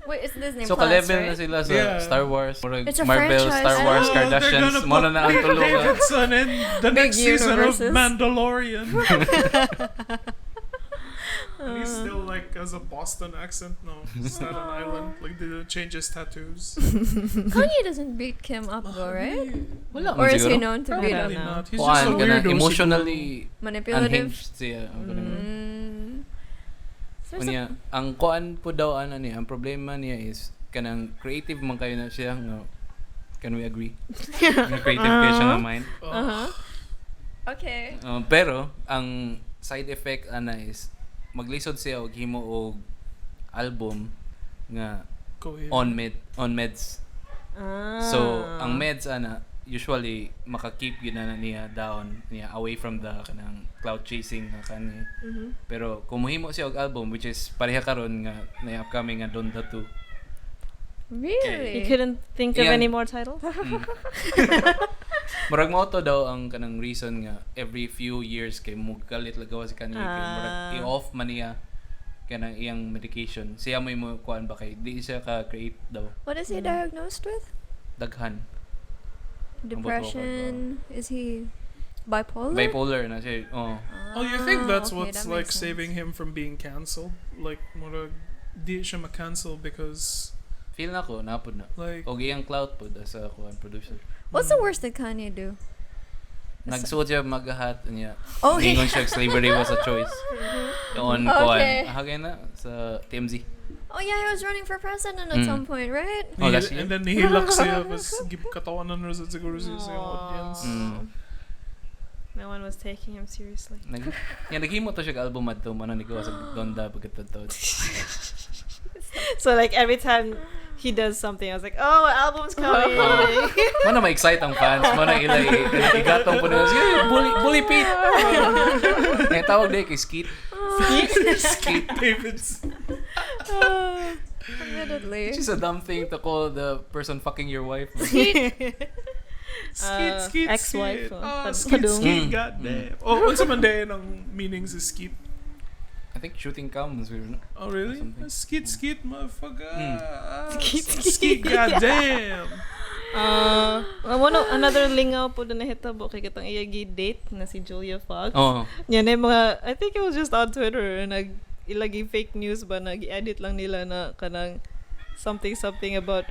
[SPEAKER 2] Wait, it's Disney
[SPEAKER 4] So
[SPEAKER 2] Plus,
[SPEAKER 4] ka-level
[SPEAKER 2] right?
[SPEAKER 4] na sila sa
[SPEAKER 3] Yeah.
[SPEAKER 4] Star Wars. Murag
[SPEAKER 2] It's a
[SPEAKER 4] Marvel,
[SPEAKER 2] franchise.
[SPEAKER 4] Star Wars,
[SPEAKER 3] Oh, they're
[SPEAKER 4] Kardashians.
[SPEAKER 3] gonna
[SPEAKER 4] Mo
[SPEAKER 3] put
[SPEAKER 4] na ang
[SPEAKER 3] Pete
[SPEAKER 4] tulungan.
[SPEAKER 3] Davidson in the
[SPEAKER 2] Big
[SPEAKER 3] next season of
[SPEAKER 2] universes.
[SPEAKER 3] Mandalorian. And he's still like as a Boston accent. No, it's not an island. Like they change his tattoos.
[SPEAKER 2] Kanye doesn't beat Kim up though, right?
[SPEAKER 4] Wala
[SPEAKER 2] Or
[SPEAKER 4] man
[SPEAKER 2] is he
[SPEAKER 4] siguro.
[SPEAKER 2] known to
[SPEAKER 1] I
[SPEAKER 2] beat
[SPEAKER 1] don't
[SPEAKER 2] up?
[SPEAKER 3] Probably
[SPEAKER 1] know.
[SPEAKER 3] not. He's just a
[SPEAKER 4] Kuan ka na,
[SPEAKER 3] weirdo.
[SPEAKER 4] emotionally
[SPEAKER 2] Manipulative?
[SPEAKER 4] unhinged siya.
[SPEAKER 2] So
[SPEAKER 4] Unya, ang kuan po daw niya, ang problema niya is kanang creative man kayo na siya nga. Can we agree? Na creative kayo siya nga mind.
[SPEAKER 2] okay.
[SPEAKER 4] Pero ang side effect is maglisod siya og himo og album nga on meds. So ang meds usually maka-keep gina na niya down niya away from the kanang cloud chasing nga kani. Pero kung mohimo siya og album which is pareha karon nga na upcoming nga Don Tattoo.
[SPEAKER 2] Really?
[SPEAKER 1] You couldn't think of
[SPEAKER 4] Yeah.
[SPEAKER 1] any more titles?
[SPEAKER 4] Murag mo to daw ang kanang reason nga every few years kay mugalit lagawa si Kanye kay murag i-off man niya kanang iyang medication. Siya mo kuan ba kay di siya ka create daw
[SPEAKER 2] What is he diagnosed with?
[SPEAKER 4] daghan.
[SPEAKER 2] Depression? Is he bipolar?
[SPEAKER 4] Bipolar na siya. Oh.
[SPEAKER 3] Oh, you think that's
[SPEAKER 2] okay,
[SPEAKER 3] what's
[SPEAKER 2] that
[SPEAKER 3] like
[SPEAKER 2] makes sense.
[SPEAKER 3] saving him from being cancelled? Like, murag di siya ma-cancel because
[SPEAKER 4] Feel na ko napod na.
[SPEAKER 3] like
[SPEAKER 4] Og iyang cloud pod sa kuan producer.
[SPEAKER 2] What's the worst that Kanye do?
[SPEAKER 4] Nagsuot siya magahat niya.
[SPEAKER 2] Oh,
[SPEAKER 4] Gingon siya slavery was a choice. Doon
[SPEAKER 2] Okay.
[SPEAKER 4] kuan. Hagay na sa TMZ.
[SPEAKER 2] Oh yeah, he was running for president at some point, right?
[SPEAKER 4] Oh, last year?
[SPEAKER 3] and then nihilak siya kasi katawan na rin siguro siya sa audience.
[SPEAKER 1] No one was taking him seriously.
[SPEAKER 4] Naghimo to siya ka album adto man ni ko sa Donda pagkatod.
[SPEAKER 1] So like every time he does something, I was like, oh, album's coming.
[SPEAKER 4] Mana ma-excite ang fans, mana ilay igatong po nila. Sige, bully Pete. Ngayon tawag din kay Skeet. Skeet
[SPEAKER 3] Davidson.
[SPEAKER 2] Admittedly.
[SPEAKER 4] Which is a dumb thing to call the person fucking your wife.
[SPEAKER 3] Skeet,
[SPEAKER 1] ex-wife.
[SPEAKER 3] Skeet,
[SPEAKER 4] Mm.
[SPEAKER 3] goddamn. Oh, unsa man din ang meaning sa skeet?
[SPEAKER 4] I think shooting comes.
[SPEAKER 3] Oh, really?
[SPEAKER 4] Something.
[SPEAKER 3] Skeet, motherfucker.
[SPEAKER 1] Skeet.
[SPEAKER 3] Goddamn.
[SPEAKER 1] Another lingaw po na nahitabo kay katong iyagi date na si Julia Fox.
[SPEAKER 4] Oh.
[SPEAKER 1] Yan ay mga, I think it was just on Twitter, ilagi fake news ba, nag-edit lang nila na kanang something about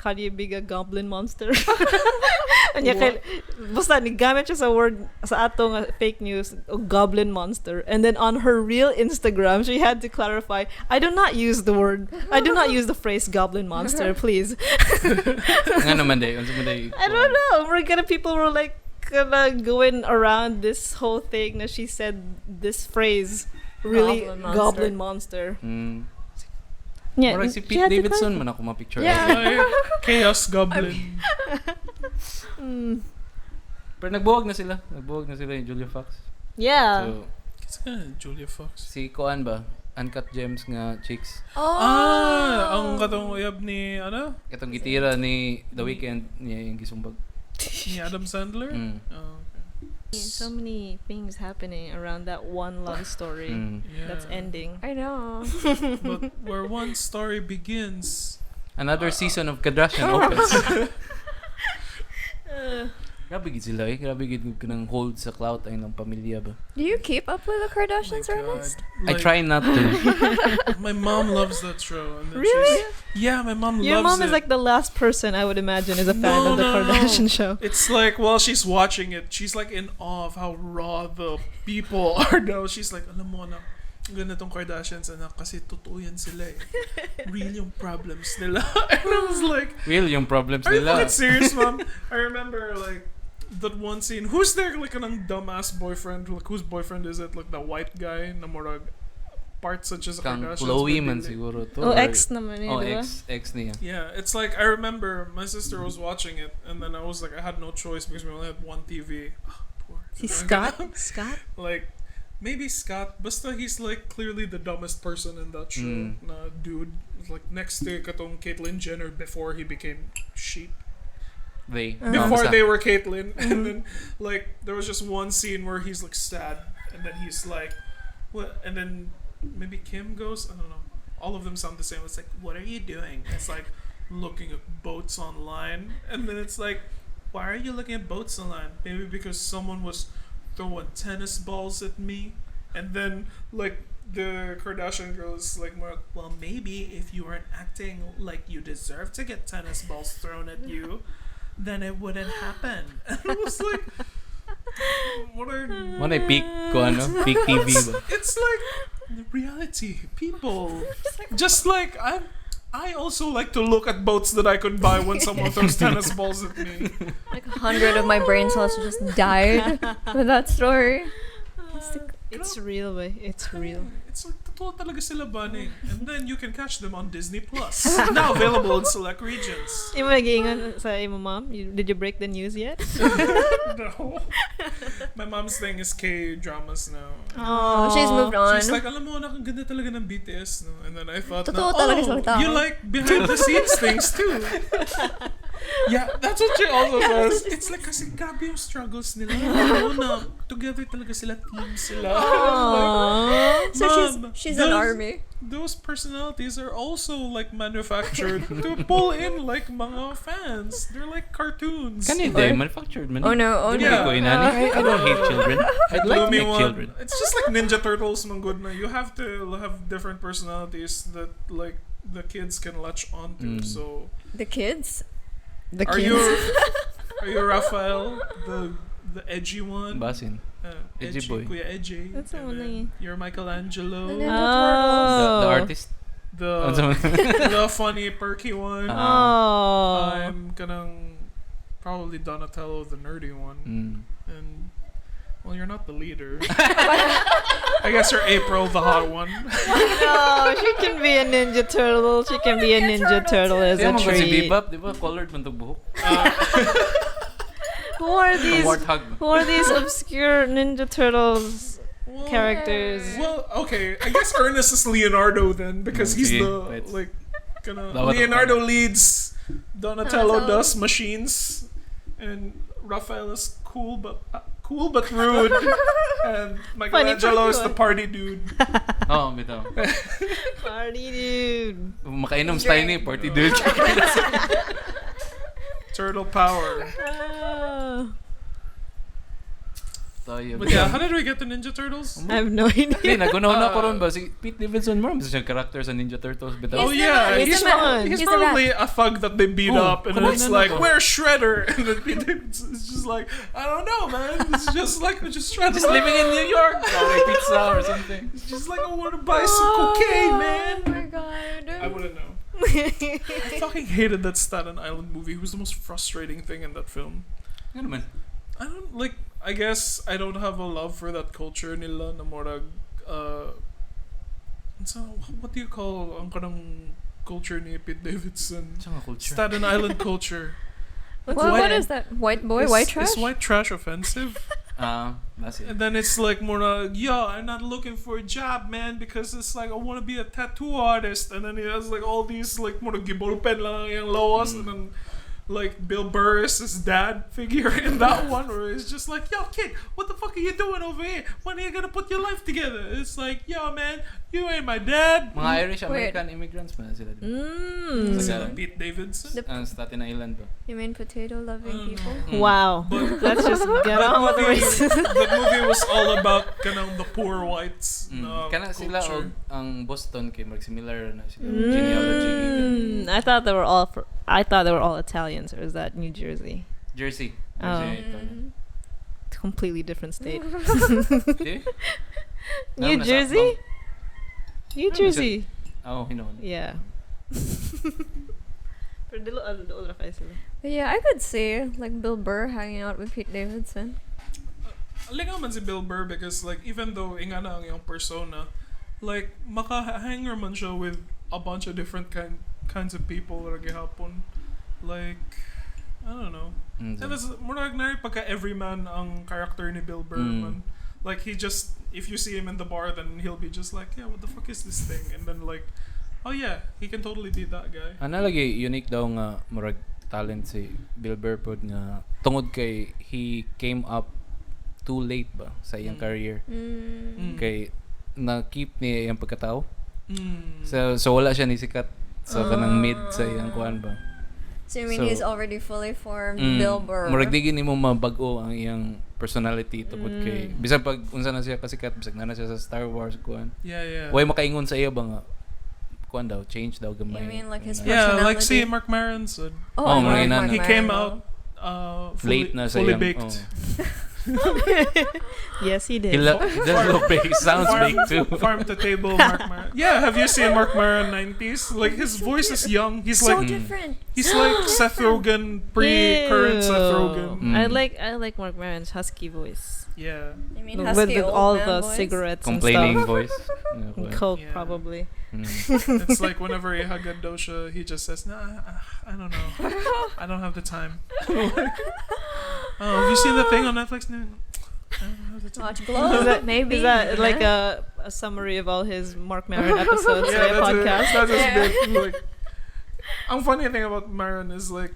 [SPEAKER 1] Kanye being a goblin monster. Anya basta nigamit siya sa word sa atong fake news, goblin monster. And then on her real Instagram, she had to clarify, I do not use the phrase goblin monster, please.
[SPEAKER 4] Nga naman day, unsa man day.
[SPEAKER 1] I don't know. People were like going around this whole thing that she said this phrase, really goblin monster. Yeah,
[SPEAKER 4] Murag si
[SPEAKER 1] she
[SPEAKER 4] Pete
[SPEAKER 1] had to
[SPEAKER 4] Davidson man ako ma-picture.
[SPEAKER 1] Yeah.
[SPEAKER 3] Chaos Goblin.
[SPEAKER 4] Pero nagbuwag na sila ni Julia Fox.
[SPEAKER 1] Yeah.
[SPEAKER 4] So,
[SPEAKER 3] Kasi Julia Fox.
[SPEAKER 4] si Koan ba? Uncut Gems nga chicks.
[SPEAKER 3] Ang katong uyab ni,
[SPEAKER 4] Itong gitira ni The Weeknd niya yung gisumbag.
[SPEAKER 3] ni Adam Sandler?
[SPEAKER 4] Mm.
[SPEAKER 3] Oh, okay.
[SPEAKER 1] So many things happening around that one love story
[SPEAKER 3] Yeah.
[SPEAKER 1] that's ending.
[SPEAKER 2] I know.
[SPEAKER 3] But where one story begins,
[SPEAKER 4] Another season of Kardashian opens. Grabe gid sila Grabe gid ko nang hold sa clout ay ng pamilya ba.
[SPEAKER 2] Do you keep up with the Kardashians,
[SPEAKER 3] my God.
[SPEAKER 2] Ernest?
[SPEAKER 4] I try not to.
[SPEAKER 3] My mom loves that show. And then
[SPEAKER 1] Really?
[SPEAKER 3] Yeah, my mom
[SPEAKER 1] Your
[SPEAKER 3] loves
[SPEAKER 1] mom
[SPEAKER 3] it.
[SPEAKER 1] is like the last person I would imagine is a fan of the Kardashian show.
[SPEAKER 3] It's like while she's watching it, she's like in awe of how raw the people are now. She's like, alam mo na, ganda tong Kardashians anak kasi totoo yan sila eh. Real yung problems nila. And I was like,
[SPEAKER 4] Real yung problems
[SPEAKER 3] are you
[SPEAKER 4] nila.
[SPEAKER 3] fucking serious, mom? I remember like that one scene. Who's there like anong dumbass boyfriend? Like whose boyfriend is it? Like the white guy na murag parts such as
[SPEAKER 4] Kang
[SPEAKER 3] Kardashians.
[SPEAKER 4] Chloe
[SPEAKER 3] but
[SPEAKER 4] man
[SPEAKER 3] really-
[SPEAKER 4] siguro to.
[SPEAKER 1] Oh,
[SPEAKER 4] or-
[SPEAKER 1] ex naman
[SPEAKER 4] Oh,
[SPEAKER 1] diba?
[SPEAKER 4] ex niya.
[SPEAKER 3] Yeah, it's like I remember my sister was watching it, and then I was like, I had no choice because we only had one TV. Poor.
[SPEAKER 1] Si Scott? Scott?
[SPEAKER 3] Like, maybe Scott, but he's like clearly the dumbest person in that show. Na dude, like next to katong Caitlyn Jenner before he became sheep. Before they were Caitlyn, and then like there was just one scene where he's like sad, and then he's like, what? And then maybe Kim goes, I don't know. All of them sound the same. It's like, what are you doing? It's like looking at boats online, and then it's like, why are you looking at boats online? Maybe because someone was throwing tennis balls at me, and then like the Kardashian girl is like more, well, maybe if you weren't acting like you deserve to get tennis balls thrown at you, then it wouldn't happen. And I was like, what are
[SPEAKER 4] Ano peak ko peak TV ba?
[SPEAKER 3] it's like the reality, people. Just like I also like to look at boats that I could buy when someone throws tennis balls at me.
[SPEAKER 2] Like 100 of my brain cells just died with that story.
[SPEAKER 1] It's real, way. It's real.
[SPEAKER 3] It's like totoo talaga sila bani. And then you can catch them on Disney Plus. Now available in select regions.
[SPEAKER 1] Imo nag-iingon sa imo mom? Did you break the news yet?
[SPEAKER 3] No. My mom's thing is K-dramas now.
[SPEAKER 2] Oh, she's moved on.
[SPEAKER 3] She's like, alam mo, ang ganda talaga ng BTS, no? And then I thought,
[SPEAKER 2] Totoo talaga sila tao.
[SPEAKER 3] you like behind the scenes things too. Yeah, that's what she also says. It's like, kasi grabe yung struggles nila. Alam mo na, together talaga sila, team sila.
[SPEAKER 1] Aww.
[SPEAKER 2] So
[SPEAKER 3] Mom,
[SPEAKER 2] she's an army.
[SPEAKER 3] Those personalities are also like manufactured to pull in like mga fans. They're like cartoons.
[SPEAKER 4] Kanina manufactured man.
[SPEAKER 2] Oh no, oh
[SPEAKER 4] Di
[SPEAKER 3] Yeah.
[SPEAKER 4] ko inani. I don't hate children. I'd like to
[SPEAKER 3] Gloomy
[SPEAKER 4] make
[SPEAKER 3] one.
[SPEAKER 4] children.
[SPEAKER 3] It's just like Ninja Turtles, man good na. You have to have different personalities that like the kids can latch onto. So
[SPEAKER 2] The kids?
[SPEAKER 1] The
[SPEAKER 3] are
[SPEAKER 1] kids.
[SPEAKER 3] you Raphael, the edgy one?
[SPEAKER 4] Basin. Edgy boy.
[SPEAKER 3] Kuya Edgy.
[SPEAKER 1] That's the
[SPEAKER 3] And
[SPEAKER 1] one
[SPEAKER 3] then you're Michelangelo.
[SPEAKER 2] The Ninja
[SPEAKER 1] Oh.
[SPEAKER 4] The artist.
[SPEAKER 3] The funny perky one.
[SPEAKER 1] Oh.
[SPEAKER 3] I'm kanang probably Donatello, the nerdy one.
[SPEAKER 4] Mm.
[SPEAKER 3] And Well, you're not the leader. I guess you're April, the hot one.
[SPEAKER 1] No, she can be a Ninja Turtle. She can be a Ninja Turtle as
[SPEAKER 4] Kaya
[SPEAKER 1] a
[SPEAKER 4] mo ba si
[SPEAKER 1] treat.
[SPEAKER 4] Bebop, di ba? Colored man itong buhok.
[SPEAKER 1] Who are these?
[SPEAKER 4] Warthog.
[SPEAKER 1] Who are these obscure Ninja Turtles
[SPEAKER 3] Well,
[SPEAKER 1] characters?
[SPEAKER 3] Well, okay. I guess Ernest is Leonardo then, because he's
[SPEAKER 4] Sige,
[SPEAKER 3] the
[SPEAKER 4] let's-
[SPEAKER 3] like kinda
[SPEAKER 4] Dapat
[SPEAKER 3] Leonardo leads, Donatello
[SPEAKER 2] Donatello.
[SPEAKER 3] does machines, and Raphael is cool but rude, and Michelangelo is the party dude.
[SPEAKER 4] Oo, bitaw.
[SPEAKER 1] Party dude.
[SPEAKER 4] Makainom sa tayo ni party dude.
[SPEAKER 3] Turtle power.
[SPEAKER 1] Ah.
[SPEAKER 4] Tayo.
[SPEAKER 3] But yeah, how did we get to Ninja Turtles?
[SPEAKER 1] I have no
[SPEAKER 4] Hindi,
[SPEAKER 1] idea.
[SPEAKER 4] nagunaw na ko ron ba? Si Pete Davidson, mo sa siyang character sa Ninja Turtles. Bitaw.
[SPEAKER 3] Oh yeah,
[SPEAKER 1] He's
[SPEAKER 3] he's,
[SPEAKER 1] the man.
[SPEAKER 3] he's
[SPEAKER 2] He's the
[SPEAKER 3] probably a thug that they beat
[SPEAKER 4] Oh,
[SPEAKER 3] up, and then
[SPEAKER 4] come
[SPEAKER 3] it's
[SPEAKER 4] on,
[SPEAKER 3] like,
[SPEAKER 4] no.
[SPEAKER 3] where's Shredder? And then Pete Davidson is just like, I don't know, man. It's just like just trying
[SPEAKER 4] Just living in New York. Baway pizza or something.
[SPEAKER 3] It's just like, I want to buy some cocaine, man.
[SPEAKER 2] Oh my god.
[SPEAKER 3] I wouldn't know. I fucking hated that Staten Island movie. It was the most frustrating thing in that film.
[SPEAKER 4] Ano man?
[SPEAKER 3] I don't like. I guess I don't have a love for that culture nila na morag. So what do you call ang kanang culture ni Pete Davidson?
[SPEAKER 4] Saan nga culture?
[SPEAKER 3] Staten Island culture.
[SPEAKER 2] What is that? White boy, white trash?
[SPEAKER 3] Is white trash offensive?
[SPEAKER 4] That's it.
[SPEAKER 3] And then it's like more yo, I'm not looking for a job, man, because it's like I want to be a tattoo artist. And then he has like all these like more gibulpen lang yung lawas, and then like Bill Burr is his dad figure in that one, where it's just like, yo kid, what the fuck are you doing over here? When are you gonna put your life together? It's like, yo man, you ain't my dad.
[SPEAKER 4] Mga Irish-American immigrants pa na sila.
[SPEAKER 1] Mm.
[SPEAKER 3] Pete Davidson.
[SPEAKER 4] Ang Staten Island ba?
[SPEAKER 2] You mean potato-loving people?
[SPEAKER 1] Wow.
[SPEAKER 3] But
[SPEAKER 1] Let's just get on with the racism.
[SPEAKER 3] the movie was all about kanang the poor whites.
[SPEAKER 4] Kana sila
[SPEAKER 3] culture.
[SPEAKER 4] og ang Boston kay mag similar na sila genealogy.
[SPEAKER 1] I thought they were all Italians, or is that New Jersey?
[SPEAKER 4] Jersey.
[SPEAKER 1] Oh.
[SPEAKER 4] Jersey.
[SPEAKER 1] Completely different state.
[SPEAKER 4] Di?
[SPEAKER 1] New
[SPEAKER 4] Nasa-
[SPEAKER 1] Jersey? New
[SPEAKER 4] Ano,
[SPEAKER 1] Jersey.
[SPEAKER 4] Oh, you know.
[SPEAKER 1] Yeah. Pero dilo ra kay sila.
[SPEAKER 2] But yeah, I could see like Bill Burr hanging out with Pete Davidson.
[SPEAKER 3] Lingaw man si Bill Burr because like even though inga na ang iyong persona, like makahang man siya with a bunch of different kinds of people or gihapon. Like I don't know. And it's murag na pagka everyman ang character ni Bill Burr man. Like he just, if you see him in the bar, then he'll be just like, yeah, what the fuck is this thing? And then like, oh yeah, he can totally be that guy.
[SPEAKER 4] Ana lagi unique daw nga murag talent si Bill Burr pod nga tungod kay he came up too late ba sa iyang career. Kay na-keep niya iyang pagkatao. So wala siya ni sikat sa kanang mid sa iyang kuan ba.
[SPEAKER 2] So you mean
[SPEAKER 4] So,
[SPEAKER 2] he's already fully formed Bill Burr?
[SPEAKER 4] Murag di gini mo mabago ang iyang personality tungod kay bisan pag unsa na siya kasikat bisag na siya sa Star Wars kuan.
[SPEAKER 3] Yeah.
[SPEAKER 4] Way makaingon sa iya ba nga kuan daw change daw gamay.
[SPEAKER 2] You mean like his
[SPEAKER 3] Yeah, like
[SPEAKER 2] personality?
[SPEAKER 3] see Mark Maron said.
[SPEAKER 4] Oh,
[SPEAKER 2] I like
[SPEAKER 4] Mark
[SPEAKER 2] Mark
[SPEAKER 3] He
[SPEAKER 2] Maron.
[SPEAKER 3] came out
[SPEAKER 4] late na sa
[SPEAKER 3] fully
[SPEAKER 4] iyang
[SPEAKER 3] baked.
[SPEAKER 1] Yes, he did.
[SPEAKER 4] He does look big. Sounds big too.
[SPEAKER 3] Farm to table Mark Maron. Yeah, have you seen Mark Maron 90s? Like his voice is young. He's
[SPEAKER 2] So
[SPEAKER 3] like
[SPEAKER 2] different.
[SPEAKER 3] he's like Seth Rogen pre-current Seth Rogen.
[SPEAKER 1] I like Mark Maron's husky voice.
[SPEAKER 3] Yeah.
[SPEAKER 2] You mean
[SPEAKER 1] With
[SPEAKER 2] husky old
[SPEAKER 1] all
[SPEAKER 2] man
[SPEAKER 1] the
[SPEAKER 2] voice?
[SPEAKER 1] cigarettes
[SPEAKER 4] Complaining
[SPEAKER 1] and stuff.
[SPEAKER 4] voice.
[SPEAKER 1] And Coke
[SPEAKER 3] Yeah.
[SPEAKER 1] probably.
[SPEAKER 3] It's like whenever he hug a dosha, he just says, "Nah, I don't know. I don't have the time." Have you seen the thing on Netflix? No, I don't have the time.
[SPEAKER 2] Watch Glow, maybe.
[SPEAKER 1] Is that like a summary of all his Mark Maron episodes
[SPEAKER 3] Yeah,
[SPEAKER 1] via podcast?
[SPEAKER 3] That's his
[SPEAKER 2] Yeah.
[SPEAKER 3] bit. Like, ang funny thing about Maron is like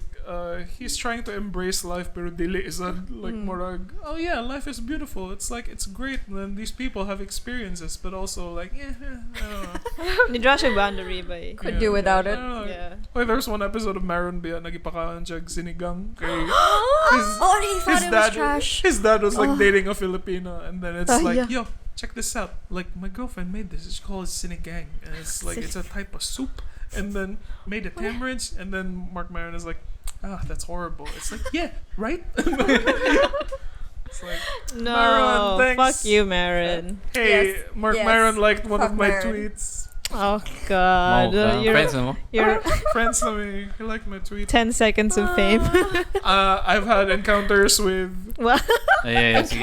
[SPEAKER 3] he's trying to embrace life, pero dili is like morag. Oh yeah, life is beautiful. It's like it's great, and then these people have experiences, but also like I don't know.
[SPEAKER 1] Ni Josh boundary ba eh.
[SPEAKER 2] Could do without
[SPEAKER 3] I
[SPEAKER 2] it.
[SPEAKER 3] don't know.
[SPEAKER 1] Yeah.
[SPEAKER 3] Like there's one episode of Maron Bia nagipakaon siya og sinigang kay
[SPEAKER 2] Oh, and he thought it was trash.
[SPEAKER 3] his dad was like dating a Filipino, and then it's like,
[SPEAKER 1] yeah.
[SPEAKER 3] yo, check this out. Like my girlfriend made this. It's called sinigang, and it's like it's a type of soup. And then made a tamarind, and then Mark Maron is like, that's horrible. It's like, yeah, right. It's like,
[SPEAKER 1] No,
[SPEAKER 3] Maron, thanks.
[SPEAKER 1] fuck you, Maron.
[SPEAKER 3] hey,
[SPEAKER 2] Yes,
[SPEAKER 3] Mark
[SPEAKER 2] yes.
[SPEAKER 3] Maron liked one
[SPEAKER 2] Fuck
[SPEAKER 3] of my
[SPEAKER 2] Maron.
[SPEAKER 3] tweets.
[SPEAKER 1] Oh God,
[SPEAKER 4] Friends na mo?
[SPEAKER 1] your
[SPEAKER 3] Friends na me. He liked my tweet.
[SPEAKER 1] 10 seconds of fame.
[SPEAKER 3] I've had encounters with
[SPEAKER 1] What?
[SPEAKER 4] Sige.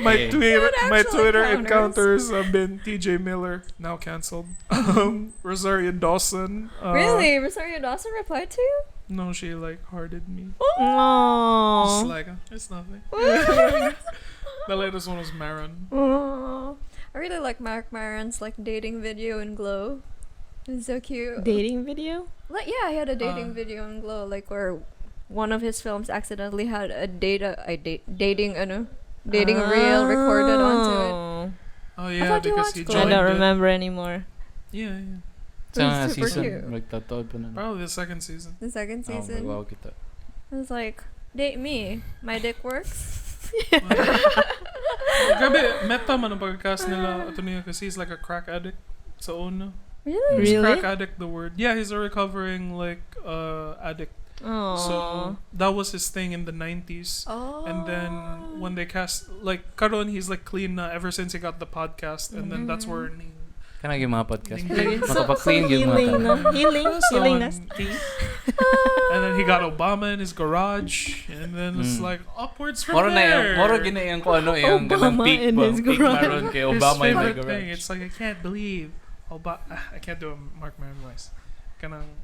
[SPEAKER 3] my
[SPEAKER 2] actual
[SPEAKER 3] Twitter
[SPEAKER 2] encounters.
[SPEAKER 3] encounters have been TJ Miller, now cancelled. Rosario Dawson.
[SPEAKER 2] Really? Rosario Dawson replied to you?
[SPEAKER 3] No, she like hearted me. Just
[SPEAKER 1] No.
[SPEAKER 3] like it's nothing. The latest one was Maron.
[SPEAKER 2] I really like Mark Maron's like dating video in Glow. It's so cute.
[SPEAKER 1] Dating video?
[SPEAKER 2] Like yeah, he had a dating video in Glow, like where one of his films accidentally had a dating reel recorded onto it.
[SPEAKER 3] Oh yeah,
[SPEAKER 2] thought you
[SPEAKER 3] because he
[SPEAKER 2] watched
[SPEAKER 1] I
[SPEAKER 3] joined
[SPEAKER 1] don't
[SPEAKER 3] it.
[SPEAKER 1] remember anymore.
[SPEAKER 3] Yeah, yeah.
[SPEAKER 4] Sa
[SPEAKER 2] Super
[SPEAKER 4] season,
[SPEAKER 2] cute.
[SPEAKER 4] magtataod pa na.
[SPEAKER 3] Probably the second season.
[SPEAKER 2] The second season.
[SPEAKER 4] Wow kita.
[SPEAKER 2] I was like, date me. My dick works.
[SPEAKER 3] Grabe, meta man ang pagkakast nila ito niya kasi he's like a crack addict sa una.
[SPEAKER 2] Really?
[SPEAKER 3] Is
[SPEAKER 1] Really?
[SPEAKER 3] crack addict the word? Yeah, he's a recovering like addict.
[SPEAKER 1] Oh.
[SPEAKER 3] So that was his thing in the 90s.
[SPEAKER 2] Oh.
[SPEAKER 3] And then when they cast like karon he's like clean na ever since he got the podcast and then that's where
[SPEAKER 4] Kana yung mga podcast.
[SPEAKER 3] Lagi-
[SPEAKER 4] Makapag-clean yung mga
[SPEAKER 1] healing, no? Healing na.
[SPEAKER 3] and then he got Obama in his garage and then it's like upwards from
[SPEAKER 4] Moro na
[SPEAKER 3] there.
[SPEAKER 4] yung, moro gina yung kung ano yung ganang
[SPEAKER 1] Obama
[SPEAKER 4] peak
[SPEAKER 1] in
[SPEAKER 4] ba?
[SPEAKER 1] his
[SPEAKER 4] Peak
[SPEAKER 1] garage.
[SPEAKER 4] maroon kay
[SPEAKER 3] His
[SPEAKER 4] Obama in my
[SPEAKER 3] favorite thing.
[SPEAKER 4] garage.
[SPEAKER 3] It's like I can't believe I can't do a Mark Maron voice.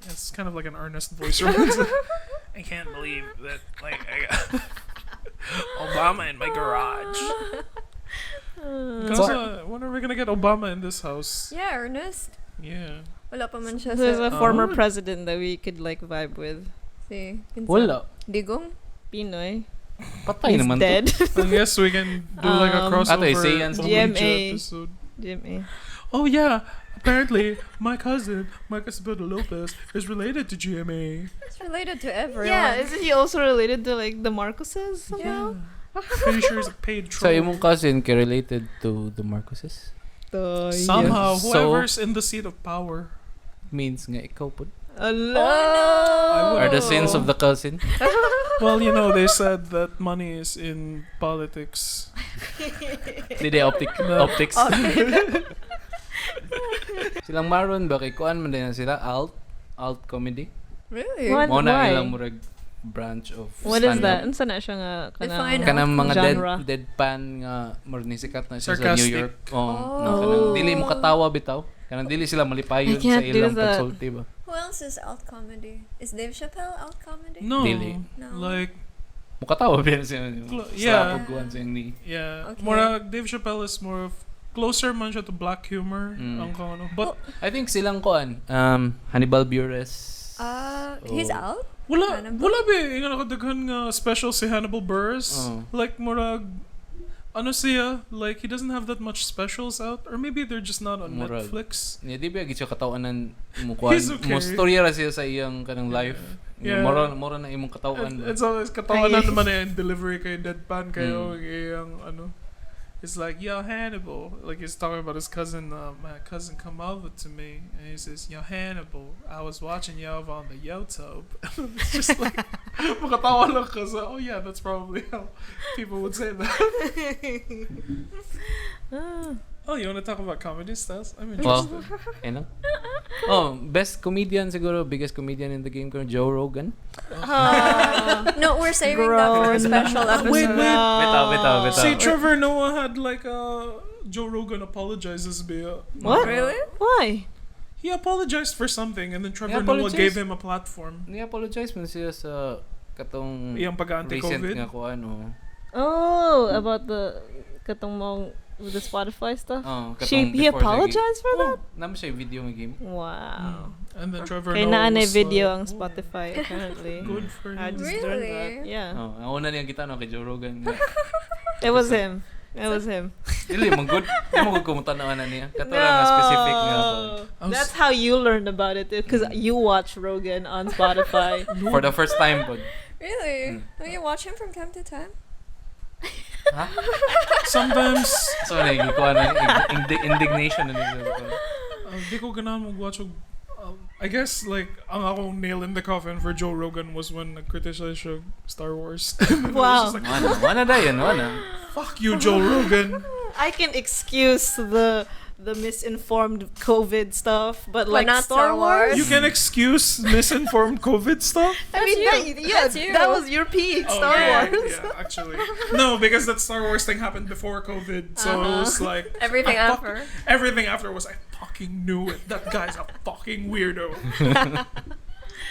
[SPEAKER 3] It's kind of like an earnest voice. I can't believe that like I got Obama in my garage. When are we gonna get Obama in this house?
[SPEAKER 2] Yeah, Ernest.
[SPEAKER 3] Yeah.
[SPEAKER 2] Wala pa man siya
[SPEAKER 1] Who's
[SPEAKER 2] sa...
[SPEAKER 1] a former president that we could like vibe with?
[SPEAKER 2] Si... kinsa?
[SPEAKER 4] Wala.
[SPEAKER 2] Digong?
[SPEAKER 1] Pinoy.
[SPEAKER 4] Patay
[SPEAKER 1] He's
[SPEAKER 4] naman
[SPEAKER 1] dead.
[SPEAKER 3] I guess we can do like a crossover
[SPEAKER 4] Ato, say yan sa
[SPEAKER 1] GMA.
[SPEAKER 3] episode.
[SPEAKER 1] Jimmy.
[SPEAKER 3] Oh yeah, apparently my cousin Marcus Beto Lopez is related to GMA.
[SPEAKER 2] It's related to everyone.
[SPEAKER 1] Yeah, isn't he also related to like the Marcoses somehow?
[SPEAKER 3] Pretty sure he's a paid
[SPEAKER 4] So,
[SPEAKER 3] troll.
[SPEAKER 4] imong cousin kay related to the Marcoses?
[SPEAKER 3] Somehow,
[SPEAKER 4] Yes.
[SPEAKER 3] whoever's in the seat of power.
[SPEAKER 4] Means nga ikaw po.
[SPEAKER 1] Allah.
[SPEAKER 4] Are the sins of the cousin?
[SPEAKER 3] Well, you know, they said that money is in politics.
[SPEAKER 4] Di day optics. Silang maroon ba kay kuan man din na sila alt comedy.
[SPEAKER 2] Really?
[SPEAKER 1] What?
[SPEAKER 4] Mo na
[SPEAKER 1] Why?
[SPEAKER 4] ilang murag branch of
[SPEAKER 1] What is that?
[SPEAKER 4] stand-up.
[SPEAKER 1] Unsa na siya nga
[SPEAKER 2] Define
[SPEAKER 4] Kanang mga
[SPEAKER 1] genre.
[SPEAKER 4] deadpan nga murag ni sikat na siya sa
[SPEAKER 3] Sarcastic.
[SPEAKER 4] New York. No,
[SPEAKER 2] Oh.
[SPEAKER 4] kanang dili mo katawa bitaw. Kanang dili sila malipayon
[SPEAKER 1] I can't
[SPEAKER 4] sa
[SPEAKER 1] do
[SPEAKER 4] ilang
[SPEAKER 1] that.
[SPEAKER 4] pagsulti ba.
[SPEAKER 2] Who else is out comedy? Is Dave Chappelle out comedy?
[SPEAKER 3] No,
[SPEAKER 4] Dili.
[SPEAKER 2] No.
[SPEAKER 3] like
[SPEAKER 4] Mo katawa ba siya?
[SPEAKER 3] yeah.
[SPEAKER 4] Slap kuan sa ni.
[SPEAKER 3] yeah,
[SPEAKER 2] Okay.
[SPEAKER 3] more Dave Chappelle is more of closer man siya to black humor. Ang kung ano. But
[SPEAKER 4] I think silang kuan Hannibal Buress.
[SPEAKER 2] He's
[SPEAKER 4] Oh.
[SPEAKER 2] out?
[SPEAKER 3] wala
[SPEAKER 2] Hannibal?
[SPEAKER 3] ba yung nakadaghan nga special si Hannibal Buress.
[SPEAKER 4] Oh.
[SPEAKER 3] Like murag ano siya, like he doesn't have that much specials out or maybe they're just not on
[SPEAKER 4] Murag.
[SPEAKER 3] Netflix.
[SPEAKER 4] Niya di ba gid siya katawanan mo kuan.
[SPEAKER 3] He's okay.
[SPEAKER 4] Mo storya ra siya sa iyang kanang life.
[SPEAKER 3] Yeah.
[SPEAKER 4] Mora na imong katawan.
[SPEAKER 3] It's always katawanan naman eh, and delivery kay deadpan kayo yung ano. It's like, yo, Hannibal. Like, he's talking about his cousin. My cousin come over to me, and he says, yo, Hannibal, I was watching you over on the YouTube. It's just like, makatawa lang ka sa, oh yeah, that's probably how people would say that. Oh, you want to talk about comedy styles? I'm
[SPEAKER 4] Well,
[SPEAKER 3] interested.
[SPEAKER 4] ano? Oh, best comedian siguro, biggest comedian in the game ko, Joe Rogan.
[SPEAKER 2] No, we're saving that for a
[SPEAKER 1] Grown.
[SPEAKER 2] special episode.
[SPEAKER 3] Wait.
[SPEAKER 4] Bitaw.
[SPEAKER 3] See, Trevor Noah had like Joe Rogan apologizes via.
[SPEAKER 1] What?
[SPEAKER 2] Really?
[SPEAKER 1] Why?
[SPEAKER 3] He apologized for something, and then Trevor
[SPEAKER 4] He
[SPEAKER 3] Noah
[SPEAKER 4] apologized?
[SPEAKER 3] gave him a platform.
[SPEAKER 4] Ni-apologize man siya sa katong
[SPEAKER 3] Iyang
[SPEAKER 4] recent
[SPEAKER 3] pag-anti-COVID.
[SPEAKER 4] nga ko ano.
[SPEAKER 1] Oh, about the katong mong with the Spotify stuff.
[SPEAKER 4] Oh,
[SPEAKER 1] He
[SPEAKER 4] katong before
[SPEAKER 1] apologized for that?
[SPEAKER 4] Naman siya yung video nga game.
[SPEAKER 1] Wow.
[SPEAKER 3] And then Trevor
[SPEAKER 1] Kay
[SPEAKER 3] Noah
[SPEAKER 1] na
[SPEAKER 3] was
[SPEAKER 1] video
[SPEAKER 3] like,
[SPEAKER 1] ang Spotify apparently.
[SPEAKER 3] Good for
[SPEAKER 1] I
[SPEAKER 3] him.
[SPEAKER 1] just learned
[SPEAKER 2] Really?
[SPEAKER 1] that. Yeah.
[SPEAKER 4] Oh, ang una niyang kita no kay Joe Rogan. nga.
[SPEAKER 1] It was him. It was him.
[SPEAKER 4] Dili mo good. Di mo good kumutan na niya. Kato lang nga specific nga ako.
[SPEAKER 1] That's how you learned about it because you watch Rogan on Spotify.
[SPEAKER 4] For the first time pod.
[SPEAKER 2] Really? Do you watch him from time to time?
[SPEAKER 3] Sometimes,
[SPEAKER 4] So like ko ano indignation na nila.
[SPEAKER 3] di ko ganahan mag-watch og I guess like ang akong nail in the coffin for Joe Rogan was when nag-criticize siya Star Wars.
[SPEAKER 1] Wow.
[SPEAKER 4] Wana dayon, wana.
[SPEAKER 3] Fuck you, Joe Rogan.
[SPEAKER 1] I can excuse the the misinformed COVID stuff, but
[SPEAKER 2] But
[SPEAKER 1] like
[SPEAKER 2] not
[SPEAKER 1] Star
[SPEAKER 2] Star
[SPEAKER 1] Wars.
[SPEAKER 2] Wars.
[SPEAKER 3] You can excuse misinformed COVID stuff.
[SPEAKER 1] I mean,
[SPEAKER 2] That's you.
[SPEAKER 1] that was your peak, Star
[SPEAKER 3] yeah,
[SPEAKER 1] Wars.
[SPEAKER 3] Yeah, actually. No, because that Star Wars thing happened before COVID, so it was like
[SPEAKER 2] Everything
[SPEAKER 3] I fuck-
[SPEAKER 2] after.
[SPEAKER 3] Everything after was I fucking knew it. That guy's a fucking weirdo.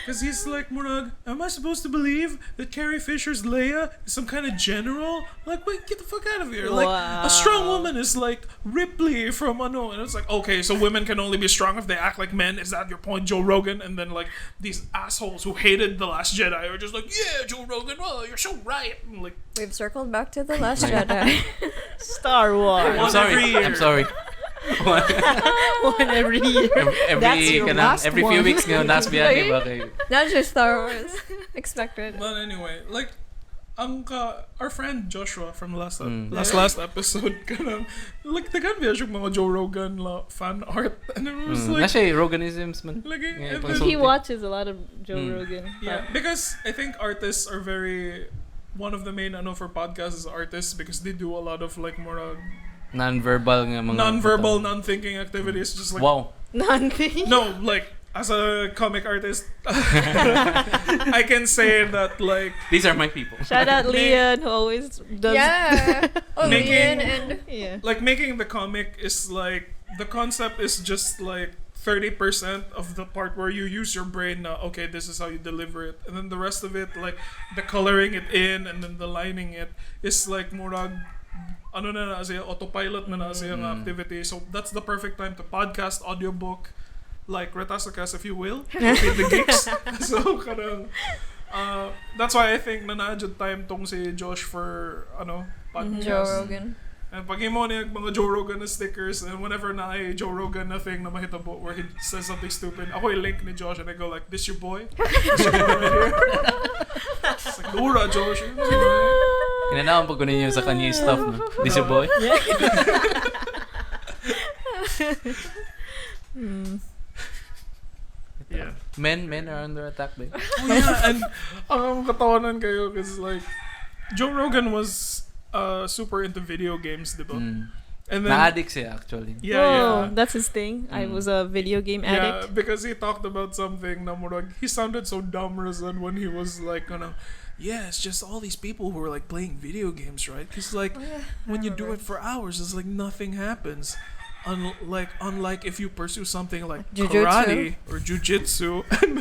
[SPEAKER 3] Because he's like, Murag, am I supposed to believe that Carrie Fisher's Leia is some kind of general? Like, wait, get the fuck out of here. Like, a strong woman is like Ripley from Ano. And it's like, okay, so women can only be strong if they act like men. Is that your point, Joe Rogan? And then, like, these assholes who hated The Last Jedi are just like, yeah, Joe Rogan, oh, you're so right. And like,
[SPEAKER 2] We've circled back to The Last Jedi.
[SPEAKER 1] Star Wars.
[SPEAKER 3] One every year.
[SPEAKER 4] I'm sorry.
[SPEAKER 1] One every year. That's your last
[SPEAKER 4] every
[SPEAKER 1] one.
[SPEAKER 4] few weeks ngayon, nas biyagi ba kayo?
[SPEAKER 2] Not just Star Wars. Expected.
[SPEAKER 3] But anyway, like, our friend Joshua from last episode, kanang, like, nagkanbiya siya mga Joe Rogan fan art. And it was like,
[SPEAKER 4] Nasa Roganisms man.
[SPEAKER 3] like
[SPEAKER 4] Yeah,
[SPEAKER 3] and
[SPEAKER 4] pang
[SPEAKER 3] then-
[SPEAKER 4] sulti.
[SPEAKER 1] He watches a lot of Joe Rogan.
[SPEAKER 3] yeah, because I think artists are very, one of the main for podcasts is artists because they do a lot of like more
[SPEAKER 4] Non-verbal nga mga
[SPEAKER 3] non-verbal, non-thinking activities, just like
[SPEAKER 4] Wow.
[SPEAKER 1] Nothing.
[SPEAKER 3] no, like as a comic artist, I can say that like
[SPEAKER 4] These are my people.
[SPEAKER 1] Shout out Leon who always does.
[SPEAKER 2] Yeah. Oh,
[SPEAKER 3] Making-
[SPEAKER 2] Ian and
[SPEAKER 1] Yeah.
[SPEAKER 3] like making the comic is like the concept is just like 30% of the part where you use your brain now, okay, this is how you deliver it, and then the rest of it, like the coloring it in and then the lining it, is like murag ano na siya, autopilot na siya ng activity. So that's the perfect time to podcast, audiobook, like RetasoCast if you will, with the geeks. So kanang that's why I think nanadjud time tong si Josh for podcast.
[SPEAKER 2] Joe Rogan.
[SPEAKER 3] And pag imo niya mga Joe Rogan na stickers, and whenever na ay Joe Rogan na thing na mahitabo where he says something stupid, ako i-link ni Josh and I go like, this your boy? This your boy right here? It's like, Ura, Josh.
[SPEAKER 4] Inanawan pag kunin yung sa Kanye stuff no. This your boy?
[SPEAKER 3] Yeah.
[SPEAKER 4] Men are under attack din.
[SPEAKER 3] Oh, yeah, and ang katawanan kayo because like Joe Rogan was super into video games, diba? And then
[SPEAKER 4] Na-addict siya actually.
[SPEAKER 3] yeah,
[SPEAKER 1] Whoa,
[SPEAKER 3] yeah.
[SPEAKER 1] that's his thing. I was a video game
[SPEAKER 3] Yeah,
[SPEAKER 1] addict.
[SPEAKER 3] because he talked about something na murag, he sounded so dumb Razan when he was like yeah, it's just all these people who are like playing video games, right? Because like when you do it for hours, it's like nothing happens. Unlike if you pursue something like
[SPEAKER 2] Jujutsu.
[SPEAKER 3] karate or jujitsu, and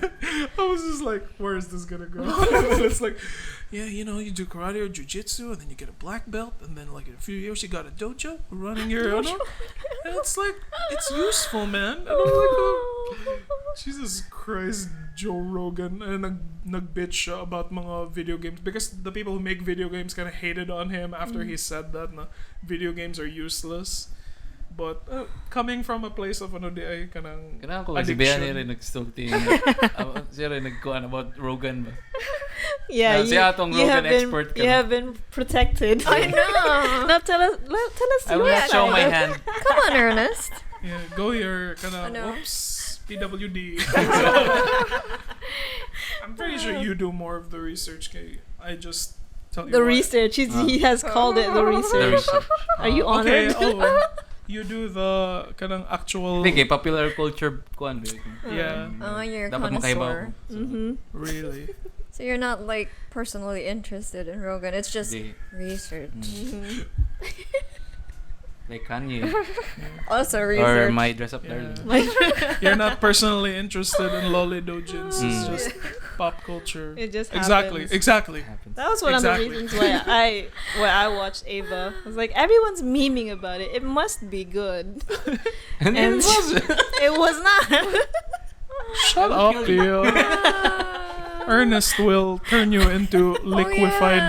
[SPEAKER 3] I was just like, where is this gonna go? And it's like, yeah, you do karate or jujitsu, and then you get a black belt, and then like in a few years you got a dojo running your own. And it's like, it's useful, man. And I'm like, oh, Jesus Christ, Joe Rogan, and nag-bitch siya about mga video games because the people who make video games kind of hated on him after he said that na video games are useless. But coming from a place of di ay kanang
[SPEAKER 4] Kailangan ko si Bea niya rin nag-stulti. Siya rin nagkuhan about Rogan ba?
[SPEAKER 1] Yeah,
[SPEAKER 4] siya atong Rogan expert ka
[SPEAKER 1] you
[SPEAKER 4] na.
[SPEAKER 1] have been protected.
[SPEAKER 2] I know.
[SPEAKER 1] Now tell us
[SPEAKER 4] I will
[SPEAKER 1] your
[SPEAKER 4] not show
[SPEAKER 1] side.
[SPEAKER 4] my hand.
[SPEAKER 2] Come on, Ernest.
[SPEAKER 3] yeah, go here kanang
[SPEAKER 2] Ano?
[SPEAKER 3] oops PWD. I'm pretty sure you do more of the research kay I just tell you
[SPEAKER 1] The
[SPEAKER 3] what.
[SPEAKER 1] research. He has called it the
[SPEAKER 4] The
[SPEAKER 1] research.
[SPEAKER 4] research.
[SPEAKER 1] Are you honored?
[SPEAKER 3] Okay, you do the kanang actual
[SPEAKER 4] Hindi, kay popular culture kuhan ba?
[SPEAKER 3] yeah,
[SPEAKER 2] Oh, you're a
[SPEAKER 4] Dapat makaibaw.
[SPEAKER 2] connoisseur.
[SPEAKER 1] Mm-hmm.
[SPEAKER 3] really.
[SPEAKER 2] So you're not like personally interested in Rogan. It's just
[SPEAKER 4] Hindi.
[SPEAKER 2] research.
[SPEAKER 4] Like Kanye.
[SPEAKER 2] Also
[SPEAKER 4] Or
[SPEAKER 2] research.
[SPEAKER 4] my dress up
[SPEAKER 3] Yeah.
[SPEAKER 4] darling.
[SPEAKER 3] You're not personally interested in lolly dojins. It's just pop culture.
[SPEAKER 1] It just
[SPEAKER 3] Exactly.
[SPEAKER 1] happens.
[SPEAKER 3] Exactly.
[SPEAKER 4] Happens.
[SPEAKER 1] That was one
[SPEAKER 3] Exactly.
[SPEAKER 1] of the reasons why I watched Ava. I was like, everyone's memeing about it. It must be good.
[SPEAKER 4] And
[SPEAKER 1] And
[SPEAKER 4] it was.
[SPEAKER 1] it was not.
[SPEAKER 3] Shut up, Theo. Ernest will turn you into liquefied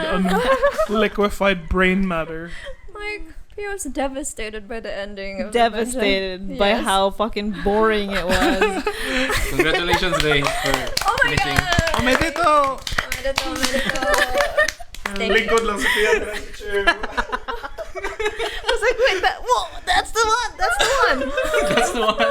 [SPEAKER 3] brain matter.
[SPEAKER 2] Like, he was devastated by the ending. Of
[SPEAKER 1] Devastated
[SPEAKER 2] the
[SPEAKER 1] by
[SPEAKER 2] Yes.
[SPEAKER 1] how fucking boring it was.
[SPEAKER 4] Congratulations, Ray, for
[SPEAKER 2] Oh my
[SPEAKER 4] finishing.
[SPEAKER 2] god!
[SPEAKER 3] Medito!
[SPEAKER 2] Medito.
[SPEAKER 3] Lingkod lang sa Theo.
[SPEAKER 1] I was like, wait, that's the one. That's the one.
[SPEAKER 4] That's the one.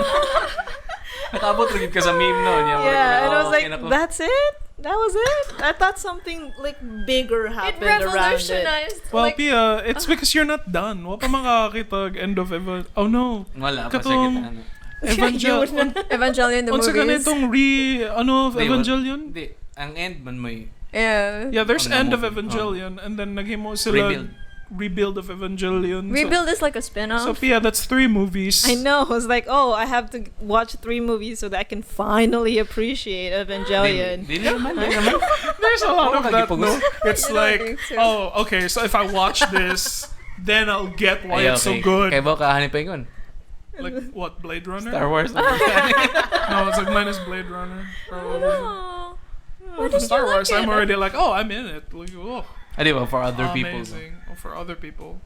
[SPEAKER 4] Nakabot rin ka sa meme no.
[SPEAKER 1] Yeah, and I was like, that's it? That was it? I thought something like bigger
[SPEAKER 2] It
[SPEAKER 1] happened around it.
[SPEAKER 2] revolutionized.
[SPEAKER 3] Well,
[SPEAKER 2] like,
[SPEAKER 3] Pia, it's because you're not done. Wa pa makakakita end of Oh no.
[SPEAKER 4] Wala pa sa
[SPEAKER 3] Katong
[SPEAKER 4] kita.
[SPEAKER 3] Evangelion.
[SPEAKER 2] Evangelion the
[SPEAKER 3] Unsa
[SPEAKER 2] movies.
[SPEAKER 3] ganitong Evangelion?
[SPEAKER 4] Hindi. Ang end man may
[SPEAKER 2] Yeah.
[SPEAKER 3] Yeah, there's
[SPEAKER 4] On the
[SPEAKER 3] end of
[SPEAKER 4] movie.
[SPEAKER 3] Evangelion and then naghimo sila rebuild of Evangelion.
[SPEAKER 2] Rebuild is like a spin-off.
[SPEAKER 3] So Pia, that's 3 movies.
[SPEAKER 1] I know. I was like, oh, I have to watch 3 movies so that I can finally appreciate Evangelion.
[SPEAKER 4] Di naman.
[SPEAKER 3] There's a lot of
[SPEAKER 4] Wala
[SPEAKER 3] that.
[SPEAKER 4] gipugos.
[SPEAKER 3] No? It's
[SPEAKER 2] I don't
[SPEAKER 3] like,
[SPEAKER 2] think so.
[SPEAKER 3] oh, okay, so if I watch this, then I'll get why it's so good.
[SPEAKER 4] Kaya ba kahanip pa yun?
[SPEAKER 3] Like what, Blade Runner?
[SPEAKER 4] Star Wars.
[SPEAKER 3] No, it's like minus Blade Runner. Probably.
[SPEAKER 2] Oh.
[SPEAKER 3] Well, for Star Wars, I'm already like, oh, I'm in it. Like, oh,
[SPEAKER 4] Di ba? For other people.
[SPEAKER 3] amazing. Oh, for other people.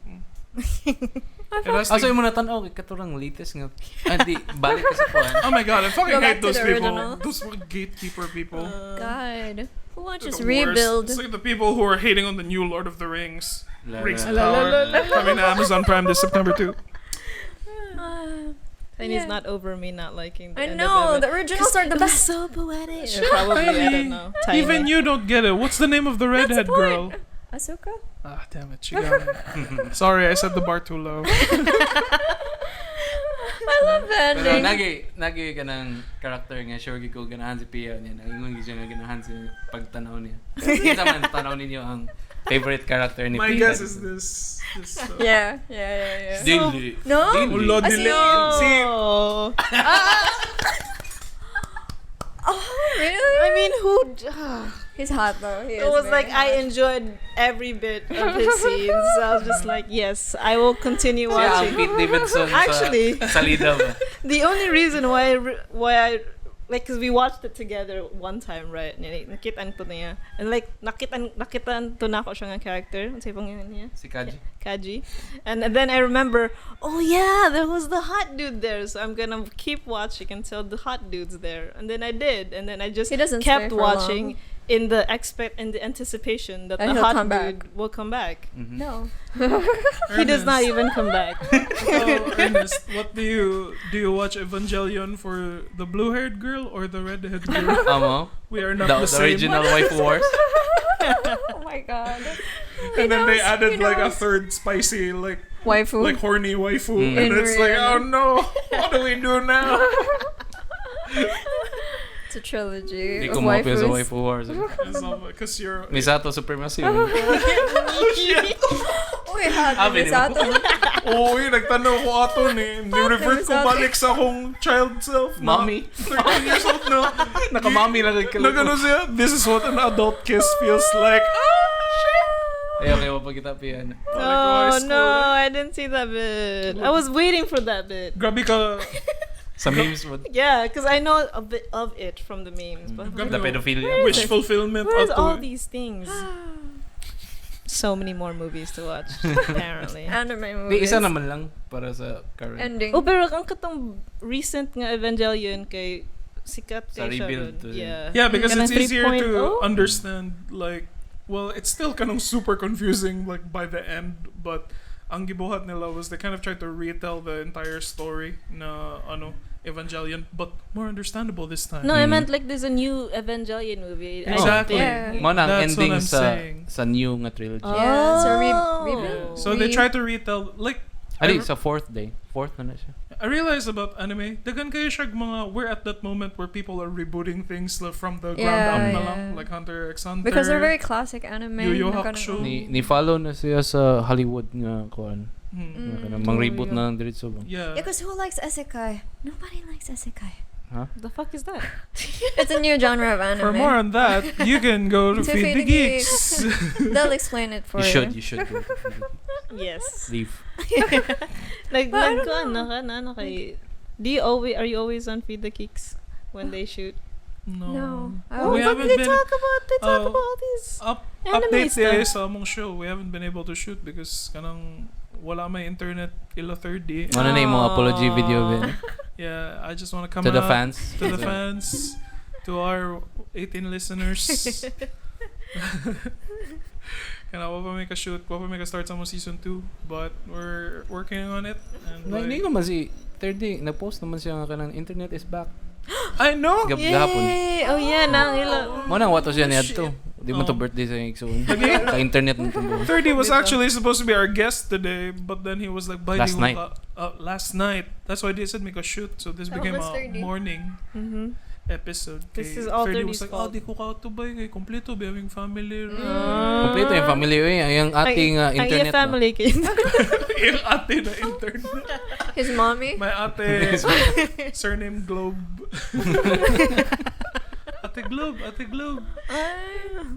[SPEAKER 4] Also, yung mga tanaw, katurang latest nga. Di, balik ka sa kuhan.
[SPEAKER 3] Oh my god, I fucking
[SPEAKER 2] Go back
[SPEAKER 3] hate
[SPEAKER 2] to
[SPEAKER 3] those
[SPEAKER 2] the
[SPEAKER 3] people.
[SPEAKER 2] original.
[SPEAKER 3] Those fucking gatekeeper people.
[SPEAKER 2] God. Who watches
[SPEAKER 3] They're the worst.
[SPEAKER 2] Rebuild?
[SPEAKER 3] It's like the people who are hating on the new Lord of the Rings. Rings of
[SPEAKER 4] La,
[SPEAKER 1] la,
[SPEAKER 3] Power.
[SPEAKER 1] la, la, la.
[SPEAKER 3] Coming to Amazon Prime this September too.
[SPEAKER 1] Tiny's
[SPEAKER 2] Yeah.
[SPEAKER 1] not over me not liking the
[SPEAKER 2] I
[SPEAKER 1] end
[SPEAKER 2] know,
[SPEAKER 1] of
[SPEAKER 2] the originals are the
[SPEAKER 1] it was
[SPEAKER 2] best.
[SPEAKER 1] so poetic. Probably, I don't know. Tiny.
[SPEAKER 3] Even you don't get it. What's the name of the redhead
[SPEAKER 2] That's the
[SPEAKER 3] girl?
[SPEAKER 2] point. Asuka?
[SPEAKER 3] Ah, damn it, she got me. Sorry, I set the bar too low.
[SPEAKER 2] I love the
[SPEAKER 4] Pero
[SPEAKER 2] ending.
[SPEAKER 4] nagi ka ng character nga, sure ko ganahan si Pia niya. Nangingon siya nga ganahan sa pagtanaw niya. Kita man tanaw ninyo ang favorite character ni
[SPEAKER 3] My
[SPEAKER 4] Pia.
[SPEAKER 3] guess is this.
[SPEAKER 2] Yeah.
[SPEAKER 4] Dili.
[SPEAKER 2] No?
[SPEAKER 4] Dili.
[SPEAKER 3] Ulo,
[SPEAKER 2] As
[SPEAKER 3] dili.
[SPEAKER 2] in-
[SPEAKER 3] See,
[SPEAKER 1] Oh.
[SPEAKER 2] Oh, really?
[SPEAKER 1] I mean, who?
[SPEAKER 2] He's hot though. He
[SPEAKER 1] It
[SPEAKER 2] is
[SPEAKER 1] was
[SPEAKER 2] very
[SPEAKER 1] like I
[SPEAKER 2] hot.
[SPEAKER 1] enjoyed every bit of his scenes. So I was just like, yes, I will continue
[SPEAKER 4] Siya ang
[SPEAKER 1] watching.
[SPEAKER 4] Pete Davidson
[SPEAKER 1] Actually.
[SPEAKER 4] sa salida ba?
[SPEAKER 1] The only reason why I like, cause we watched it together one time, right? Nakitaan ko niya. And like nakitaan to na ako siya nga character. Ano sa pangalan niya?
[SPEAKER 4] Si Kaji.
[SPEAKER 1] Kaji. And then I remember, oh yeah, there was the hot dude there. So I'm gonna keep watching until the hot dude's there. And then I did. And then I just
[SPEAKER 2] He doesn't stay
[SPEAKER 1] kept
[SPEAKER 2] for
[SPEAKER 1] watching
[SPEAKER 2] long.
[SPEAKER 1] in the anticipation that
[SPEAKER 2] And
[SPEAKER 1] the
[SPEAKER 2] he'll
[SPEAKER 1] hot
[SPEAKER 2] come
[SPEAKER 1] dude
[SPEAKER 2] back.
[SPEAKER 1] will come back.
[SPEAKER 4] Mhm.
[SPEAKER 2] No.
[SPEAKER 1] He does not even come back.
[SPEAKER 3] so, Ernest, what do you watch Evangelion for the blue-haired girl or the red-haired girl?
[SPEAKER 4] Amo?
[SPEAKER 3] We are not
[SPEAKER 4] The
[SPEAKER 3] the same.
[SPEAKER 4] original Waifu Wars?
[SPEAKER 2] Oh my god.
[SPEAKER 3] And then they
[SPEAKER 2] knows,
[SPEAKER 3] added
[SPEAKER 2] he
[SPEAKER 3] like a
[SPEAKER 2] knows.
[SPEAKER 3] third spicy like
[SPEAKER 2] Waifu.
[SPEAKER 3] horny waifu,
[SPEAKER 4] Mm.
[SPEAKER 3] and
[SPEAKER 2] In
[SPEAKER 3] it's like,
[SPEAKER 2] real.
[SPEAKER 3] oh no, what do we do now?
[SPEAKER 2] It's a trilogy
[SPEAKER 4] Hindi
[SPEAKER 2] of
[SPEAKER 4] ko mapil sa
[SPEAKER 2] waifus.
[SPEAKER 4] Waifu Wars.
[SPEAKER 3] Because you're
[SPEAKER 4] Misato Supremacy.
[SPEAKER 2] Uy, hot
[SPEAKER 4] Abi, di ba?
[SPEAKER 2] Misato.
[SPEAKER 3] Oo, nagtanong ko ato ni revert ko
[SPEAKER 2] Sabi.
[SPEAKER 3] balik sa akong child self. na
[SPEAKER 4] Mommy.
[SPEAKER 3] 13 years old na.
[SPEAKER 4] Nakamami lang kay
[SPEAKER 3] Nagano siya, this is what an adult kiss feels like.
[SPEAKER 4] Ayaw kayo mapagkita piyan.
[SPEAKER 1] Oh no, I didn't see that bit. I was waiting for that bit.
[SPEAKER 3] Grabe ka.
[SPEAKER 4] Sa memes mo.
[SPEAKER 1] Yeah, because I know a bit of it from the memes. But
[SPEAKER 3] Grabe
[SPEAKER 4] The
[SPEAKER 3] ka.
[SPEAKER 4] pedophilia.
[SPEAKER 3] Wish fulfillment.
[SPEAKER 1] where's
[SPEAKER 3] ato
[SPEAKER 1] all
[SPEAKER 3] eh.
[SPEAKER 1] these things? So many more movies to watch, apparently.
[SPEAKER 2] Anime
[SPEAKER 4] Di,
[SPEAKER 2] movies.
[SPEAKER 4] isa naman lang para sa current.
[SPEAKER 2] Ending.
[SPEAKER 1] Oh, pero ang katong recent nga Evangelion kay sikat
[SPEAKER 4] Sa
[SPEAKER 1] kay siya
[SPEAKER 4] rebuild
[SPEAKER 1] ron.
[SPEAKER 4] to-
[SPEAKER 1] Yeah.
[SPEAKER 3] Yeah, because
[SPEAKER 1] Kanang
[SPEAKER 3] it's easier
[SPEAKER 1] 3.0.
[SPEAKER 3] to understand, like, well, it's still kind of super confusing, like, by the end, but ang gibuhat nila was they kind of tried to retell the entire story na, Evangelion, but more understandable this time.
[SPEAKER 1] No, I
[SPEAKER 4] Mm.
[SPEAKER 1] meant like there's a new Evangelion movie. I
[SPEAKER 3] Exactly.
[SPEAKER 2] Yeah.
[SPEAKER 4] Mo na ang
[SPEAKER 3] That's what
[SPEAKER 4] ending
[SPEAKER 3] I'm
[SPEAKER 4] sa
[SPEAKER 3] saying.
[SPEAKER 4] sa new nga trilogy.
[SPEAKER 2] Yeah, so
[SPEAKER 1] Oh.
[SPEAKER 2] rebuild.
[SPEAKER 3] So they tried to retell, like,
[SPEAKER 4] Ari, sa fourth day. Fourth na siya.
[SPEAKER 3] I realized about anime, dagan kayo siya mga, we're at that moment where people are rebooting things from the ground up na lang,
[SPEAKER 2] yeah.
[SPEAKER 3] like Hunter x Hunter.
[SPEAKER 2] Because they're very classic anime.
[SPEAKER 3] Yu Yu
[SPEAKER 2] na ganun.
[SPEAKER 3] Hakusho.
[SPEAKER 4] Ni follow na siya sa Hollywood nga kuan.
[SPEAKER 3] Hmm.
[SPEAKER 4] Mang reboot na lang diretso ba.
[SPEAKER 3] Yeah.
[SPEAKER 2] Yeah, because who likes isekai? Nobody likes isekai.
[SPEAKER 1] The fuck is that?
[SPEAKER 2] It's a new genre of anime.
[SPEAKER 3] For more on that, you can go to
[SPEAKER 2] To
[SPEAKER 3] Feed the Geeks.
[SPEAKER 2] They'll explain it for
[SPEAKER 4] You should go.
[SPEAKER 1] Yes.
[SPEAKER 4] Leave.
[SPEAKER 1] Like,
[SPEAKER 2] But I don't
[SPEAKER 1] nagkuhan
[SPEAKER 2] know.
[SPEAKER 1] na ka na kay. Are you always on Feed the Geeks when they shoot?
[SPEAKER 2] No. I
[SPEAKER 1] Oh,
[SPEAKER 3] We
[SPEAKER 2] always-
[SPEAKER 1] but
[SPEAKER 3] haven't
[SPEAKER 1] they
[SPEAKER 3] been-
[SPEAKER 1] talk about
[SPEAKER 3] oh.
[SPEAKER 1] all these anime
[SPEAKER 3] Update
[SPEAKER 1] stuff.
[SPEAKER 3] sa among show. We haven't been able to shoot because kanang wala may internet ila third day.
[SPEAKER 4] Ano na yung mga apology video Ben?
[SPEAKER 3] Yeah, I just want to come
[SPEAKER 4] To the
[SPEAKER 3] out
[SPEAKER 4] fans.
[SPEAKER 3] to the fans, to our 18 listeners. Kana wa pa may ka-shoot, wa pa may ka-start sa mo season 2, but we're working on it. And
[SPEAKER 4] Hindi
[SPEAKER 3] like,
[SPEAKER 4] ko man si third day nag-post naman siya nga kanang internet is back.
[SPEAKER 3] I know.
[SPEAKER 4] Gahapon.
[SPEAKER 1] Yay! Oh yeah, nang ila.
[SPEAKER 4] Mo nang wato siya niadto. Di man to birthday sa igsoon. Ka internet mo tumbo.
[SPEAKER 3] 30 was actually supposed to be our guest today, but then he was like, "Bye,
[SPEAKER 4] Last
[SPEAKER 3] di ko
[SPEAKER 4] night.
[SPEAKER 3] last night. That's why they said make a shoot. So this
[SPEAKER 2] Oh,
[SPEAKER 3] became
[SPEAKER 2] that's
[SPEAKER 3] a
[SPEAKER 2] 30.
[SPEAKER 3] morning episode.
[SPEAKER 1] This
[SPEAKER 3] Kay
[SPEAKER 1] is all
[SPEAKER 3] 30
[SPEAKER 1] 30's
[SPEAKER 3] was like,
[SPEAKER 1] fault.
[SPEAKER 3] di ko ka bay kay kompleto ba yung family.
[SPEAKER 4] Kompleto yung family oy, ang ating
[SPEAKER 1] Ang
[SPEAKER 4] internet.
[SPEAKER 1] iya family kid.
[SPEAKER 3] Yung ate na internet.
[SPEAKER 2] His mommy.
[SPEAKER 3] My ate, surname Globe. Ate Globe.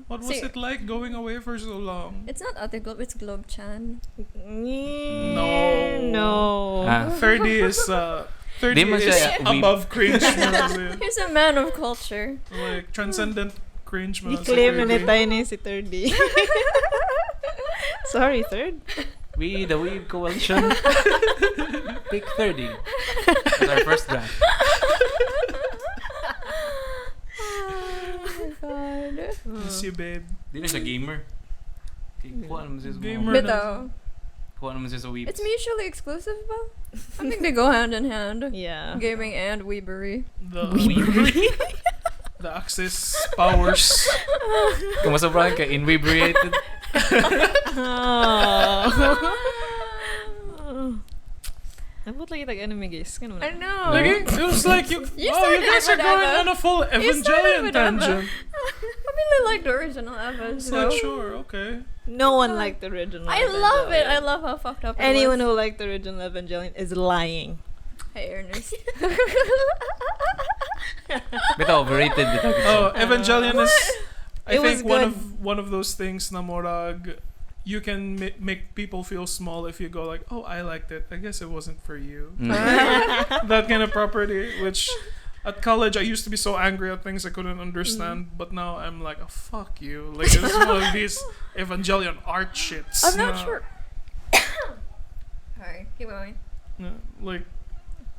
[SPEAKER 3] What was
[SPEAKER 2] See-
[SPEAKER 3] it like going away for so long?
[SPEAKER 2] It's not Ate Globe, it's Globe Chan.
[SPEAKER 1] No.
[SPEAKER 4] Ah.
[SPEAKER 3] 30 is
[SPEAKER 4] Di man siya weeb.
[SPEAKER 3] above cringe mo kasi.
[SPEAKER 2] He's a man of culture.
[SPEAKER 3] Like transcendent cringe mo.
[SPEAKER 1] I-claim na tayo ni si 30. Sorry, third.
[SPEAKER 4] We the Weeb Coalition. Pick 30. That's our first draft.
[SPEAKER 2] Oh my god.
[SPEAKER 3] Miss you, babe.
[SPEAKER 4] Di na siya gamer. Kuha naman siya sa
[SPEAKER 3] Gamer.
[SPEAKER 4] mga...
[SPEAKER 2] Bitaw.
[SPEAKER 4] Kuha naman siya sa Weebs.
[SPEAKER 2] It's mutually exclusive, ba? I think they go hand in hand.
[SPEAKER 1] Yeah.
[SPEAKER 2] Gaming and weebery.
[SPEAKER 3] The the access powers.
[SPEAKER 4] Kung masobrahan ka, inebriated.
[SPEAKER 1] Nabot lagi tag-anime guys. Ganun
[SPEAKER 2] I
[SPEAKER 1] na.
[SPEAKER 2] know.
[SPEAKER 3] Like, it was like you
[SPEAKER 2] started
[SPEAKER 3] guys are
[SPEAKER 2] with
[SPEAKER 3] going
[SPEAKER 2] Eva.
[SPEAKER 3] on a full
[SPEAKER 2] You started
[SPEAKER 3] Evangelion
[SPEAKER 2] with Eva.
[SPEAKER 3] tangent.
[SPEAKER 2] I really like the original Eva.
[SPEAKER 3] It's
[SPEAKER 2] So.
[SPEAKER 3] like sure, okay.
[SPEAKER 1] No one liked the original.
[SPEAKER 2] I love it. I
[SPEAKER 1] Evangelion.
[SPEAKER 2] love how fucked up it
[SPEAKER 1] Anyone
[SPEAKER 2] was.
[SPEAKER 1] who liked the original Evangelion is lying.
[SPEAKER 2] Hey, Ernest.
[SPEAKER 4] Bitaw, overrated. Bitaw.
[SPEAKER 3] Oh, Evangelion is I
[SPEAKER 1] It was
[SPEAKER 3] think one
[SPEAKER 1] good.
[SPEAKER 3] of one of those things na morag you can make people feel small if you go like, "Oh, I liked it. I guess it wasn't for you." That kind of property which at college I used to be so angry at things I couldn't understand, but now I'm like, "Oh, fuck you." Like it's one of these Evangelion art shits.
[SPEAKER 2] I'm not
[SPEAKER 3] na-
[SPEAKER 2] sure. Sorry, keep going.
[SPEAKER 3] na, like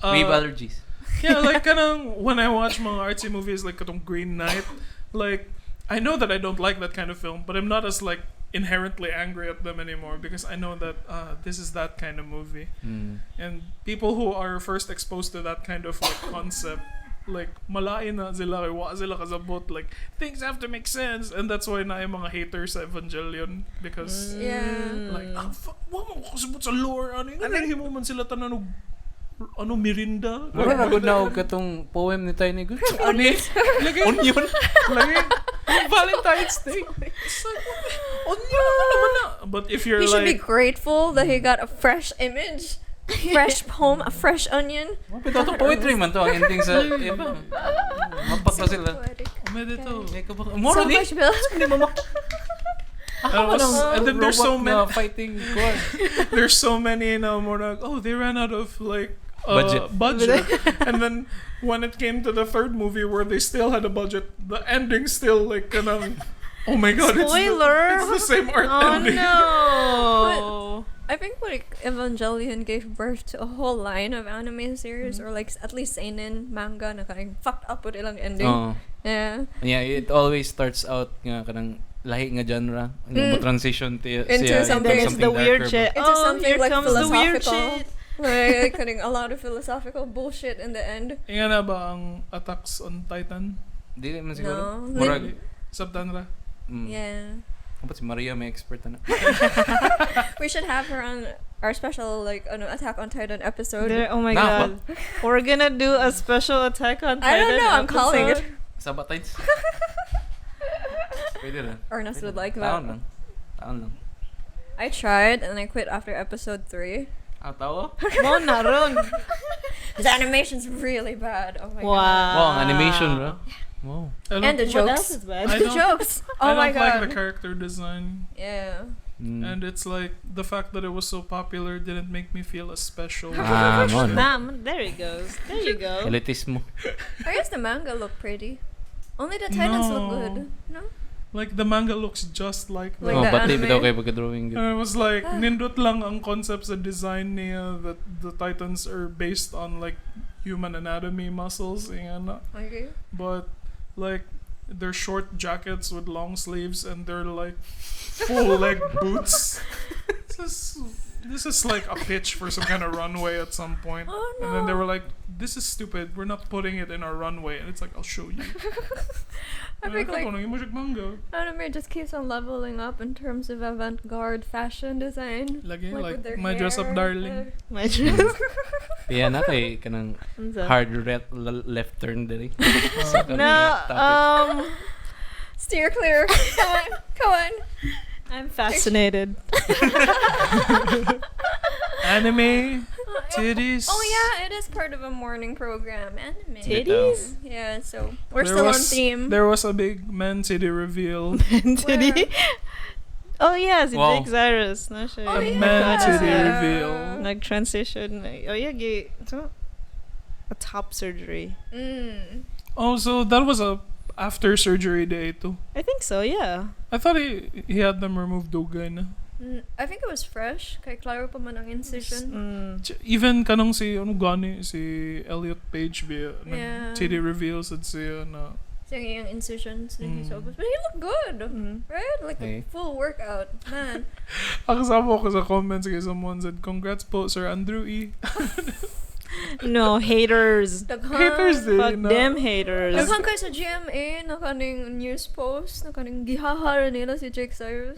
[SPEAKER 4] Weeb allergies.
[SPEAKER 3] yeah, like kanang when I watch mga artsy movies like katong Green Knight, like I know that I don't like that kind of film, but I'm not as like inherently angry at them anymore because I know that this is that kind of movie. And people who are first exposed to that kind of like concept, like malain na sila, kay wa sila kasabot, like things have to make sense, and that's why na yung mga haters sa Evangelion because
[SPEAKER 2] Yeah.
[SPEAKER 3] like wa mo kasabot sa lore ano himo man sila tanan og ano Mirinda.
[SPEAKER 4] Wala na good na og katong poem ni Tiny Good.
[SPEAKER 3] Lagi,
[SPEAKER 4] Onion.
[SPEAKER 3] lagi, Valentine's Day. It's like, onion naman na. But if you're
[SPEAKER 2] He should be
[SPEAKER 3] like,
[SPEAKER 2] grateful that he got a fresh image, fresh poem, a fresh onion.
[SPEAKER 4] Bitaw to poetry man to ang ending sa iba. Mapat pa sila.
[SPEAKER 2] Poetic.
[SPEAKER 3] medito.
[SPEAKER 4] Moro
[SPEAKER 2] So
[SPEAKER 4] ni.
[SPEAKER 2] much, Bill.
[SPEAKER 3] And then there's so many,
[SPEAKER 4] fighting
[SPEAKER 3] there's so many now more like, oh, they ran out of like
[SPEAKER 4] Budget.
[SPEAKER 3] and then when it came to the third movie where they still had a budget, the ending still like kanang, oh my god,
[SPEAKER 1] Spoiler!
[SPEAKER 3] it's the same art
[SPEAKER 1] Oh
[SPEAKER 3] ending.
[SPEAKER 1] no!
[SPEAKER 2] I think like Evangelion gave birth to a whole line of anime series, or like at least seinen manga na kind fucked up with ilang ending.
[SPEAKER 4] Oh.
[SPEAKER 2] Yeah.
[SPEAKER 4] Yeah, it always starts out nga kanang lahi nga genre. Mo transition to
[SPEAKER 2] Into
[SPEAKER 4] siya
[SPEAKER 2] something-
[SPEAKER 1] And then it's the weird
[SPEAKER 4] darker,
[SPEAKER 1] shit.
[SPEAKER 2] Into
[SPEAKER 1] Oh,
[SPEAKER 2] something
[SPEAKER 1] here
[SPEAKER 2] like
[SPEAKER 1] comes the weird
[SPEAKER 2] philosophical.
[SPEAKER 1] shit.
[SPEAKER 2] Like cutting a lot of philosophical bullshit in the end.
[SPEAKER 3] Nga na ba ang Attacks on Titan?
[SPEAKER 4] Dili man siguro.
[SPEAKER 2] No.
[SPEAKER 4] Murag.
[SPEAKER 3] Subtanra?
[SPEAKER 2] Yeah.
[SPEAKER 4] Dapat si Maria may expert na.
[SPEAKER 2] We should have her on our special like Attack on Titan episode.
[SPEAKER 1] Oh my
[SPEAKER 4] Nah,
[SPEAKER 1] god. We're gonna do a special Attack on Titan
[SPEAKER 2] I don't know, I'm calling it.
[SPEAKER 1] episode.
[SPEAKER 4] Sabatites. Pwede na.
[SPEAKER 2] Ernest would like that.
[SPEAKER 4] Taon lang.
[SPEAKER 2] I tried and I quit after episode 3.
[SPEAKER 4] Tawa?
[SPEAKER 1] Mo na ron.
[SPEAKER 2] The animation's really bad. Oh my god.
[SPEAKER 4] Wow, ang animation, bro. Wow.
[SPEAKER 2] And the
[SPEAKER 1] What else
[SPEAKER 2] jokes.
[SPEAKER 1] is bad?
[SPEAKER 3] I
[SPEAKER 2] The
[SPEAKER 3] don't-
[SPEAKER 2] jokes.
[SPEAKER 3] I
[SPEAKER 2] Oh
[SPEAKER 3] don't
[SPEAKER 2] my god.
[SPEAKER 3] like the character design.
[SPEAKER 2] Yeah.
[SPEAKER 3] And it's like the fact that it was so popular didn't make me feel as special.
[SPEAKER 4] Mo.
[SPEAKER 1] There he goes. There you go.
[SPEAKER 4] Elitismo.
[SPEAKER 2] I guess the manga look pretty. Only the Titans look
[SPEAKER 3] No.
[SPEAKER 2] good. No?
[SPEAKER 3] Like the manga looks just like
[SPEAKER 2] Like
[SPEAKER 4] Oh,
[SPEAKER 2] the
[SPEAKER 4] ba't di
[SPEAKER 2] anime?
[SPEAKER 4] bitaw kayo pagka-drawing?
[SPEAKER 3] And it was like nindot lang ang concepts and design niya that the Titans are based on like human anatomy muscles and
[SPEAKER 2] Okay.
[SPEAKER 3] but like they're short jackets with long sleeves and they're like full leg boots. It's just this is like a pitch for some kind of runway at some point.
[SPEAKER 2] Oh,
[SPEAKER 3] And then they
[SPEAKER 2] no.
[SPEAKER 3] were like, this is stupid. We're not putting it in our runway. And it's like, I'll show you.
[SPEAKER 2] I think like
[SPEAKER 3] mango.
[SPEAKER 2] anime just keeps on leveling up in terms of avant-garde fashion design.
[SPEAKER 3] Lagi,
[SPEAKER 2] with
[SPEAKER 3] like,
[SPEAKER 2] their
[SPEAKER 3] my dress up
[SPEAKER 2] hair,
[SPEAKER 3] darling.
[SPEAKER 1] My dress.
[SPEAKER 4] Yeah, na kay kanang
[SPEAKER 1] Unsa?
[SPEAKER 4] hard left turn diri.
[SPEAKER 1] No,
[SPEAKER 2] Steer clear. Come on, come on.
[SPEAKER 1] I'm fascinated.
[SPEAKER 3] Anime, titties.
[SPEAKER 2] Oh yeah, it is part of a morning program. Anime.
[SPEAKER 1] Titties?
[SPEAKER 2] Yeah, so we're
[SPEAKER 3] There
[SPEAKER 2] still on
[SPEAKER 3] was-
[SPEAKER 2] theme.
[SPEAKER 3] There was a big man titty reveal.
[SPEAKER 1] Titty. Oh yeah, si
[SPEAKER 4] Wow.
[SPEAKER 1] Jake Zyrus. Na siya.
[SPEAKER 2] Oh,
[SPEAKER 3] A
[SPEAKER 2] yeah.
[SPEAKER 3] man titty
[SPEAKER 2] Yeah.
[SPEAKER 3] reveal.
[SPEAKER 1] Nag-transition. Oh yeah, a top surgery.
[SPEAKER 3] Oh, so that was a after surgery day too.
[SPEAKER 1] I think so, yeah.
[SPEAKER 3] I thought he had them remove dugay na.
[SPEAKER 2] I think it was fresh. Kay klaro pa man ang incision.
[SPEAKER 3] Even kanang si ano gani si Elliot Page biya
[SPEAKER 2] Yeah.
[SPEAKER 3] titty reveals at siya na
[SPEAKER 2] Sayang yung incisions din
[SPEAKER 3] Mm.
[SPEAKER 2] sa But he looked good. Right? Like
[SPEAKER 4] Hey.
[SPEAKER 2] a full workout. Man.
[SPEAKER 3] Akasama ko sa comments kay someone said congrats po Sir Andrew E.
[SPEAKER 1] No, haters.
[SPEAKER 3] Haters din.
[SPEAKER 1] Fuck
[SPEAKER 3] na.
[SPEAKER 1] them haters.
[SPEAKER 2] Naghan kay sa GMA na kaning news post na kaning gihahara nila si Jake Cyrus.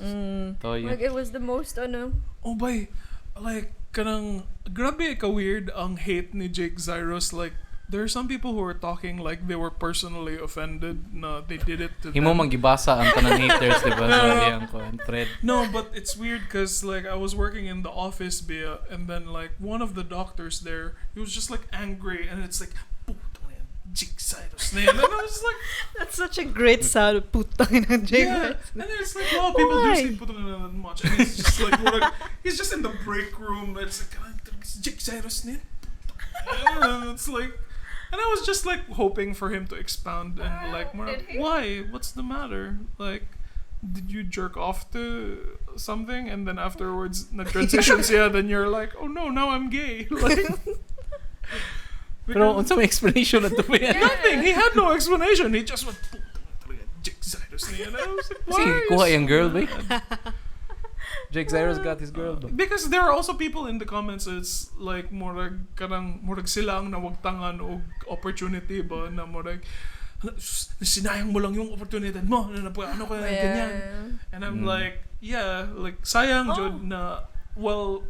[SPEAKER 4] Toyo.
[SPEAKER 2] Like it was the most
[SPEAKER 3] Oh bay, like kanang grabe ka weird ang hate ni Jake Zyrus. Like there are some people who are talking like they were personally offended na they did it to
[SPEAKER 4] Himo
[SPEAKER 3] them.
[SPEAKER 4] magibasa ang tanang haters, di ba? Sa iyang kuan thread.
[SPEAKER 3] No, but it's weird because like I was working in the office bia, and then like one of the doctors there, he was just like angry, and it's like, "Puto yan, Jake Cyrus na yan." And I was like,
[SPEAKER 1] That's such a great sound. Putang na Jake
[SPEAKER 3] yeah.
[SPEAKER 1] Zyrus.
[SPEAKER 3] And then it's like, wow, people do
[SPEAKER 1] Why?
[SPEAKER 3] say puto na that much, and he's just like, he's just in the break room. It's like, Jake Cyrus na yan. And it's like, and I was just like hoping for him to expound and like, more,
[SPEAKER 2] Did he?
[SPEAKER 3] why? What's the matter? Like, did you jerk off to something and then afterwards transitions? Yeah, then you're like, oh no, now I'm gay. Like,
[SPEAKER 4] Pero
[SPEAKER 3] because-
[SPEAKER 4] unsa may explanation na to ba yan?
[SPEAKER 3] nothing. He had no explanation. He just went, Jake Cyrus na yan. And I was like, why?
[SPEAKER 4] Kasi
[SPEAKER 3] are you
[SPEAKER 4] kuha
[SPEAKER 3] so
[SPEAKER 4] yung girl, ba?
[SPEAKER 3] mad?
[SPEAKER 4] Jake Cyrus got his girl, ba?
[SPEAKER 3] Because there are also people in the comments it's like murag sila ang nawagtangan og opportunity ba na murag sinayang mo lang yung opportunity mo ano kaya ganyan. And I'm like, yeah, like sayang jud na well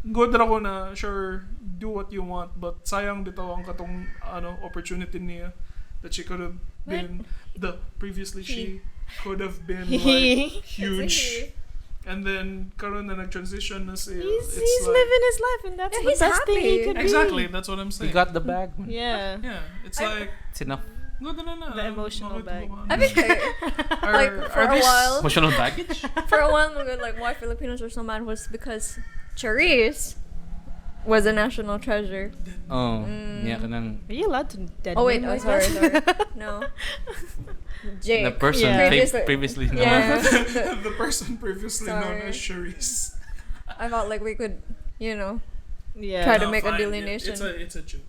[SPEAKER 3] good ra ko na sure do what you want but sayang dito ang katong opportunity niya that she could have been the previously she could have been like huge. And then karon na nag-transition na siya.
[SPEAKER 1] He's
[SPEAKER 3] It's like,
[SPEAKER 1] living his life and that's
[SPEAKER 2] Yeah,
[SPEAKER 1] the
[SPEAKER 2] he's
[SPEAKER 1] best thing he
[SPEAKER 2] happy.
[SPEAKER 1] could
[SPEAKER 3] exactly,
[SPEAKER 1] be.
[SPEAKER 3] that's what I'm
[SPEAKER 4] He
[SPEAKER 3] saying.
[SPEAKER 4] got the bag. Man.
[SPEAKER 1] Yeah.
[SPEAKER 3] Yeah, it's
[SPEAKER 2] I-
[SPEAKER 3] like
[SPEAKER 4] It's enough.
[SPEAKER 3] no.
[SPEAKER 1] The emotional bag.
[SPEAKER 2] I think like for a while
[SPEAKER 4] Emotional baggage?
[SPEAKER 2] for a while like why Filipinos were so mad was because Charisse was a national treasure.
[SPEAKER 4] Oh, niya ka nang
[SPEAKER 1] Are you allowed to dead
[SPEAKER 2] Oh wait,
[SPEAKER 1] name
[SPEAKER 2] oh
[SPEAKER 1] like
[SPEAKER 2] sorry,
[SPEAKER 1] that?
[SPEAKER 2] sorry. No. Jake.
[SPEAKER 4] the person
[SPEAKER 1] Yeah.
[SPEAKER 4] previously known.
[SPEAKER 2] Yeah.
[SPEAKER 3] the person previously known
[SPEAKER 2] Sorry.
[SPEAKER 3] as Charisse.
[SPEAKER 2] I thought like we could,
[SPEAKER 1] Yeah.
[SPEAKER 2] Try to
[SPEAKER 3] No,
[SPEAKER 2] make a
[SPEAKER 3] fine,
[SPEAKER 2] delineation.
[SPEAKER 3] It's a joke.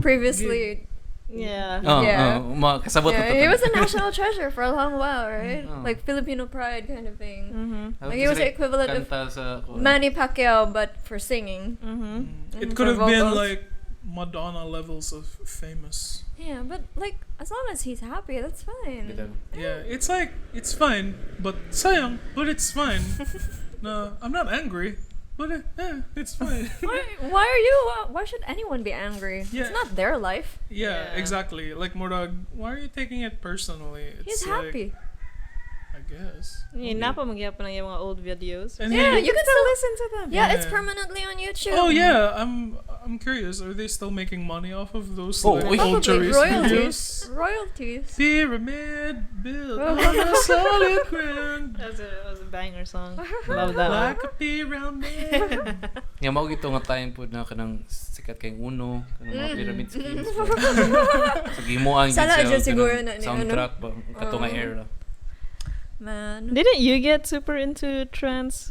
[SPEAKER 2] Previously,
[SPEAKER 1] Yeah.
[SPEAKER 4] Oh,
[SPEAKER 2] Yeah.
[SPEAKER 4] kasabot na
[SPEAKER 2] yeah,
[SPEAKER 4] to.
[SPEAKER 2] he was a national treasure for a long while, right?
[SPEAKER 4] Oh.
[SPEAKER 2] Like Filipino pride kind of thing.
[SPEAKER 1] Mm-hmm.
[SPEAKER 2] Like he was the equivalent of
[SPEAKER 4] Kanta sa
[SPEAKER 2] Manny Pacquiao, but for singing.
[SPEAKER 1] Mm-hmm.
[SPEAKER 3] It
[SPEAKER 2] Mhm,
[SPEAKER 3] could
[SPEAKER 2] for
[SPEAKER 3] have been
[SPEAKER 2] vocals.
[SPEAKER 3] like Madonna levels of famous.
[SPEAKER 2] Yeah, but like as long as he's happy, that's fine.
[SPEAKER 3] Yeah, it's like it's fine, but sayang, but it's fine. No, I'm not angry, but it's fine.
[SPEAKER 2] Why are you? Why should anyone be angry?
[SPEAKER 3] Yeah.
[SPEAKER 2] It's not their life.
[SPEAKER 3] Yeah,
[SPEAKER 1] Yeah.
[SPEAKER 3] exactly. Like Murag, why are you taking it personally? It's
[SPEAKER 2] He's
[SPEAKER 3] like,
[SPEAKER 2] happy.
[SPEAKER 3] I guess.
[SPEAKER 1] Napa magyapon na yung mga old videos.
[SPEAKER 3] And
[SPEAKER 2] Yeah,
[SPEAKER 3] he-
[SPEAKER 2] you can still
[SPEAKER 1] listen to them.
[SPEAKER 2] Yeah, it's
[SPEAKER 3] Yeah.
[SPEAKER 2] permanently on YouTube.
[SPEAKER 3] Oh yeah, I'm curious. Are they still making money off of those
[SPEAKER 4] Oh,
[SPEAKER 3] like,
[SPEAKER 4] wait.
[SPEAKER 3] old
[SPEAKER 2] Probably
[SPEAKER 3] Charisse
[SPEAKER 2] royalties.
[SPEAKER 3] videos?
[SPEAKER 2] Royalties.
[SPEAKER 3] Pyramid built on a solid ground,
[SPEAKER 1] That was a banger song. Love that one.
[SPEAKER 3] like a pyramid.
[SPEAKER 4] Nga mao gito nga time pod na kanang sikat kay Uno, kanang mga pyramid schemes. So gimuan gid
[SPEAKER 2] Sana
[SPEAKER 4] siya
[SPEAKER 2] dyan siguro
[SPEAKER 4] kanang
[SPEAKER 2] na ni
[SPEAKER 4] soundtrack ba kato nga
[SPEAKER 2] Oo.
[SPEAKER 4] era.
[SPEAKER 2] man.
[SPEAKER 1] Didn't you get super into trans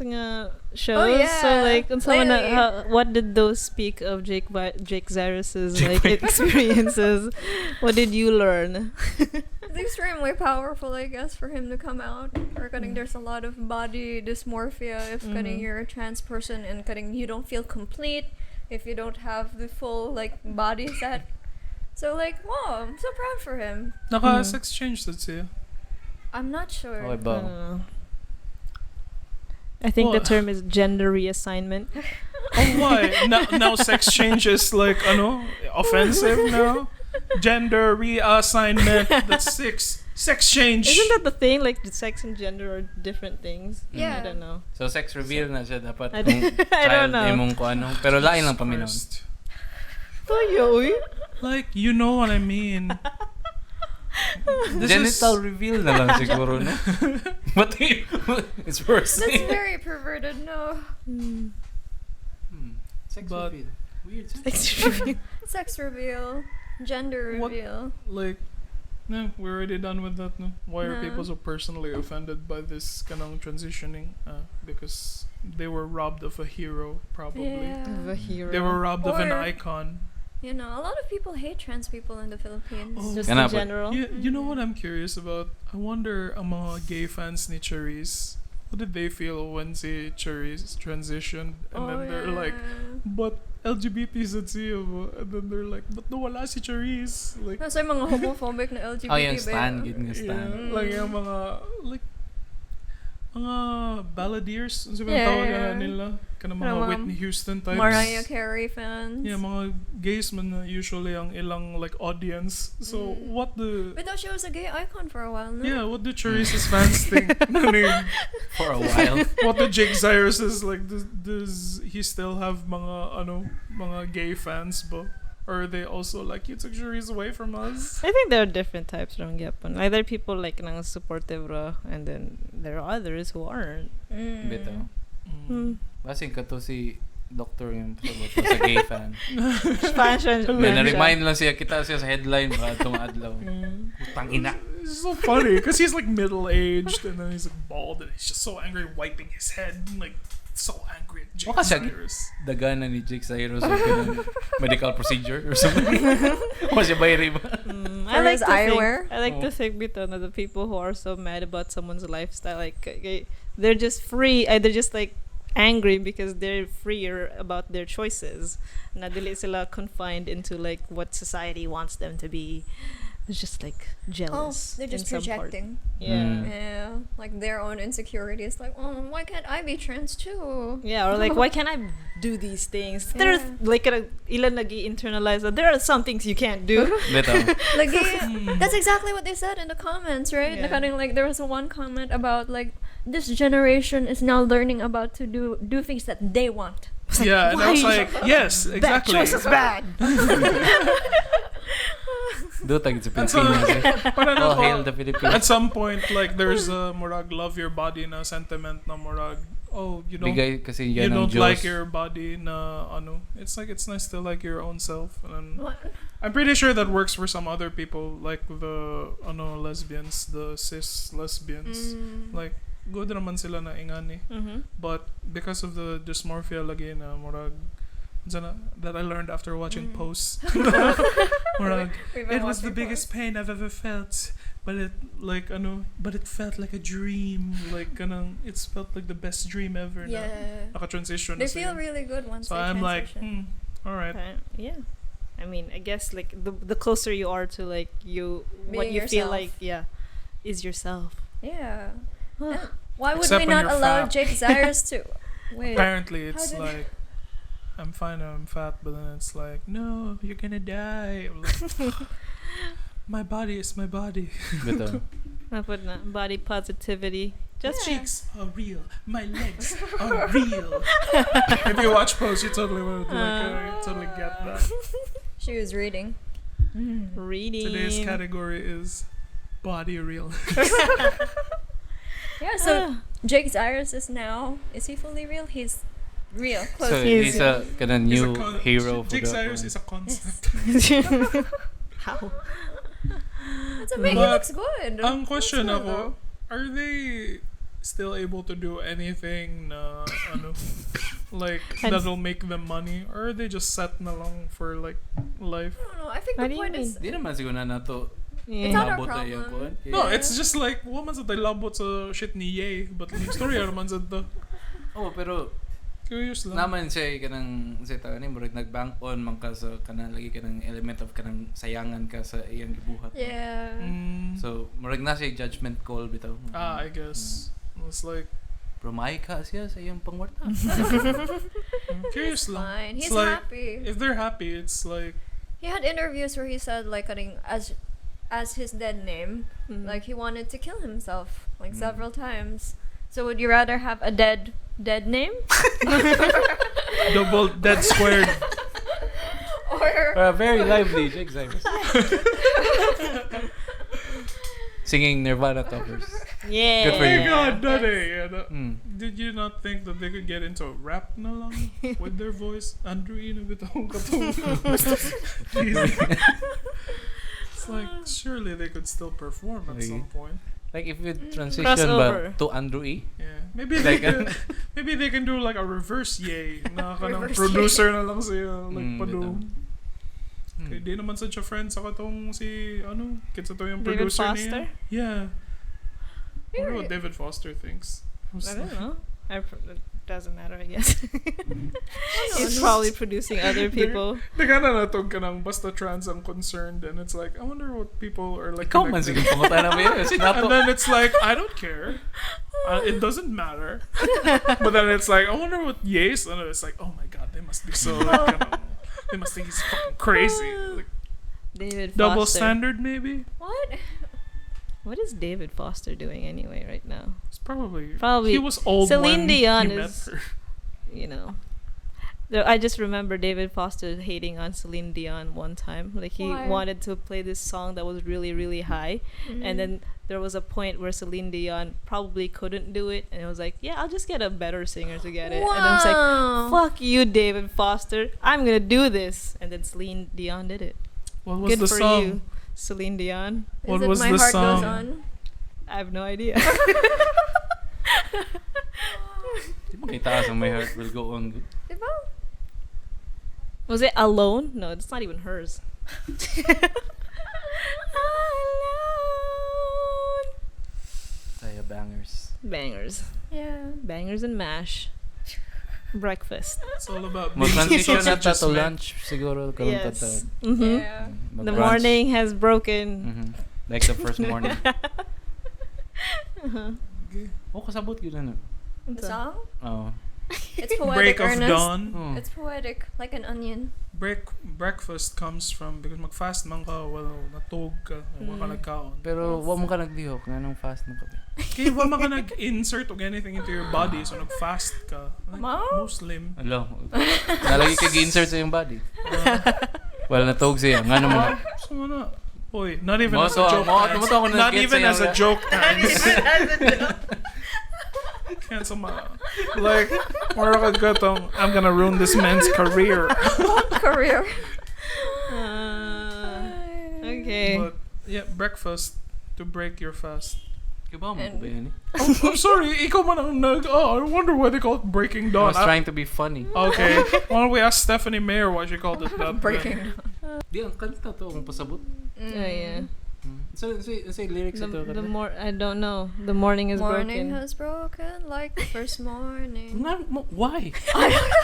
[SPEAKER 1] shows?
[SPEAKER 2] yeah.
[SPEAKER 1] So like,
[SPEAKER 2] Lately.
[SPEAKER 1] what did those speak of Jake Zyrus's like experiences? What did you learn?
[SPEAKER 2] It's extremely powerful, I guess, for him to come out. Or there's a lot of body dysmorphia if you're a trans person and you don't feel complete if you don't have the full like body set. So like, wow, I'm so proud for him.
[SPEAKER 3] Naka-sex change siya.
[SPEAKER 2] I'm not sure.
[SPEAKER 4] Okay ba?
[SPEAKER 1] I think the
[SPEAKER 3] Well-
[SPEAKER 1] term is gender reassignment.
[SPEAKER 3] Oh, why? Now sex change is like, offensive now? Gender reassignment. That's six. Sex change.
[SPEAKER 1] Isn't that the thing? Like, the sex and gender are different things.
[SPEAKER 2] Yeah.
[SPEAKER 1] I don't know.
[SPEAKER 4] So sex reveal na siya dapat.
[SPEAKER 1] I
[SPEAKER 4] kung
[SPEAKER 1] don't- I don't
[SPEAKER 4] child
[SPEAKER 1] know.
[SPEAKER 4] imong kuano. Pero lain lang paminaw.
[SPEAKER 3] First.
[SPEAKER 1] Toyo, uy.
[SPEAKER 3] Like, you know what I mean. This
[SPEAKER 4] Genital reveal na lang siguro, no? But it's worse.
[SPEAKER 2] That's very perverted, no.
[SPEAKER 4] Sex
[SPEAKER 3] But-
[SPEAKER 4] reveal. Weird.
[SPEAKER 2] Sex reveal, gender
[SPEAKER 3] What-
[SPEAKER 2] reveal.
[SPEAKER 3] like, no, we're already done with that, no? Why are
[SPEAKER 2] No.
[SPEAKER 3] people so personally offended by this kanang transitioning? Because they were robbed of a hero, probably.
[SPEAKER 2] Yeah.
[SPEAKER 1] The hero.
[SPEAKER 3] They were robbed of an
[SPEAKER 2] Or-
[SPEAKER 3] icon.
[SPEAKER 2] You know, a lot of people hate trans people in the Philippines.
[SPEAKER 3] Oh.
[SPEAKER 1] Just
[SPEAKER 4] Ganun
[SPEAKER 1] in
[SPEAKER 4] po.
[SPEAKER 1] general.
[SPEAKER 3] You know what I'm curious about? I wonder ang mga gay fans ni Charisse, what did they feel when si Charisse transitioned? And then they're like, but LGBTs at siya mo. And then they're like, but nawala si Charisse. Like,
[SPEAKER 2] Nasa yung mga homophobic na LGBT
[SPEAKER 4] Oh, yung
[SPEAKER 2] ba
[SPEAKER 4] stan,
[SPEAKER 2] yun?
[SPEAKER 4] gid nga stan.
[SPEAKER 3] yeah, like yung mga balladeers, ano sabi
[SPEAKER 2] Yeah.
[SPEAKER 3] tawag na nila? Kanang mga
[SPEAKER 2] Mga
[SPEAKER 3] Whitney Houston types.
[SPEAKER 2] Mariah Carey fans.
[SPEAKER 3] Yeah, mga gays man na usually ang ilang like audience. So, what the...
[SPEAKER 2] But though she was a gay icon for a while, no?
[SPEAKER 3] Yeah, what do Charisse's fans think? Ano yun?
[SPEAKER 4] For a while.
[SPEAKER 3] What do Jake Zyrus is like? Does he still have mga gay fans ba? Or are they also like, you took Charisse away from us?
[SPEAKER 1] I think there are different types ng Japan. Like, there are people like nang supportive ra, and then there are others who aren't.
[SPEAKER 4] Bitaw.
[SPEAKER 1] Hmm.
[SPEAKER 4] Basing ka to si Doctor yung sa gay fan.
[SPEAKER 1] Fashion.
[SPEAKER 4] Na-remind lang kita siya sa headline ba itong adlaw. Utang ina.
[SPEAKER 3] It's so funny because he's like middle-aged and then he's like bald and he's just so angry wiping his head, like so angry at Jake
[SPEAKER 4] Baka siya
[SPEAKER 3] Zyrus.
[SPEAKER 4] dagana ni Jake Zyrus or ganun, medical procedure or something. O siya bayri ba?
[SPEAKER 2] For his eyewear?
[SPEAKER 1] I like to think bito na the people who are so mad about someone's lifestyle, like they're just free. They're just like angry because they're freer about their choices. Na dili sila confined into like what society wants them to be. It's just like
[SPEAKER 2] Oh,
[SPEAKER 1] jealous.
[SPEAKER 2] they're just
[SPEAKER 1] in some part.
[SPEAKER 2] projecting.
[SPEAKER 1] Yeah.
[SPEAKER 2] Yeah, like their own insecurities. Like, oh, why can't I be trans too?
[SPEAKER 1] Yeah, or like, why can't I do these things? There's like ilan nag-internalize that there are some things you can't do.
[SPEAKER 4] Bitaw.
[SPEAKER 2] Like, that's exactly what they said in the comments, right?
[SPEAKER 1] Yeah.
[SPEAKER 2] Like there was one comment about like this generation is now learning about to do things that they want.
[SPEAKER 3] Yeah, and I was
[SPEAKER 1] why?
[SPEAKER 3] like, yes,
[SPEAKER 1] That
[SPEAKER 3] exactly.
[SPEAKER 1] choice is bad.
[SPEAKER 4] Do tagit sa
[SPEAKER 3] That's
[SPEAKER 4] Pilipinas eh.
[SPEAKER 3] Parang
[SPEAKER 4] All
[SPEAKER 3] ako,
[SPEAKER 4] hail the Philippines.
[SPEAKER 3] at some point, like, there's a murag love your body na sentiment na murag, oh, you don't
[SPEAKER 4] Bigay kasi
[SPEAKER 3] you
[SPEAKER 4] yan ng
[SPEAKER 3] don't like
[SPEAKER 4] Diyos.
[SPEAKER 3] your body na ano. It's like it's nice to like your own self. And then
[SPEAKER 2] What?
[SPEAKER 3] I'm pretty sure that works for some other people, like the lesbians, the cis lesbians. Like good naman sila na ingani. But because of the dysmorphia lagi na murag that I learned after watching posts. Murag,
[SPEAKER 2] We've been
[SPEAKER 3] it was the
[SPEAKER 2] watching
[SPEAKER 3] biggest pain I've ever felt. But it but it felt like a dream. Like it's felt like the best dream ever.
[SPEAKER 2] Yeah.
[SPEAKER 3] Naka-transition.
[SPEAKER 2] They
[SPEAKER 3] na
[SPEAKER 2] feel
[SPEAKER 3] siya.
[SPEAKER 2] really good once
[SPEAKER 3] So
[SPEAKER 2] they
[SPEAKER 3] I'm like,
[SPEAKER 2] transition.
[SPEAKER 3] all right.
[SPEAKER 1] Yeah. I mean, I guess like the closer you are to like what
[SPEAKER 2] Being
[SPEAKER 1] you feel
[SPEAKER 2] yourself.
[SPEAKER 1] like, is yourself.
[SPEAKER 2] Yeah. And why would
[SPEAKER 3] Except
[SPEAKER 2] we
[SPEAKER 3] when
[SPEAKER 2] not
[SPEAKER 3] you're
[SPEAKER 2] allow
[SPEAKER 3] fat.
[SPEAKER 2] Jake Zyrus to? Wait.
[SPEAKER 3] Apparently,
[SPEAKER 2] How
[SPEAKER 3] it's
[SPEAKER 2] did-
[SPEAKER 3] like I'm fine, I'm fat, but then it's like, no, you're gonna die. I'm like, my body is my body.
[SPEAKER 4] Bitaw.
[SPEAKER 1] Dapat na body positivity. Just
[SPEAKER 3] Cheeks are real. My legs are real. If you watch Pose, you totally would you totally get that.
[SPEAKER 2] She was reading.
[SPEAKER 1] reading.
[SPEAKER 3] Today's category is body real.
[SPEAKER 2] Yeah, so Jake Zyrus is he fully real? He's real. Close.
[SPEAKER 4] So
[SPEAKER 1] He's-
[SPEAKER 4] he's a kinda
[SPEAKER 3] He's
[SPEAKER 4] new hero for
[SPEAKER 3] Jake
[SPEAKER 4] the
[SPEAKER 3] Zyrus is a concept.
[SPEAKER 1] How?
[SPEAKER 2] That's amazing. He
[SPEAKER 3] But
[SPEAKER 2] looks good.
[SPEAKER 3] Ang question
[SPEAKER 2] Looks good,
[SPEAKER 3] ako, are they still able to do anything na ano like
[SPEAKER 1] And-
[SPEAKER 3] that'll make them money, or are they just set na lang for like life?
[SPEAKER 2] I don't know. I think
[SPEAKER 1] What
[SPEAKER 2] the
[SPEAKER 1] do you
[SPEAKER 2] point
[SPEAKER 1] mean?
[SPEAKER 2] is
[SPEAKER 4] Di naman siguro na nato
[SPEAKER 2] It's not
[SPEAKER 1] Yeah.
[SPEAKER 2] our
[SPEAKER 4] abot na yung
[SPEAKER 2] problem.
[SPEAKER 4] kuwan.
[SPEAKER 3] No,
[SPEAKER 2] Yeah.
[SPEAKER 3] it's just like woman sa tayo labot sa shit ni Ye, but yung story naman sa to.
[SPEAKER 4] Oh, pero
[SPEAKER 3] Curious lang.
[SPEAKER 4] naman siya kanang sa tayo ni murag nag-bank on man ka sa kanang lagi kanang element of kanang sayangan ka sa iyang gibuhat.
[SPEAKER 2] Yeah.
[SPEAKER 4] So, murag na siya judgment call bitaw.
[SPEAKER 3] I guess. It's like,
[SPEAKER 4] Pero may ka siya sa iyang pangwarta.
[SPEAKER 3] curious
[SPEAKER 2] He's
[SPEAKER 3] lang.
[SPEAKER 2] fine.
[SPEAKER 3] It's
[SPEAKER 2] He's
[SPEAKER 3] like,
[SPEAKER 2] happy.
[SPEAKER 3] if they're happy, it's like,
[SPEAKER 2] He had interviews where he said like as his dead name, like he wanted to kill himself like several times. So would you rather have a dead name
[SPEAKER 3] double dead squared.
[SPEAKER 2] or
[SPEAKER 4] Very lively, Jake Zyrus. Singing Nirvana covers.
[SPEAKER 1] Yeah.
[SPEAKER 4] Good for you.
[SPEAKER 3] God, that yeah, that,
[SPEAKER 4] Mm.
[SPEAKER 3] did you not think that they could get into rap na lang with their voice? Andrew, bitong katong. It's like, surely they could still perform at some point.
[SPEAKER 4] Like if you transition
[SPEAKER 1] Crossover.
[SPEAKER 4] ba to Andrew E?
[SPEAKER 3] Yeah, maybe they
[SPEAKER 4] Like,
[SPEAKER 3] can, maybe they can do like a reverse Ye na kanang
[SPEAKER 2] Reverse
[SPEAKER 3] producer na lang siya like padu.
[SPEAKER 4] bitaw.
[SPEAKER 3] Kaya di naman sa siya friends sa katong si ano, kitsa to yung
[SPEAKER 1] David
[SPEAKER 3] producer
[SPEAKER 1] Foster?
[SPEAKER 3] niya. Yeah. I wonder what
[SPEAKER 2] Yeah.
[SPEAKER 3] David Foster thinks.
[SPEAKER 1] I don't know. It doesn't matter, I guess. He's probably producing other people.
[SPEAKER 3] Nagana na to kanang basta trans ang concerned, and it's like I wonder what people are like.
[SPEAKER 4] Ikaw man sige
[SPEAKER 3] connected.
[SPEAKER 4] pangutan na mo yun.
[SPEAKER 3] And
[SPEAKER 4] Sinato.
[SPEAKER 3] then it's like I don't care. It doesn't matter. But then it's like I wonder what Ye's, and it's like oh my god, they must be so like, they must think he's fucking crazy. Like
[SPEAKER 1] David
[SPEAKER 3] double
[SPEAKER 1] Foster.
[SPEAKER 3] standard maybe.
[SPEAKER 2] what?
[SPEAKER 1] What is David Foster doing anyway right now?
[SPEAKER 3] It's probably
[SPEAKER 1] Probably
[SPEAKER 3] he was old
[SPEAKER 1] Celine
[SPEAKER 3] when
[SPEAKER 1] Dion
[SPEAKER 3] he met
[SPEAKER 1] is-
[SPEAKER 3] her.
[SPEAKER 1] You know. I just remember David Foster hating on Celine Dion one time. Like he
[SPEAKER 2] Why?
[SPEAKER 1] wanted to play this song that was really, really high. And then there was a point where Celine Dion probably couldn't do it, and it was like, yeah, I'll just get a better singer to get it. And I was like, fuck you, David Foster, I'm gonna do this. And then Celine Dion did it.
[SPEAKER 3] What was
[SPEAKER 1] Good
[SPEAKER 3] the
[SPEAKER 1] for
[SPEAKER 3] song?
[SPEAKER 1] you, Celine Dion.
[SPEAKER 3] What
[SPEAKER 2] Is it
[SPEAKER 3] was
[SPEAKER 2] My
[SPEAKER 3] the
[SPEAKER 2] Heart
[SPEAKER 3] song?
[SPEAKER 2] Goes On?
[SPEAKER 1] I have no idea.
[SPEAKER 4] Di ba kay taas ang My Heart Will Go On?
[SPEAKER 2] Diba?
[SPEAKER 1] Was it Alone? No, it's not even hers. Alone.
[SPEAKER 4] Saya bangers.
[SPEAKER 1] Bangers.
[SPEAKER 2] Yeah.
[SPEAKER 1] Bangers and mash. Breakfast.
[SPEAKER 3] It's all about
[SPEAKER 4] Mo
[SPEAKER 3] being
[SPEAKER 4] transition na ta
[SPEAKER 3] just
[SPEAKER 4] to
[SPEAKER 3] met.
[SPEAKER 4] lunch siguro karon ta ta.
[SPEAKER 1] Yes. Mm-hmm.
[SPEAKER 2] Yeah.
[SPEAKER 1] The morning has broken.
[SPEAKER 4] Mhm. Like the first morning.
[SPEAKER 1] Uh-huh.
[SPEAKER 3] Okay.
[SPEAKER 4] Oh, kasabot gyud na.
[SPEAKER 2] The song?
[SPEAKER 4] Oh.
[SPEAKER 2] It's poetic,
[SPEAKER 3] Break of
[SPEAKER 2] Ernest.
[SPEAKER 3] dawn.
[SPEAKER 4] Oh.
[SPEAKER 2] It's poetic, like an onion.
[SPEAKER 3] Breakfast comes from because mag-fast man ka, wala natog ka, wala ka nagkaon.
[SPEAKER 4] Pero wa mo ka naglihok nga nung fast mo ka.
[SPEAKER 3] Kaya wala man ka nag-insert of anything into your body, so nag-fast ka. Like,
[SPEAKER 2] Ma?
[SPEAKER 3] Muslim.
[SPEAKER 4] Hello. Nalagi ka gi-insert sa iyong body. Wala natog siya. Nga naman.
[SPEAKER 3] So na. Boy, not even
[SPEAKER 4] Mo
[SPEAKER 3] as
[SPEAKER 4] to
[SPEAKER 3] a joke.
[SPEAKER 4] mo
[SPEAKER 3] Tans.
[SPEAKER 4] to ako
[SPEAKER 3] Not
[SPEAKER 4] nag-get
[SPEAKER 3] even
[SPEAKER 4] sa
[SPEAKER 3] as a
[SPEAKER 4] iyong-
[SPEAKER 3] joke. Can't like, wala ka gatong, I'm gonna ruin this man's career.
[SPEAKER 2] Career.
[SPEAKER 1] Okay.
[SPEAKER 3] But yeah, breakfast to break your fast.
[SPEAKER 4] Kiba mo ko ba yan?
[SPEAKER 3] I'm sorry, ikaw man ang I wonder why they call it breaking
[SPEAKER 4] I
[SPEAKER 3] dawn.
[SPEAKER 4] was trying to be funny.
[SPEAKER 3] Okay, why don't we ask Stephanie Mayer why she called it that?
[SPEAKER 2] Breaking.
[SPEAKER 4] Di ang kanta to akong pasabot.
[SPEAKER 1] Oh, yeah.
[SPEAKER 4] So say lyrics ito.
[SPEAKER 1] I don't know. The morning is
[SPEAKER 2] Morning
[SPEAKER 1] broken.
[SPEAKER 2] has broken like the first morning.
[SPEAKER 4] Why?
[SPEAKER 2] I don't know.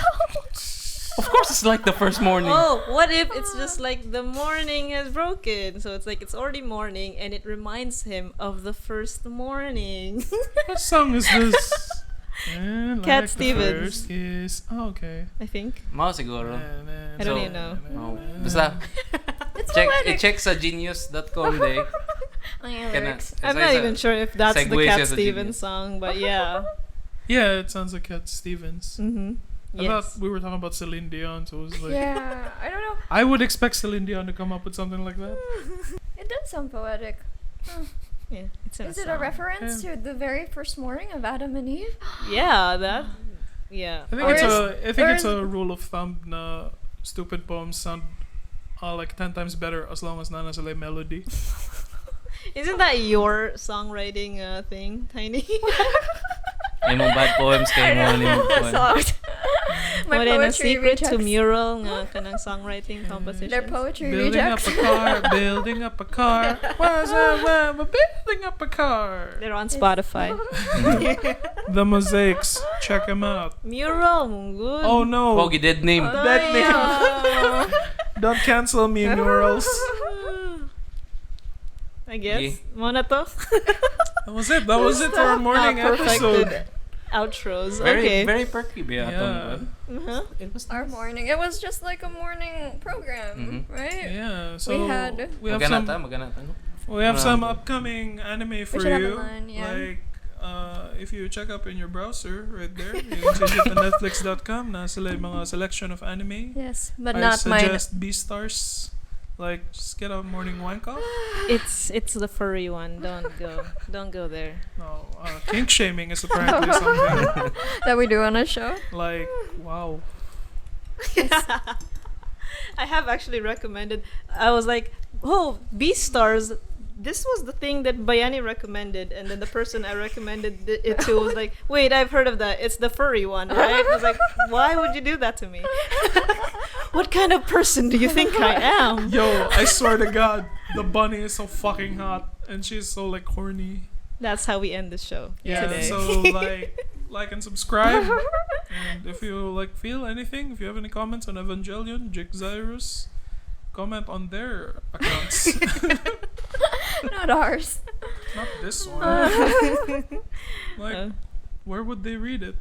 [SPEAKER 4] Of course it's like the first morning.
[SPEAKER 1] Oh, what if it's just like the morning has broken? So it's like it's already morning and it reminds him of the first morning.
[SPEAKER 3] What song is this? Yeah,
[SPEAKER 1] Cat
[SPEAKER 3] like the
[SPEAKER 1] Stevens.
[SPEAKER 3] first kiss. Oh, okay.
[SPEAKER 1] I think.
[SPEAKER 4] Mao siguro.
[SPEAKER 1] I don't even know.
[SPEAKER 4] Oh, basta
[SPEAKER 2] It's
[SPEAKER 4] check
[SPEAKER 2] poetic.
[SPEAKER 4] i-check sa genius.com day.
[SPEAKER 2] Ang yung
[SPEAKER 4] Kana-
[SPEAKER 2] lyrics.
[SPEAKER 1] I'm not even sure if that's the
[SPEAKER 4] Segue
[SPEAKER 1] Cat
[SPEAKER 4] siya sa
[SPEAKER 1] Stevens
[SPEAKER 4] genius.
[SPEAKER 1] song, but yeah.
[SPEAKER 3] Yeah, it sounds like Cat Stevens.
[SPEAKER 1] Mm-hmm.
[SPEAKER 3] I thought
[SPEAKER 1] Yes.
[SPEAKER 3] we were talking about Celine Dion, so it was like
[SPEAKER 2] Yeah, I don't know.
[SPEAKER 3] I would expect Celine Dion to come up with something like that.
[SPEAKER 2] It does sound poetic.
[SPEAKER 1] Yeah. It's in
[SPEAKER 2] Is it
[SPEAKER 1] song.
[SPEAKER 2] a reference to the very first morning of Adam and Eve?
[SPEAKER 1] Yeah, that. Yeah.
[SPEAKER 3] I think
[SPEAKER 2] Or
[SPEAKER 3] it's
[SPEAKER 2] is-
[SPEAKER 3] a I think
[SPEAKER 2] or
[SPEAKER 3] it's
[SPEAKER 2] is-
[SPEAKER 3] a rule of thumb na stupid poems sound like 10 times better as long as nana sila melody.
[SPEAKER 1] Isn't that your songwriting thing, Tiny?
[SPEAKER 4] Ay mong bad poems kayo mo ni mo poem.
[SPEAKER 2] Soft. My
[SPEAKER 1] Wala na
[SPEAKER 2] poetry
[SPEAKER 1] secret to
[SPEAKER 2] rejects.
[SPEAKER 1] mural nga kanang songwriting composition.
[SPEAKER 2] Their poetry
[SPEAKER 3] Building up
[SPEAKER 2] rejects.
[SPEAKER 3] a car, building up a car. What's up, building up a car.
[SPEAKER 1] They're on Spotify.
[SPEAKER 3] The Mosaics, check them out.
[SPEAKER 1] Mural, good.
[SPEAKER 3] Oh no,
[SPEAKER 4] Pogi dead name.
[SPEAKER 3] that name. Don't cancel me, murals.
[SPEAKER 1] I guess.
[SPEAKER 4] Yeah.
[SPEAKER 1] Mo na to.
[SPEAKER 3] That was it. That was it for our morning
[SPEAKER 1] Perfected
[SPEAKER 3] episode.
[SPEAKER 1] outros.
[SPEAKER 4] Very
[SPEAKER 1] Okay.
[SPEAKER 4] very perky ba
[SPEAKER 3] Yeah.
[SPEAKER 4] atong
[SPEAKER 1] Uh-huh.
[SPEAKER 4] It was
[SPEAKER 2] Our morning. It was just like a morning program, right?
[SPEAKER 3] Yeah, so
[SPEAKER 2] We had-
[SPEAKER 3] we have some
[SPEAKER 4] maganata, no?
[SPEAKER 3] we have some
[SPEAKER 4] Um,
[SPEAKER 3] upcoming anime for
[SPEAKER 2] should have
[SPEAKER 3] you.
[SPEAKER 2] a line, yeah.
[SPEAKER 3] Like if you check up in your browser right there, you can change it to netflix.com. Nasa sila yung mga selection of anime.
[SPEAKER 2] Yes, but
[SPEAKER 3] I
[SPEAKER 2] not mine.
[SPEAKER 3] suggest Beastars. Like just get a morning wank off.
[SPEAKER 1] It's the furry one. Don't go there.
[SPEAKER 3] No, kink shaming is apparently something
[SPEAKER 2] That we do on a show.
[SPEAKER 3] like wow.
[SPEAKER 1] I have actually recommended. I was like, oh, Beastars. This was the thing that Bayani recommended, and then the person I recommended it to was like, wait, I've heard of that. It's the furry one, right? I was like, why would you do that to me? What kind of person do you think I am?
[SPEAKER 3] Yo, I swear to God, the bunny is so fucking hot, and she's so like horny.
[SPEAKER 1] That's how we end the show
[SPEAKER 3] Yeah,
[SPEAKER 1] today.
[SPEAKER 3] so like and subscribe. And if you like feel anything, if you have any comments on Evangelion, Jake Zyrus, comment on their accounts.
[SPEAKER 2] Not ours.
[SPEAKER 3] Not this one. Like, where would they read it?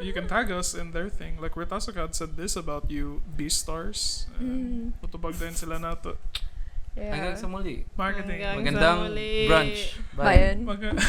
[SPEAKER 3] You can tag us in their thing. Like RetasoCast said this about you, Beastars. Matubag din sila nato.
[SPEAKER 4] Hanggang sa muli.
[SPEAKER 3] Marketing.
[SPEAKER 1] Hanggang
[SPEAKER 4] Magandang
[SPEAKER 1] sa muli.
[SPEAKER 4] brunch.
[SPEAKER 2] Bye.
[SPEAKER 3] Mag-